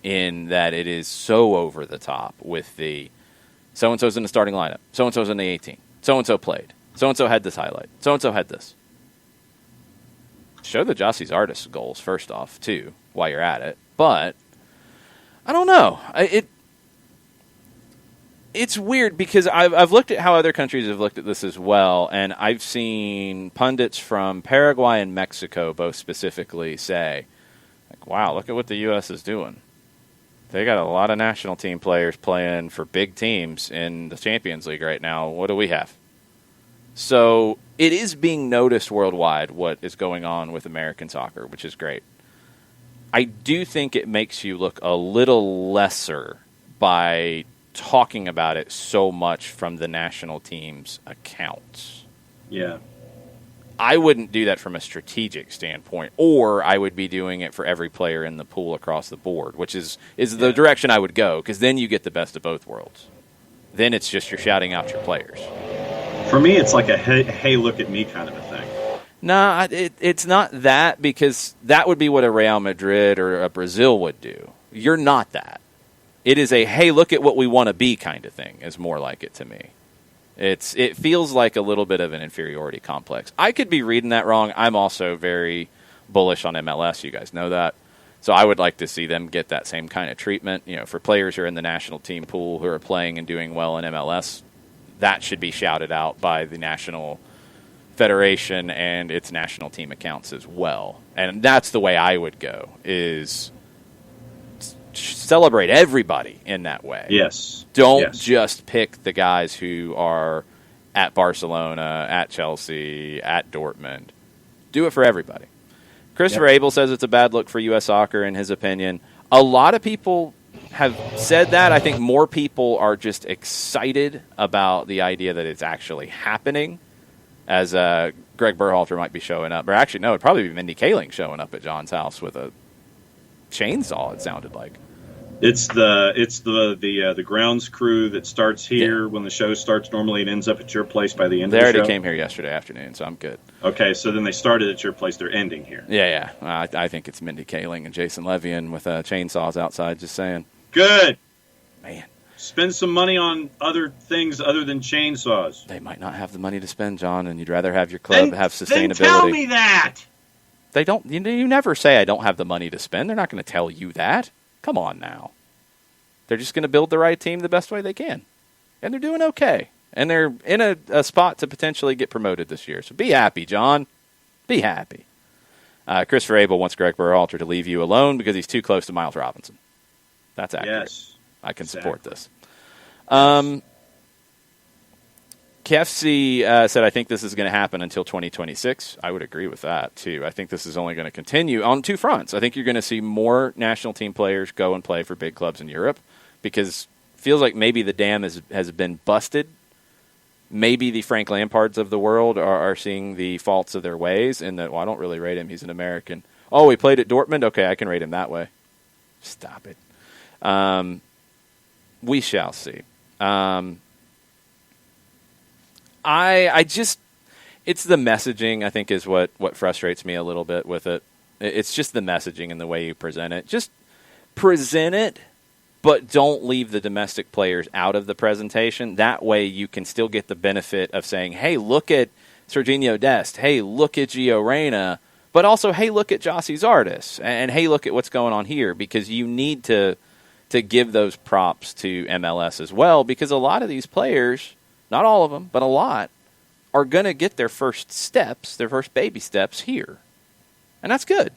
in that it is so over the top with the so-and-so's in the starting lineup, so-and-so's in the 18, so-and-so played, so-and-so had this highlight, so-and-so had this. Show the Jossies Artists goals first off, too, while you're at it. But I don't know. It's weird because I've looked at how other countries have looked at this as well, and I've seen pundits from Paraguay and Mexico both specifically say, wow, look at what the U.S. is doing. They got a lot of national team players playing for big teams in the Champions League right now. What do we have? So it is being noticed worldwide what is going on with American soccer, which is great. I do think it makes you look a little lesser by talking about it so much from the national team's accounts. Yeah. I wouldn't do that from a strategic standpoint, or I would be doing it for every player in the pool across the board, which is the direction I would go, because then you get the best of both worlds. Then it's just you're shouting out your players. For me, it's like a hey, look at me kind of a thing. Nah, it's not that, because that would be what a Real Madrid or a Brazil would do. You're not that. It is a, hey, look at what we want to be kind of thing, is more like it to me. It feels like a little bit of an inferiority complex. I could be reading that wrong. I'm also very bullish on MLS. You guys know that. So I would like to see them get that same kind of treatment. For players who are in the national team pool who are playing and doing well in MLS, that should be shouted out by the national federation and its national team accounts as well. And that's the way I would go, is celebrate everybody in that way. Yes. Don't just pick the guys who are at Barcelona, at Chelsea, at Dortmund. Do it for everybody. Christopher Abel says it's a bad look for U.S. soccer, in his opinion. A lot of people have said that. I think more people are just excited about the idea that it's actually happening, as Greg Berhalter might be showing up. Or actually, no, it'd probably be Mindy Kaling showing up at John's house with a chainsaw, it sounded like. It's the grounds crew that starts here when the show starts. Normally it ends up at your place by the end of the show. They already came here yesterday afternoon, so I'm good. Okay, so then they started at your place. They're ending here. Yeah. I think it's Mindy Kaling and Jason Levian with chainsaws outside, just saying. Good. Man. Spend some money on other things other than chainsaws. They might not have the money to spend, John, and you'd rather have your club have sustainability. Then tell me that. They don't. You never say I don't have the money to spend. They're not going to tell you that. Come on now. They're just going to build the right team the best way they can, and they're doing okay. And they're in a spot to potentially get promoted this year. So be happy, John. Be happy. Christopher Abel wants Greg Berhalter to leave you alone because he's too close to Miles Robinson. That's accurate. Yes, I can exactly. support this. KFC said, I think this is going to happen until 2026. I would agree with that, too. I think this is only going to continue on two fronts. I think you're going to see more national team players go and play for big clubs in Europe because it feels like maybe the dam has been busted. Maybe the Frank Lampards of the world are seeing the faults of their ways and that, well, I don't really rate him. He's an American. Oh, he played at Dortmund? Okay, I can rate him that way. Stop it. We shall see. I just, it's the messaging, I think, is what frustrates me a little bit with it. It's just the messaging and the way you present it. Just present it, but don't leave the domestic players out of the presentation. That way you can still get the benefit of saying, hey, look at Serginho Dest. Hey, look at Gio Reyna. But also, hey, look at Jossie Zardes. And hey, look at what's going on here. Because you need to give those props to MLS as well. Because a lot of these players, not all of them, but a lot, are going to get their first steps, their first baby steps here. And that's good.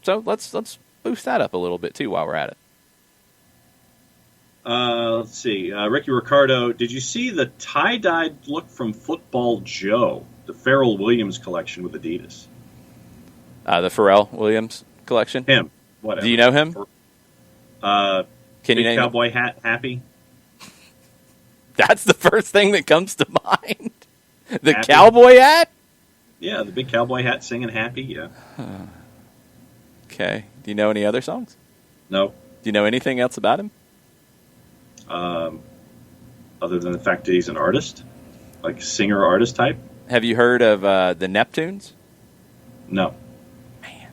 So let's boost that up a little bit, too, while we're at it. Let's see. Ricky Ricardo, did you see the tie-dyed look from Football Joe, the Pharrell Williams collection with Adidas? The Pharrell Williams collection? Him. Whatever. Do you know him? Can you name cowboy hat happy? That's the first thing that comes to mind. The Happy? cowboy hat? Yeah, the big cowboy hat singing happy, yeah. Okay. Do you know any other songs? No. Do you know anything else about him? Other than the fact that he's an artist? Like singer-artist type? Have you heard of the Neptunes? No. Man.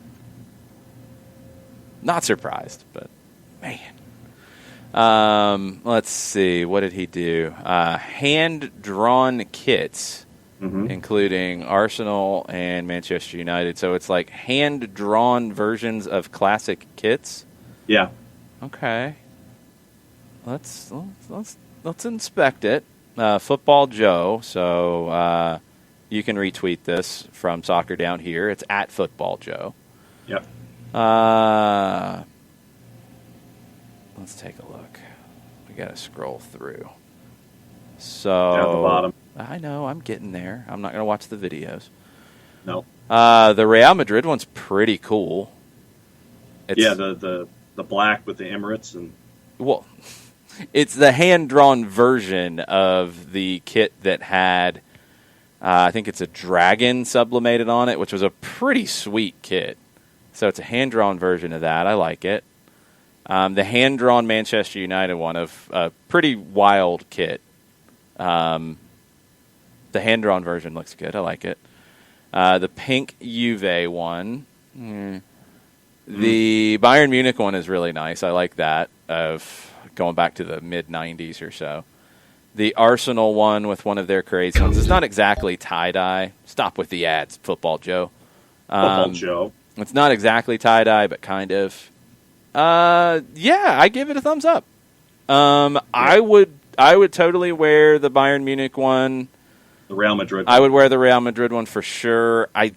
Not surprised, but man. Let's see. What did he do? Hand-drawn kits, including Arsenal and Manchester United. So it's like hand-drawn versions of classic kits? Yeah. Okay. Let's inspect it. Football Joe. So you can retweet this from Soccer Down Here. It's at Football Joe. Yep. Let's take a look. We got to scroll through. So Down at the bottom. I know. I'm getting there. I'm not going to watch the videos. No. The Real Madrid one's pretty cool. It's, yeah, the black with the Emirates and. Well, it's the hand-drawn version of the kit that had, I think it's a dragon sublimated on it, which was a pretty sweet kit. So it's a hand-drawn version of that. I like it. The hand-drawn Manchester United one of a pretty wild kit. The hand-drawn version looks good. I like it. The pink Juve one. The Bayern Munich one is really nice. I like that, of going back to the mid-'90s or so. The Arsenal one with one of their crazy ones. It's not exactly tie-dye. Stop with the ads, Football Joe. Football Joe. It's not exactly tie-dye, but kind of. Yeah, I give it a thumbs up. I would totally wear the Bayern Munich one. The Real Madrid one. I would wear the Real Madrid one for sure. I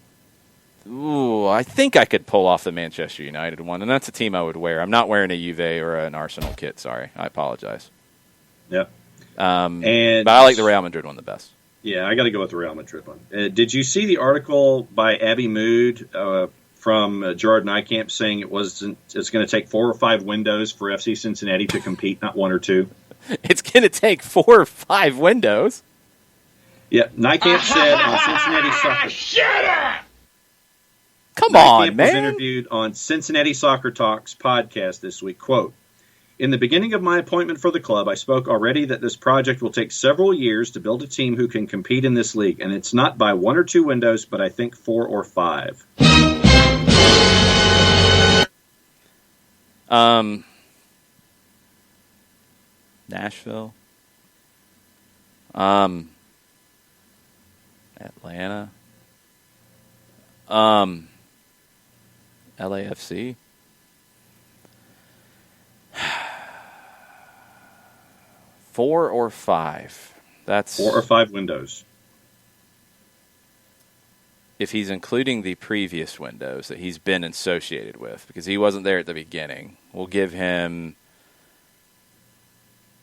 think I could pull off the Manchester United one, and that's a team I would wear. I'm not wearing a Juve or an Arsenal kit. Sorry, I apologize. Yeah. But I like the Real Madrid one the best. Yeah, I got to go with the Real Madrid one. Did you see the article by Abby Mood from Gerard Niekamp saying it's going to take 4 or 5 windows for FC Cincinnati to compete, not 1 or 2? It's going to take 4 or 5 windows. Yeah, Niekamp said on Cincinnati Soccer. Shut up! Come Niekamp on, man. was interviewed on Cincinnati Soccer Talks podcast this week. Quote, "In the beginning of my appointment for the club, I spoke already that this project will take several years to build a team who can compete in this league, and it's not by 1 or 2 windows, but I think 4 or 5. Nashville. Atlanta. LAFC. 4 or 5. That's 4 or 5 windows. If he's including the previous windows that he's been associated with, because he wasn't there at the beginning. We'll give him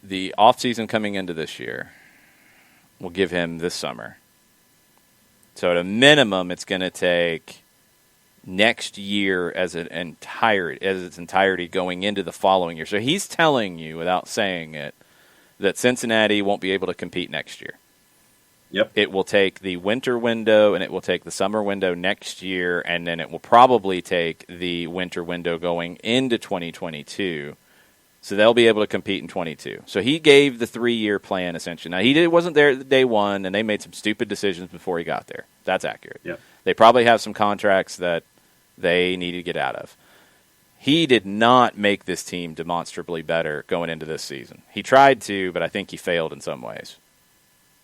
the offseason coming into this year. We'll give him this summer. So at a minimum, it's going to take next year as its entirety going into the following year. So he's telling you, without saying it, that Cincinnati won't be able to compete next year. Yep. It will take the winter window and it will take the summer window next year, and then it will probably take the winter window going into 2022. So they'll be able to compete in 22. So he gave the 3-year plan, essentially. Now, wasn't there day one, and they made some stupid decisions before he got there. That's accurate. Yep. They probably have some contracts that they need to get out of. He did not make this team demonstrably better going into this season. He tried to, but I think he failed in some ways.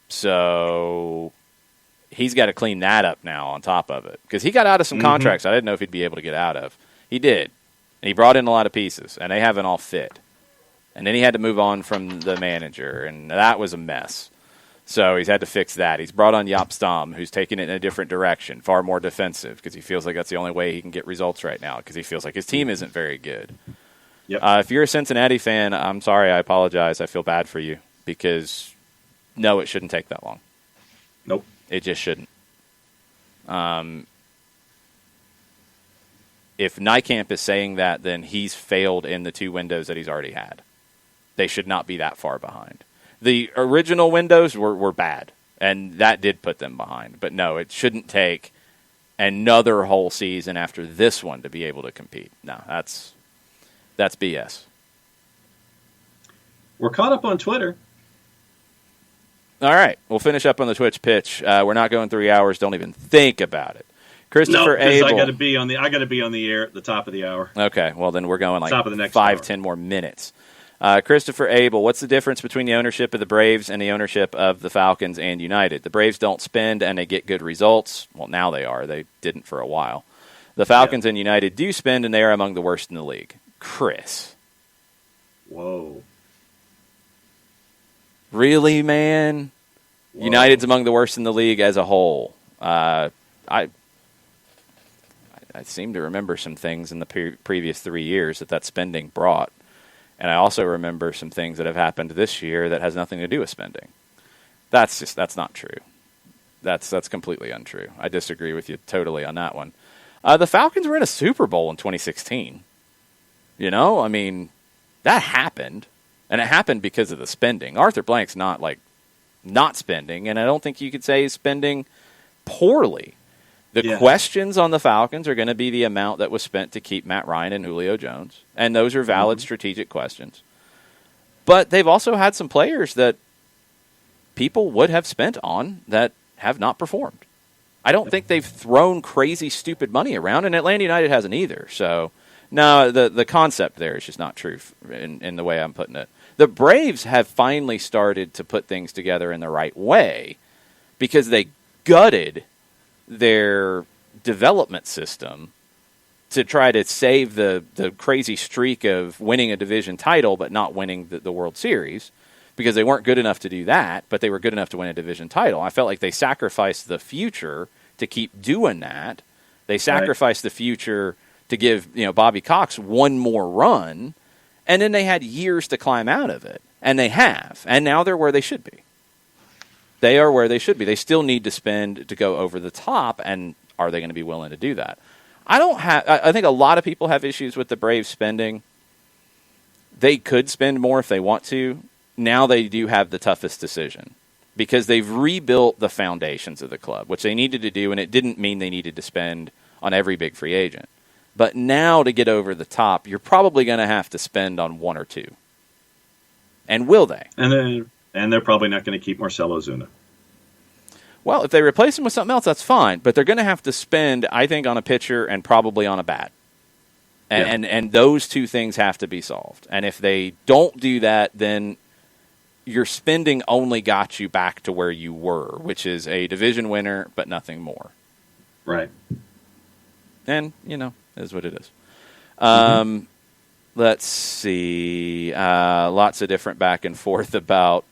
So he's got to clean that up now on top of it. Because he got out of some contracts I didn't know if he'd be able to get out of. He did. And he brought in a lot of pieces, and they haven't all fit. And then he had to move on from the manager, and that was a mess. So he's had to fix that. He's brought on Jaap Stam, who's taking it in a different direction, far more defensive, because he feels like that's the only way he can get results right now, because he feels like his team isn't very good. Yep. If you're a Cincinnati fan, I'm sorry, I apologize. I feel bad for you, because no, it shouldn't take that long. Nope. It just shouldn't. If Nykamp is saying that, then he's failed in the 2 windows that he's already had. They should not be that far behind. The original windows were bad, and that did put them behind. But no, it shouldn't take another whole season after this one to be able to compete. No, that's BS. We're caught up on Twitter. All right, we'll finish up on the Twitch pitch. We're not going 3 hours. Don't even think about it. Christopher Abel. I got to be on the air at the top of the hour. Okay, well then we're going like top of the next 5-10 more minutes. Christopher Abel, what's the difference between the ownership of the Braves and the ownership of the Falcons and United? The Braves don't spend and they get good results. Well, now they are. They didn't for a while. The Falcons and United do spend, and they are among the worst in the league. Chris. Whoa. Really, man? Whoa. United's among the worst in the league as a whole. I seem to remember some things in the previous 3 years that spending brought. And I also remember some things that have happened this year that has nothing to do with spending. That's not true. That's completely untrue. I disagree with you totally on that one. The Falcons were in a Super Bowl in 2016. You know, I mean, that happened. And it happened because of the spending. Arthur Blank's not spending, and I don't think you could say he's spending poorly. The questions on the Falcons are going to be the amount that was spent to keep Matt Ryan and Julio Jones, and those are valid strategic questions. But they've also had some players that people would have spent on that have not performed. I don't think they've thrown crazy, stupid money around, and Atlanta United hasn't either. So, no, the concept there is just not true in the way I'm putting it. The Braves have finally started to put things together in the right way because they gutted their development system to try to save the crazy streak of winning a division title but not winning the World Series because they weren't good enough to do that, but they were good enough to win a division title. I felt like they sacrificed the future to keep doing that. They sacrificed the future to give Bobby Cox one more run, and then they had years to climb out of it, and they have, and now they're where they should be. They are where they should be. They still need to spend to go over the top, and are they going to be willing to do that? I think a lot of people have issues with the Braves spending. They could spend more if they want to. Now they do have the toughest decision because they've rebuilt the foundations of the club, which they needed to do, and it didn't mean they needed to spend on every big free agent. But now to get over the top, you're probably going to have to spend on one or two. And will they? And they're probably not going to keep Marcell Ozuna. Well, if they replace him with something else, that's fine. But they're going to have to spend, I think, on a pitcher and probably on a bat. And those two things have to be solved. And if they don't do that, then your spending only got you back to where you were, which is a division winner, but nothing more. Right. And, is what it is. Let's see. Lots of different back and forth about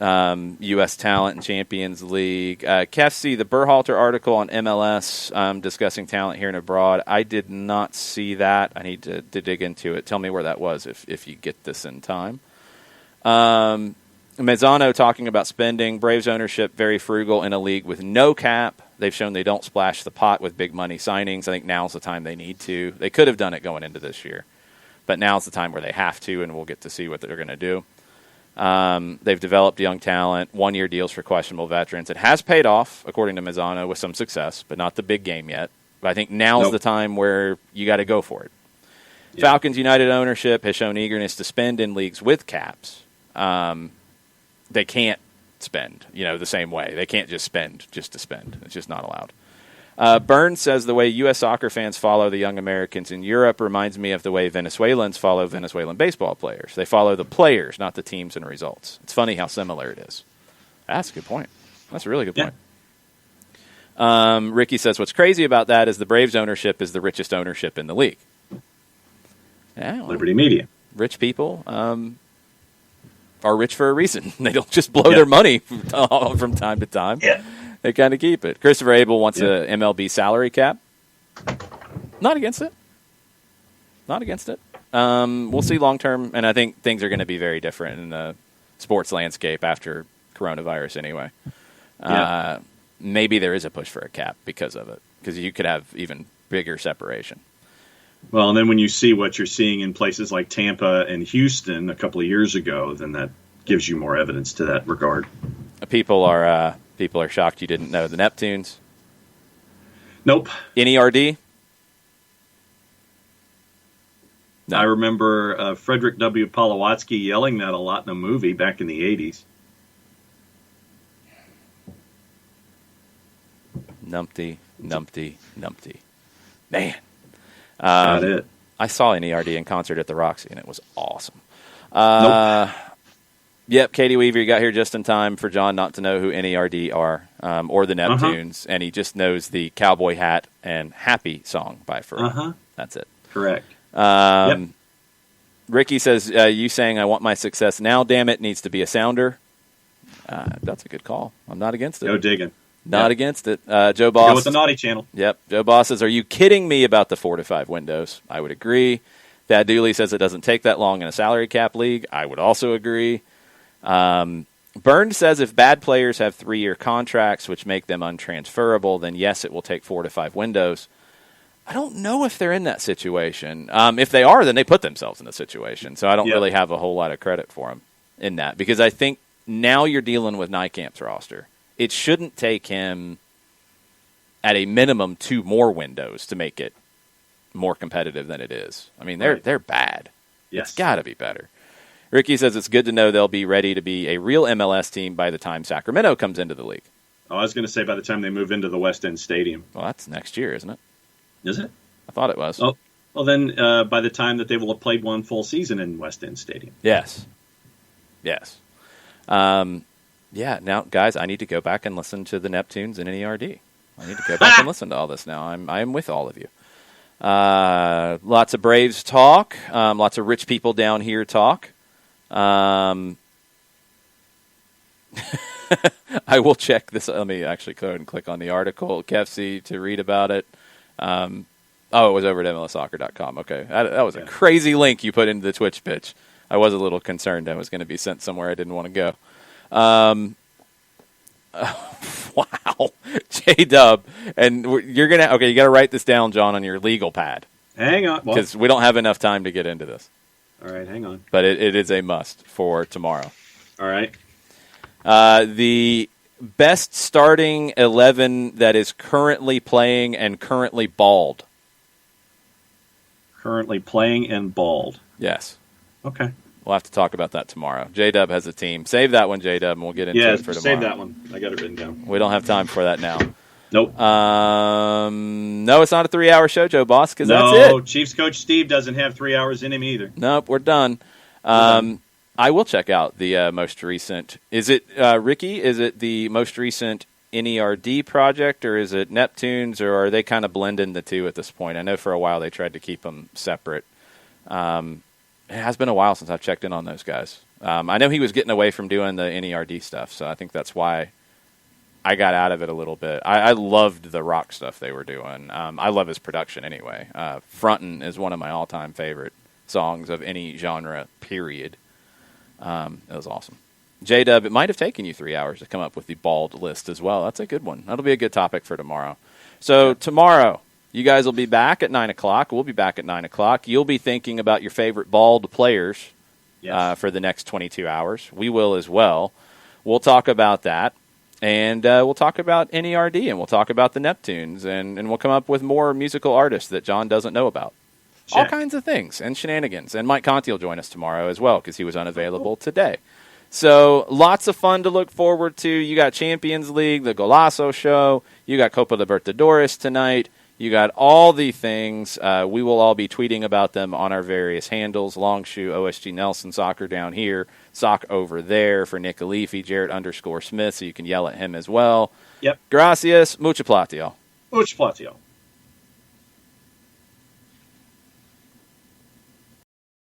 U.S. talent and Champions League. Kefsi, the Berhalter article on MLS discussing talent here and abroad. I did not see that. I need to dig into it. Tell me where that was if you get this in time. Mezzano talking about spending. Braves ownership very frugal in a league with no cap. They've shown they don't splash the pot with big money signings. I think now's the time they need to. They could have done it going into this year, but now's the time where they have to, and we'll get to see what they're going to do. They've developed young talent, 1-year deals for questionable veterans. It has paid off, according to Mezzano, with some success, but not the big game yet. But I think now's the time where you got to go for it. Yeah. Falcons United ownership has shown eagerness to spend in leagues with caps. They can't spend, the same way. They can't just spend just to spend. It's just not allowed. Burns says the way U.S. soccer fans follow the young Americans in Europe reminds me of the way Venezuelans follow Venezuelan baseball players. They follow the players, not the teams and results. It's funny how similar it is. That's a good point. That's a really good point. Ricky says what's crazy about that is the Braves ownership is the richest ownership in the league. Yeah, well, Liberty Media. Rich people are rich for a reason. They don't just blow their money from time to time. Yeah. They kind of keep it. Christopher Abel wants a MLB salary cap. Not against it. Not against it. We'll see long term, and I think things are going to be very different in the sports landscape after coronavirus anyway. Maybe there is a push for a cap because of it, because you could have even bigger separation. Well, and then when you see what you're seeing in places like Tampa and Houston a couple of years ago, then that gives you more evidence to that regard. People are shocked you didn't know the Neptunes. Nope. NERD? No. I remember Frederick W. Polowatsky yelling that a lot in a movie back in the 80s. Numpty. Man. Got it. I saw NERD in concert at the Roxy, and it was awesome. Nope. Yep, Katie Weaver, you got here just in time for John not to know who NERD are, or the Neptunes, and he just knows the Cowboy Hat and Happy song by Pharrell. That's it. Correct. Ricky says, you saying I want my success now, damn it, needs to be a sounder. That's a good call. I'm not against it. Go digging. Not against it. Joe Boss. Go with the naughty channel. Yep. Joe Boss says, are you kidding me about the 4 to 5 windows? I would agree. Thad Dooley says it doesn't take that long in a salary cap league. I would also agree. Burns says if bad players have 3-year contracts, which make them untransferable, then yes, it will take 4 to 5 windows. I don't know if they're in that situation. If they are, then they put themselves in the situation. So I don't really have a whole lot of credit for them in that, because I think now you're dealing with Nykamp's roster. It shouldn't take him at a minimum 2 more windows to make it more competitive than it is. I mean, they're bad. Yes. It's got to be better. Ricky says it's good to know they'll be ready to be a real MLS team by the time Sacramento comes into the league. Oh, I was going to say by the time they move into the West End Stadium. Well, that's next year, isn't it? Is it? I thought it was. Oh, well then by the time that they will have played one full season in West End Stadium. Yes. Now, guys, I need to go back and listen to the Neptunes and NERD. I need to go back and listen to all this now. I'm with all of you. Lots of Braves talk. Lots of rich people down here talk. I will check this. Let me actually go ahead and click on the article, Kefsi, to read about it. It was over at MLSsoccer.com. Okay. That was a crazy link you put into the Twitch pitch. I was a little concerned I was going to be sent somewhere I didn't want to go. Wow. J-Dub. And you're going to, you got to write this down, John, on your legal pad. Hang on. Because we don't have enough time to get into this. All right, hang on. But it is a must for tomorrow. All right. The best starting 11 that is currently playing and currently bald. Currently playing and bald. Yes. Okay. We'll have to talk about that tomorrow. J-Dub has a team. Save that one, J-Dub, and we'll get into it for tomorrow. Save that one. I got it written down. We don't have time for that now. Nope. No, it's not a 3-hour show, Joe Boss, because that's it. No, Chiefs coach Steve doesn't have 3 hours in him either. Nope, we're done. I will check out the most recent. Is it, Ricky, is it the most recent NERD project, or is it Neptunes, or are they kind of blending the two at this point? I know for a while they tried to keep them separate. It has been a while since I've checked in on those guys. I know he was getting away from doing the NERD stuff, so I think that's why I got out of it a little bit. I loved the rock stuff they were doing. I love his production anyway. Frontin' is one of my all-time favorite songs of any genre, period. It was awesome. J-Dub, it might have taken you 3 hours to come up with the bald list as well. That's a good one. That'll be a good topic for tomorrow. So tomorrow, you guys will be back at 9 o'clock. We'll be back at 9 o'clock. You'll be thinking about your favorite bald players for the next 22 hours. We will as well. We'll talk about that. And we'll talk about NERD, and we'll talk about the Neptunes, and we'll come up with more musical artists that John doesn't know about. All kinds of things and shenanigans. And Mike Conti will join us tomorrow as well because he was unavailable today. So lots of fun to look forward to. You got Champions League, the Golazo show. You got Copa Libertadores tonight. You got all the things. We will all be tweeting about them on our various handles. Longshoe, OSG Nelson, Soccer down here, Sock over there for Nick Alifi, Jarrett_Smith, so you can yell at him as well. Yep. Gracias. Mucho platio. Mucho platio.